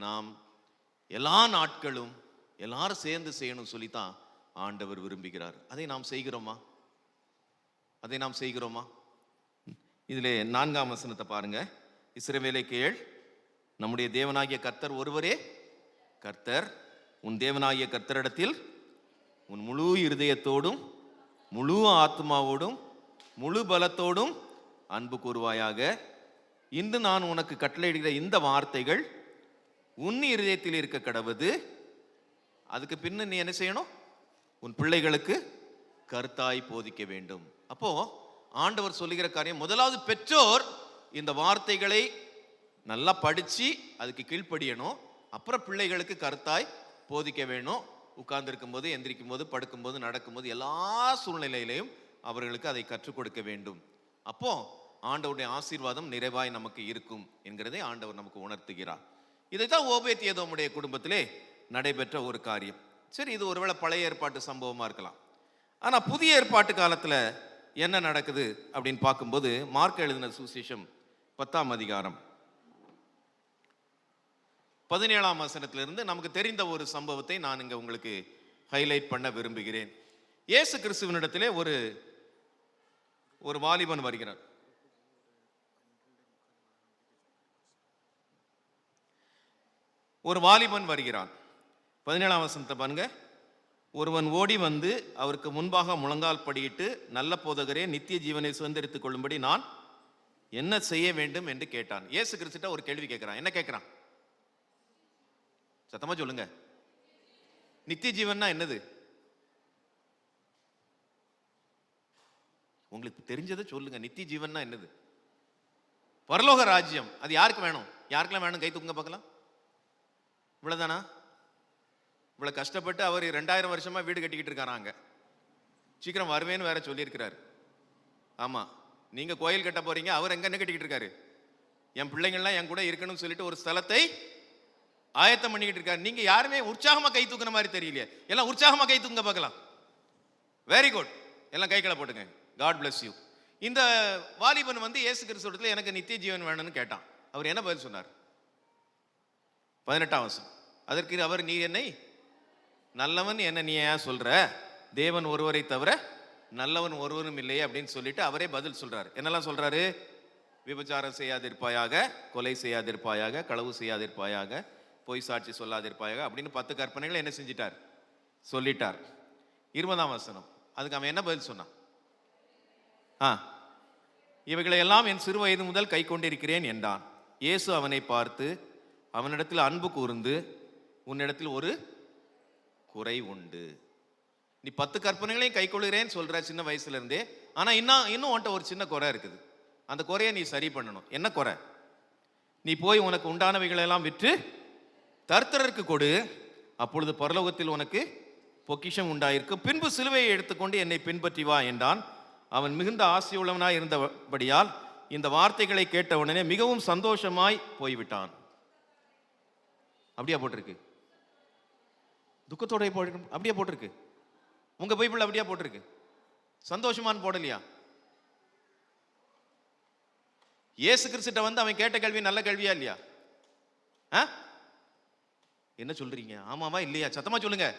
[SPEAKER 6] நாம் எல்லா நாட்களும் எல்லாரும் சேர்ந்து செய்யணும் சொல்லித்தான் ஆண்டவர் விரும்புகிறார். அதை நாம் செய்கிறோமா? அதை நாம் செய்கிறோமா? இதிலே 4ஆம் வசனத்தை பாருங்க. இஸ்ரவேலே கேள், நம்முடைய தேவனாகிய கர்த்தர் ஒருவரே கர்த்தர். உன் தேவனாகிய கர்த்தரிடத்தில் உன் முழு இருதயத்தோடும் முழு ஆத்மாவோடும் முழு பலத்தோடும் அன்பு கூறுவாயாக. இன்று நான் உனக்கு கட்டளையிடுகிற இந்த வார்த்தைகள் உன் இருதயத்தில் இருக்க கடவுது. அதுக்கு பின்ன நீ என்ன செய்யணும்? உன் பிள்ளைகளுக்கு கருத்தாய் போதிக்க வேண்டும். அப்போ ஆண்டவர் சொல்லுகிற காரியம், முதலாவது பெற்றோர் இந்த வார்த்தைகளை நல்லா படிச்சு அதுக்கு கீழ்ப்படியணும். அப்புறம் பிள்ளைகளுக்கு கருத்தாய் போதிக்க வேணும். உட்கார்ந்திருக்கும் போது, எந்திரிக்கும் போது, படுக்கும்போது, நடக்கும்போது, எல்லா சூழ்நிலையிலையும் அவர்களுக்கு அதை கற்றுக் கொடுக்க வேண்டும். அப்போ ஆண்டவருடைய ஆசீர்வாதம் நிறைவாய் நமக்கு இருக்கும் என்கிறதை ஆண்டவர் நமக்கு உணர்த்துகிறார். இதைத்தான் ஓபேத் ஏதோமுடைய குடும்பத்திலே நடைபெற்ற ஒரு காரியம். சரி, இது ஒருவேளை பழைய ஏற்பாட்டு சம்பவமா இருக்கலாம். ஆனா புதிய ஏற்பாட்டு காலத்துல என்ன நடக்குது அப்படின்னு பார்க்கும்போது, மார்க் எழுதின சுவிசேஷம் 10ஆம் அதிகாரம் 17ஆம் வசனத்திலிருந்து நமக்கு தெரிந்த ஒரு சம்பவத்தை நான் இங்க உங்களுக்கு ஹைலைட் பண்ண விரும்புகிறேன். இயேசு கிறிஸ்துவனிடத்திலே ஒரு வாலிபன் வருகிறான். ஒரு வாலிபன் வருகிறான். 17ஆம் வசனத்தை பாருங்க. ஒருவன் ஓடி வந்து அவருக்கு முன்பாக முழங்கால் படியிட்டு, நல்ல போதகரே, நித்திய ஜீவனை சுதந்திரித்துக் கொள்ளும்படி நான் என்ன செய்ய வேண்டும் என்று கேட்டான். இயேசு கிறிஸ்துட்ட ஒரு கேள்வி கேட்கிறான். என்ன கேட்கிறான்? சத்தமா சொல்லுங்க. நித்திய ஜீவன்னா என்னது? உங்களுக்கு தெரிஞ்சதை சொல்லுங்க. நித்திய ஜீவன்னா என்னது? பரலோக ராஜ்யம். அது யாருக்கு வேணும்? யாருக்கெல்லாம் வேணும்? கை தூக்குங்க பார்க்கலாம். இவ்வளவுதானா? இவ்வளவு கஷ்டப்பட்டு அவர் 2000 வருஷமா வீடு கட்டிக்கிட்டு இருக்காராங்க. சீக்கிரம் வருவேன்னு வேற சொல்லியிருக்கிறாரு. ஆமா, நீங்க கோயில் கட்ட போறீங்க, அவர் எங்க என்ன கட்டிக்கிட்டு இருக்காரு? என் பிள்ளைங்கள்லாம் என் கூட இருக்கணும்னு சொல்லிட்டு ஒரு ஸ்தலத்தை ஆயத்தம் பண்ணிக்கிட்டு இருக்காரு. நீங்க யாருமே உற்சாகமா கை தூக்குற மாதிரி தெரியலையே. எல்லாம் உற்சாகமா கை தூக்குங்க பார்க்கலாம். Very good. எல்லாம் கைகளை போட்டுங்க. God bless you. இந்த வாலிபன் வந்து இயேசு கிறிஸ்துவிடத்துல எனக்கு நித்திய ஜீவன் வேணும்னு கேட்டான். அவர் என்ன பதில் சொன்னார்? 18ஆம் வசனம். அதற்கு அவர், நீ என்னை நல்லவன் என்ன நீ ஏன் சொல்ற? தேவன் ஒருவரை தவிர நல்லவன் ஒருவரும் இல்லையே அப்படின்னு சொல்லிட்டு அவரே பதில் சொல்றாரு. என்னெல்லாம் சொல்றாரு? விபச்சாரம் செய்யாதிருப்பாயாக, கொலை செய்யாதிருப்பாயாக, களவு செய்யாதிருப்பாயாக, பொய் சாட்சி சொல்லாதிருப்பாயாக அப்படின்னு 10 கற்பனைகளை என்ன செஞ்சிட்டார்? சொல்லிட்டார். 20ஆம் வசனம். அதுக்கு அவன் என்ன பதில் சொன்னான்? இவைகளை எல்லாம் என் சிறு வயது முதல் கை கொண்டிருக்கிறேன் என்றான். இயேசு அவனை பார்த்து அவனிடத்தில் அன்பு கூர்ந்து, உன்னிடத்தில் ஒரு குறை உண்டு. நீ 10 கற்பனைகளையும் கை கொள்கிறேன்னு சொல்ற சின்ன வயசுல இருந்தே. ஆனா இன்னும் உன்கிட்ட ஒரு சின்ன குறை இருக்குது. அந்த குறையை நீ சரி பண்ணணும். என்ன குறை? நீ போய் உனக்கு உண்டானவைகளை எல்லாம் விற்று தரித்திரருக்கு கொடு, அப்பொழுது பரலோகத்தில் உனக்கு பொக்கிஷம் உண்டாயிருக்கு. பின்பு சிலுவையை எடுத்துக்கொண்டு என்னை பின்பற்றி வா என்றான். அவன் மிகுந்த ஆசையுள்ளவனாய் இருந்தபடியால் இந்த வார்த்தைகளை கேட்ட உடனே மிகவும் சந்தோஷமாய் போய்விட்டான். அப்படியா போட்டிருக்கு? துக்கத்தோட அப்படியே போட்டிருக்கு. உங்க பைபிள் அப்படியா போட்டிருக்கு? சந்தோஷமான்னு போடலையா? இயேசு கிறிஸ்துட்ட வந்து அவன் கேட்ட கேள்வி நல்ல கேள்வியா இல்லையா? என்ன சொல்றீங்க? ஆமாவா இல்லையா? சத்தமா சொல்லுங்க.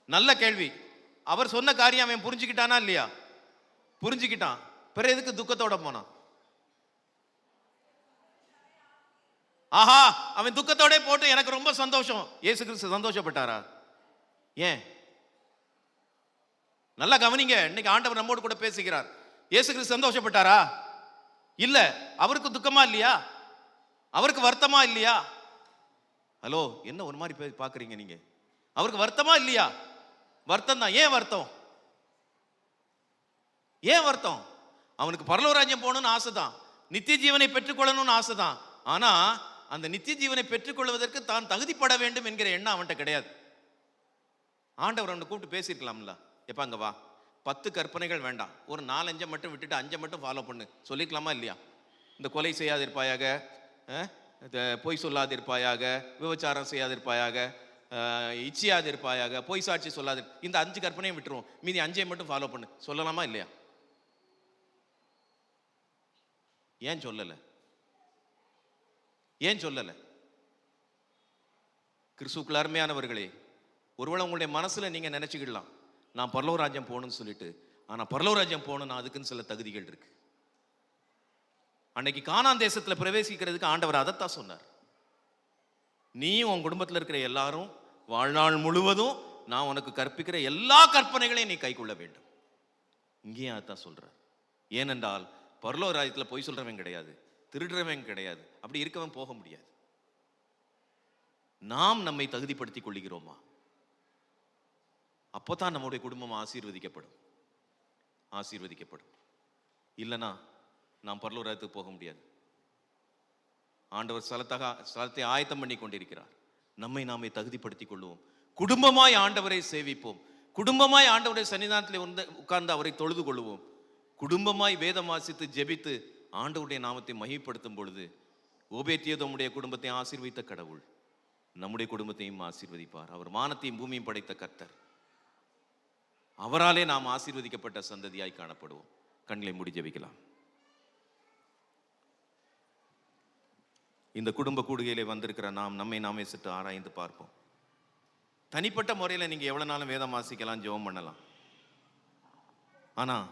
[SPEAKER 6] நல்ல கேள்வி. அவர் சொன்ன காரியம் அவன் புரிஞ்சுக்கிட்டானா இல்லையா? புரிஞ்சுக்கிட்டான். பிறகு எதுக்கு துக்கத்தோட போனான்? ஆஹா, அவன் துக்கத்தோட போட்டு எனக்கு ரொம்ப சந்தோஷம். இயேசு கிறிஸ்து சந்தோஷப்பட்டாரா? ஏன்? நல்லா கவனிங்க. இன்னைக்கு ஆண்டவர் நம்மோடு கூட பேசுகிறார். இயேசு கிறிஸ்து சந்தோஷப்பட்டாரா? இல்ல. அவருக்கு துக்கமா இல்லையா? அவருக்கு வருத்தமா இல்லையா? ஹலோ, என்ன ஒரு மாதிரி பாக்குறீங்க நீங்க? அவருக்கு வருத்தமா இல்லையா? வருத்தம் தான். ஏன் வருத்தம்? ஏன் வருத்தம்? அவனுக்கு பரலோக ராஜ்யம் போகணும்னு ஆசைதான், நித்திய ஜீவனை பெற்றுக்கொள்ளணும்னு ஆசைதான். ஆனா அந்த நித்திய ஜீவனை பெற்றுக்கொள்வதற்கு தான் தகுதிப்பட வேண்டும் என்கிற எண்ணம் அவன்கிட்ட கிடையாது. ஆண்டவர் அவனை கூப்பிட்டு பேசியிருக்கலாம்ல. எப்ப அங்க வா, 10 கற்பனைகள் வேண்டாம், ஒரு 4-5 மட்டும் விட்டுட்டு 5 மட்டும் ஃபாலோ பண்ணு சொல்லிக்கலாமா இல்லையா? இந்த கொலை செய்யாதிருப்பாயாக, பொய் சொல்லாதிருப்பாயாக, விபச்சாரம் செய்யாதிருப்பாயாக, இச்சியாதிருப்பாயாக, பொய் சாட்சி சொல்லாது, இந்த 5 கற்பனையும் விட்டுருவோம், மீதி 5 மட்டும் ஃபாலோ பண்ணு சொல்லலாமா இல்லையா? ஏன் சொல்லல? ஏன் சொல்லல? கிறிஸ்துவுக்குள் அருமையானவர்களே, ஒருவேளை உங்களுடைய மனசுல நீங்க நினைச்சுக்கிடலாம், நான் பரலோக ராஜ்யம் போகணும்னு சொல்லிட்டு. ஆனா பரலோக ராஜ்யம் போகணும்னா அதுக்குன்னு சில தகுதிகள் இருக்கு. அன்னைக்கு கானான் தேசத்துல பிரவேசிக்கிறதுக்கு ஆண்டவர் அதைத்தான் சொன்னார். நீயும் உன் குடும்பத்தில் இருக்கிற எல்லாரும் வாழ்நாள் முழுவதும் நான் உனக்கு கற்பிக்கிற எல்லா கற்பனைகளையும் நீ கைக்கொள்ள வேண்டும். இங்கேயும் அதான் சொல்றார். ஏனென்றால் பரலோக ராஜ்யத்துல பொய் சொல்றவன் கிடையாது, திருடுறவன் கிடையாது, அப்படி இருக்கவன் போக முடியாது. நாம் நம்மை தகுதிப்படுத்திக் கொள்கிறோமா? அப்போதான் நம்முடைய குடும்பம் ஆசீர்வதிக்கப்படும். இல்லைன்னா நாம் பரலோக ராஜ்யத்துக்கு போக முடியாது. ஆண்டவர் ஸ்தலத்தை ஆயத்தம் பண்ணி கொண்டிருக்கிறார். நம்மை நாமே தகுதிப்படுத்திக் கொள்வோம். குடும்பமாய் ஆண்டவரை சேவிப்போம். குடும்பமாய் ஆண்டவரை சன்னிதானத்தில் வந்து உட்கார்ந்து அவரை தொழுது கொள்வோம். குடும்பமாய் வேதம் வாசித்து ஜெபித்து ஆண்டவருடைய நாமத்தை மகிமைப்படுத்தும் பொழுது ஓபேத்யேதோமுடைய குடும்பத்தை ஆசீர்வதித்த கடவுள் நம்முடைய குடும்பத்தையும் ஆசீர்வதிப்பார். அவர் வானத்தையும் பூமியும் படைத்த கர்த்தர். அவராலே நாம் ஆசீர்வதிக்கப்பட்ட சந்ததியாய் காணப்படுவோம். கண்களை மூடி ஜெபிக்கலாம். இந்த குடும்ப கூடுகையிலே வந்திருக்கிற நாம் நம்மை நாமே சற்று ஆராய்ந்து பார்ப்போம். தனிப்பட்ட முறையில் நீங்கள் எவ்வளோ நாளும் வேதம் வாசிக்கலாம், ஜெபம் பண்ணலாம். ஆனால்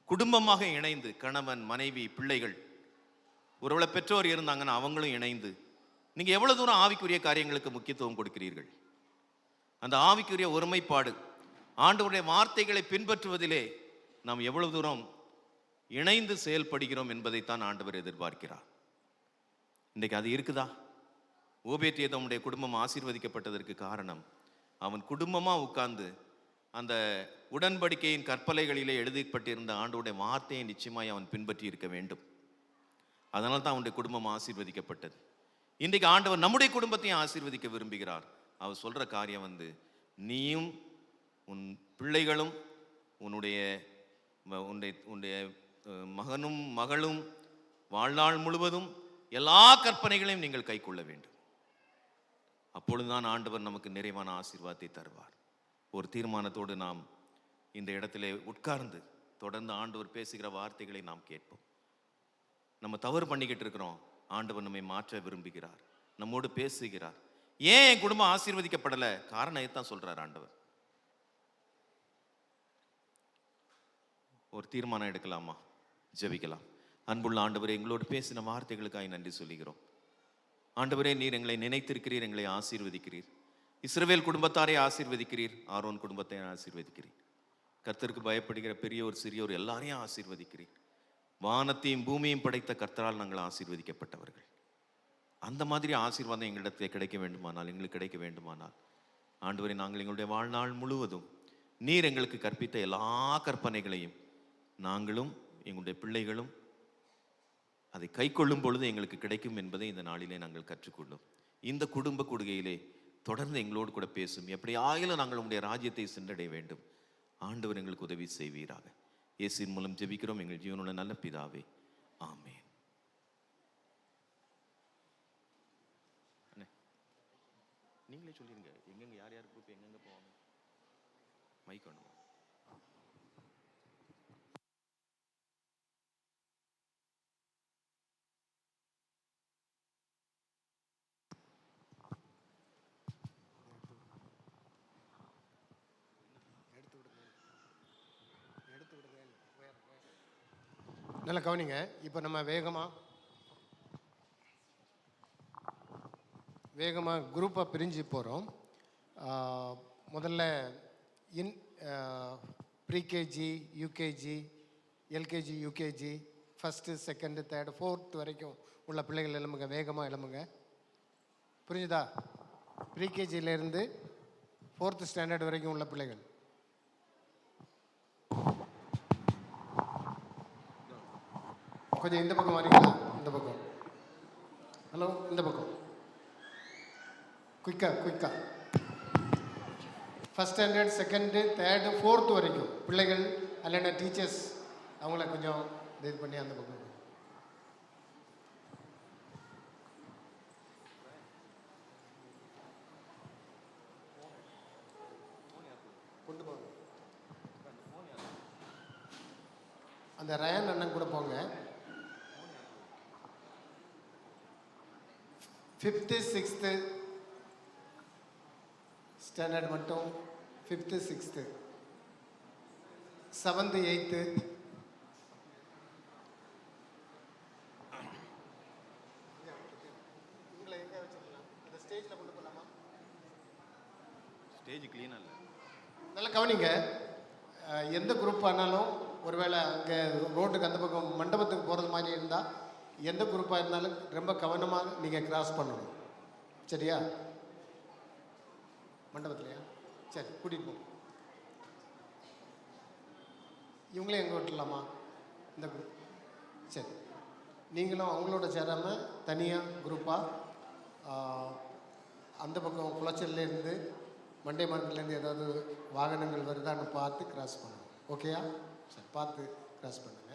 [SPEAKER 6] குடும்பமாக இணைந்து கணவன் மனைவி பிள்ளைகள் ஒருவேளை பெற்றோர் இருந்தாங்கன்னா அவங்களும் இணைந்து நீங்கள் எவ்வளோ தூரம் ஆவிக்குரிய காரியங்களுக்கு முக்கியத்துவம் கொடுக்கிறீர்கள்? அந்த ஆவிக்குரிய ஒருமைப்பாடு, ஆண்டவருடைய வார்த்தைகளை பின்பற்றுவதிலே நாம் எவ்வளவு தூரம் இணைந்து செயல்படுகிறோம் என்பதைத்தான் ஆண்டவர் எதிர்பார்க்கிறார். இன்றைக்கு அது இருக்குதா? ஓபேத்யேதோமுடைய குடும்பம் ஆசீர்வதிக்கப்பட்டதற்கு காரணம் அவன் குடும்பமாக உட்கார்ந்து அந்த உடன்படிக்கையின் கற்பலைகளிலே எழுதப்பட்டிருந்த ஆண்டவருடைய வார்த்தையை நிச்சயமாய் அவன் பின்பற்றி இருக்க வேண்டும். அதனால தான் அவனுடைய குடும்பம் ஆசீர்வதிக்கப்பட்டது. இன்றைக்கு ஆண்டவர் நம்முடைய குடும்பத்தையும் ஆசீர்வதிக்க விரும்புகிறார். அவர் சொல்கிற காரியம் வந்து, நீயும் உன் பிள்ளைகளும் உன்னுடைய மகனும் மகளும் வாழ்நாள் முழுவதும் எல்லா கற்பனைகளையும் நீங்கள் கைக்கொள்ள வேண்டும். அப்பொழுதுதான் ஆண்டவர் நமக்கு நிறைவான ஆசீர்வாதத்தை தருவார். ஒரு தீர்மானத்தோடு நாம் இந்த இடத்திலே உட்கார்ந்து தொடர்ந்து ஆண்டவர் பேசுகிற வார்த்தைகளை நாம் கேட்போம். நம்ம தவறு பண்ணிக்கிட்டு இருக்கிறோம். ஆண்டவர் நம்மை மாற்ற விரும்புகிறார், நம்மோடு பேசுகிறார். ஏன் என் குடும்பம் ஆசீர்வதிக்கப்படலை? காரணம் தான் சொல்றார் ஆண்டவர். ஒரு தீர்மானம் எடுக்கலாமா? ஜெபிக்கலாம். அன்புள்ள ஆண்டவரே, எங்களோடு பேசின வார்த்தைகளுக்காக நன்றி சொல்லுகிறோம். ஆண்டவரே, நீர் எங்களை நினைத்திருக்கிறீர், எங்களை ஆசீர்வதிக்கிறீர். இஸ்ரவேல் குடும்பத்தாரை ஆசீர்வதிக்கிறீர், ஆரோன் குடும்பத்தை ஆசீர்வதிக்கிறீர். கர்த்தருக்கு பயப்படுகிற பெரியோர் சிறியோர் எல்லாரையும் ஆசீர்வதிக்கிறீர். வானத்தையும் பூமியையும் படைத்த கர்த்தரால் நாங்கள் ஆசீர்வதிக்கப்பட்டவர்கள். அந்த மாதிரி ஆசீர்வாதம் எங்களிடத்தில் கிடைக்க வேண்டுமானால், எங்களுக்கு கிடைக்க வேண்டுமானால், ஆண்டவரே, நாங்கள் எங்களுடைய வாழ்நாள் முழுவதும் நீர் எங்களுக்கு கற்பித்த எல்லா கற்பனைகளையும் நாங்களும் எங்களுடைய பிள்ளைகளும் அதை கை கொள்ளும் பொழுது எங்களுக்கு கிடைக்கும் என்பதை இந்த நாளிலே நாங்கள் கற்றுக்கொள்ளும். இந்த குடும்ப கூடுகையிலே தொடர்ந்து எங்களோடு கூட பேசும். எப்படி ஆகிலும் நாங்கள் உங்களுடைய ராஜ்யத்தை சென்றடைய வேண்டும். ஆண்டவர் எங்களுக்கு உதவி செய்வீராக. இயேசுவின் மூலம் ஜெபிக்கிறோம் எங்கள் ஜீவனுள்ள நல்ல பிதாவே, ஆமென். நீங்களே சொல்லிருங்க, எங்கெங்க யார் யார் குரூப் எங்கெங்க போவாங்க. மைக் ஒன்று.
[SPEAKER 3] நல்லா கவனிங்க. இப்போ நம்ம வேகமாக குரூப்பாக பிரிஞ்சு போகிறோம். முதல்ல pre-KG, UKG, LKG, UKG, first, second, third, fourth வரைக்கும் உள்ள பிள்ளைகள் எழும்புங்க, வேகமாக எழும்புங்க. புரிஞ்சுதா? ப்ரீகேஜியிலேருந்து 4th ஸ்டாண்டர்ட் வரைக்கும் உள்ள பிள்ளைகள். கொஞ்சம் இந்த பக்கம் வரீங்களா? இந்த பக்கம். ஹலோ, இந்த பக்கம். குயிக்கா. First standard, second, third, 4th வரைக்கும் பிள்ளைகள் அல்லனா டீச்சர்ஸ் அவங்கள கொஞ்சம் இது பண்ணி அந்த பக்கம் கொண்டு போங்க. அந்த ரயான் அண்ணன் கூட போங்க. 5th, 6th ஸ்டாண்டர்ட் மட்டும் 5th, 6th, 7th, 8th. உங்களை எங்கே வச்சுக்கலாம்? அந்த ஸ்டேஜில் கொண்டு போகலாமா?
[SPEAKER 6] ஸ்டேஜ் கிளீனாக இல்லை.
[SPEAKER 3] நல்லா கவனிங்க. எந்த குரூப் ஆனாலும் ஒருவேளை அங்கே ரோட்டுக்கு அந்த பக்கம் மண்டபத்துக்கு போகிறது மாதிரி இருந்தால் எந்த குரூப்பாக இருந்தாலும் ரொம்ப கவனமாக நீங்கள் கிராஸ் பண்ணணும். சரியா? மண்டபத்துலையா? சரி, கூட்டிகிட்டு போங்க. இவங்களே எங்கே விட்டுலாமா? இந்த குரூப். சரி, நீங்களும் அவங்களோட சேராமல் தனியாக குரூப்பாக அந்த பக்கம் குளச்சல்லேருந்து மண்டே மார்க்கெட்லேருந்து ஏதாவது வாகனங்கள் வருதான்னு பார்த்து கிராஸ் பண்ணணும். ஓகேயா? சரி, பார்த்து கிராஸ் பண்ணு.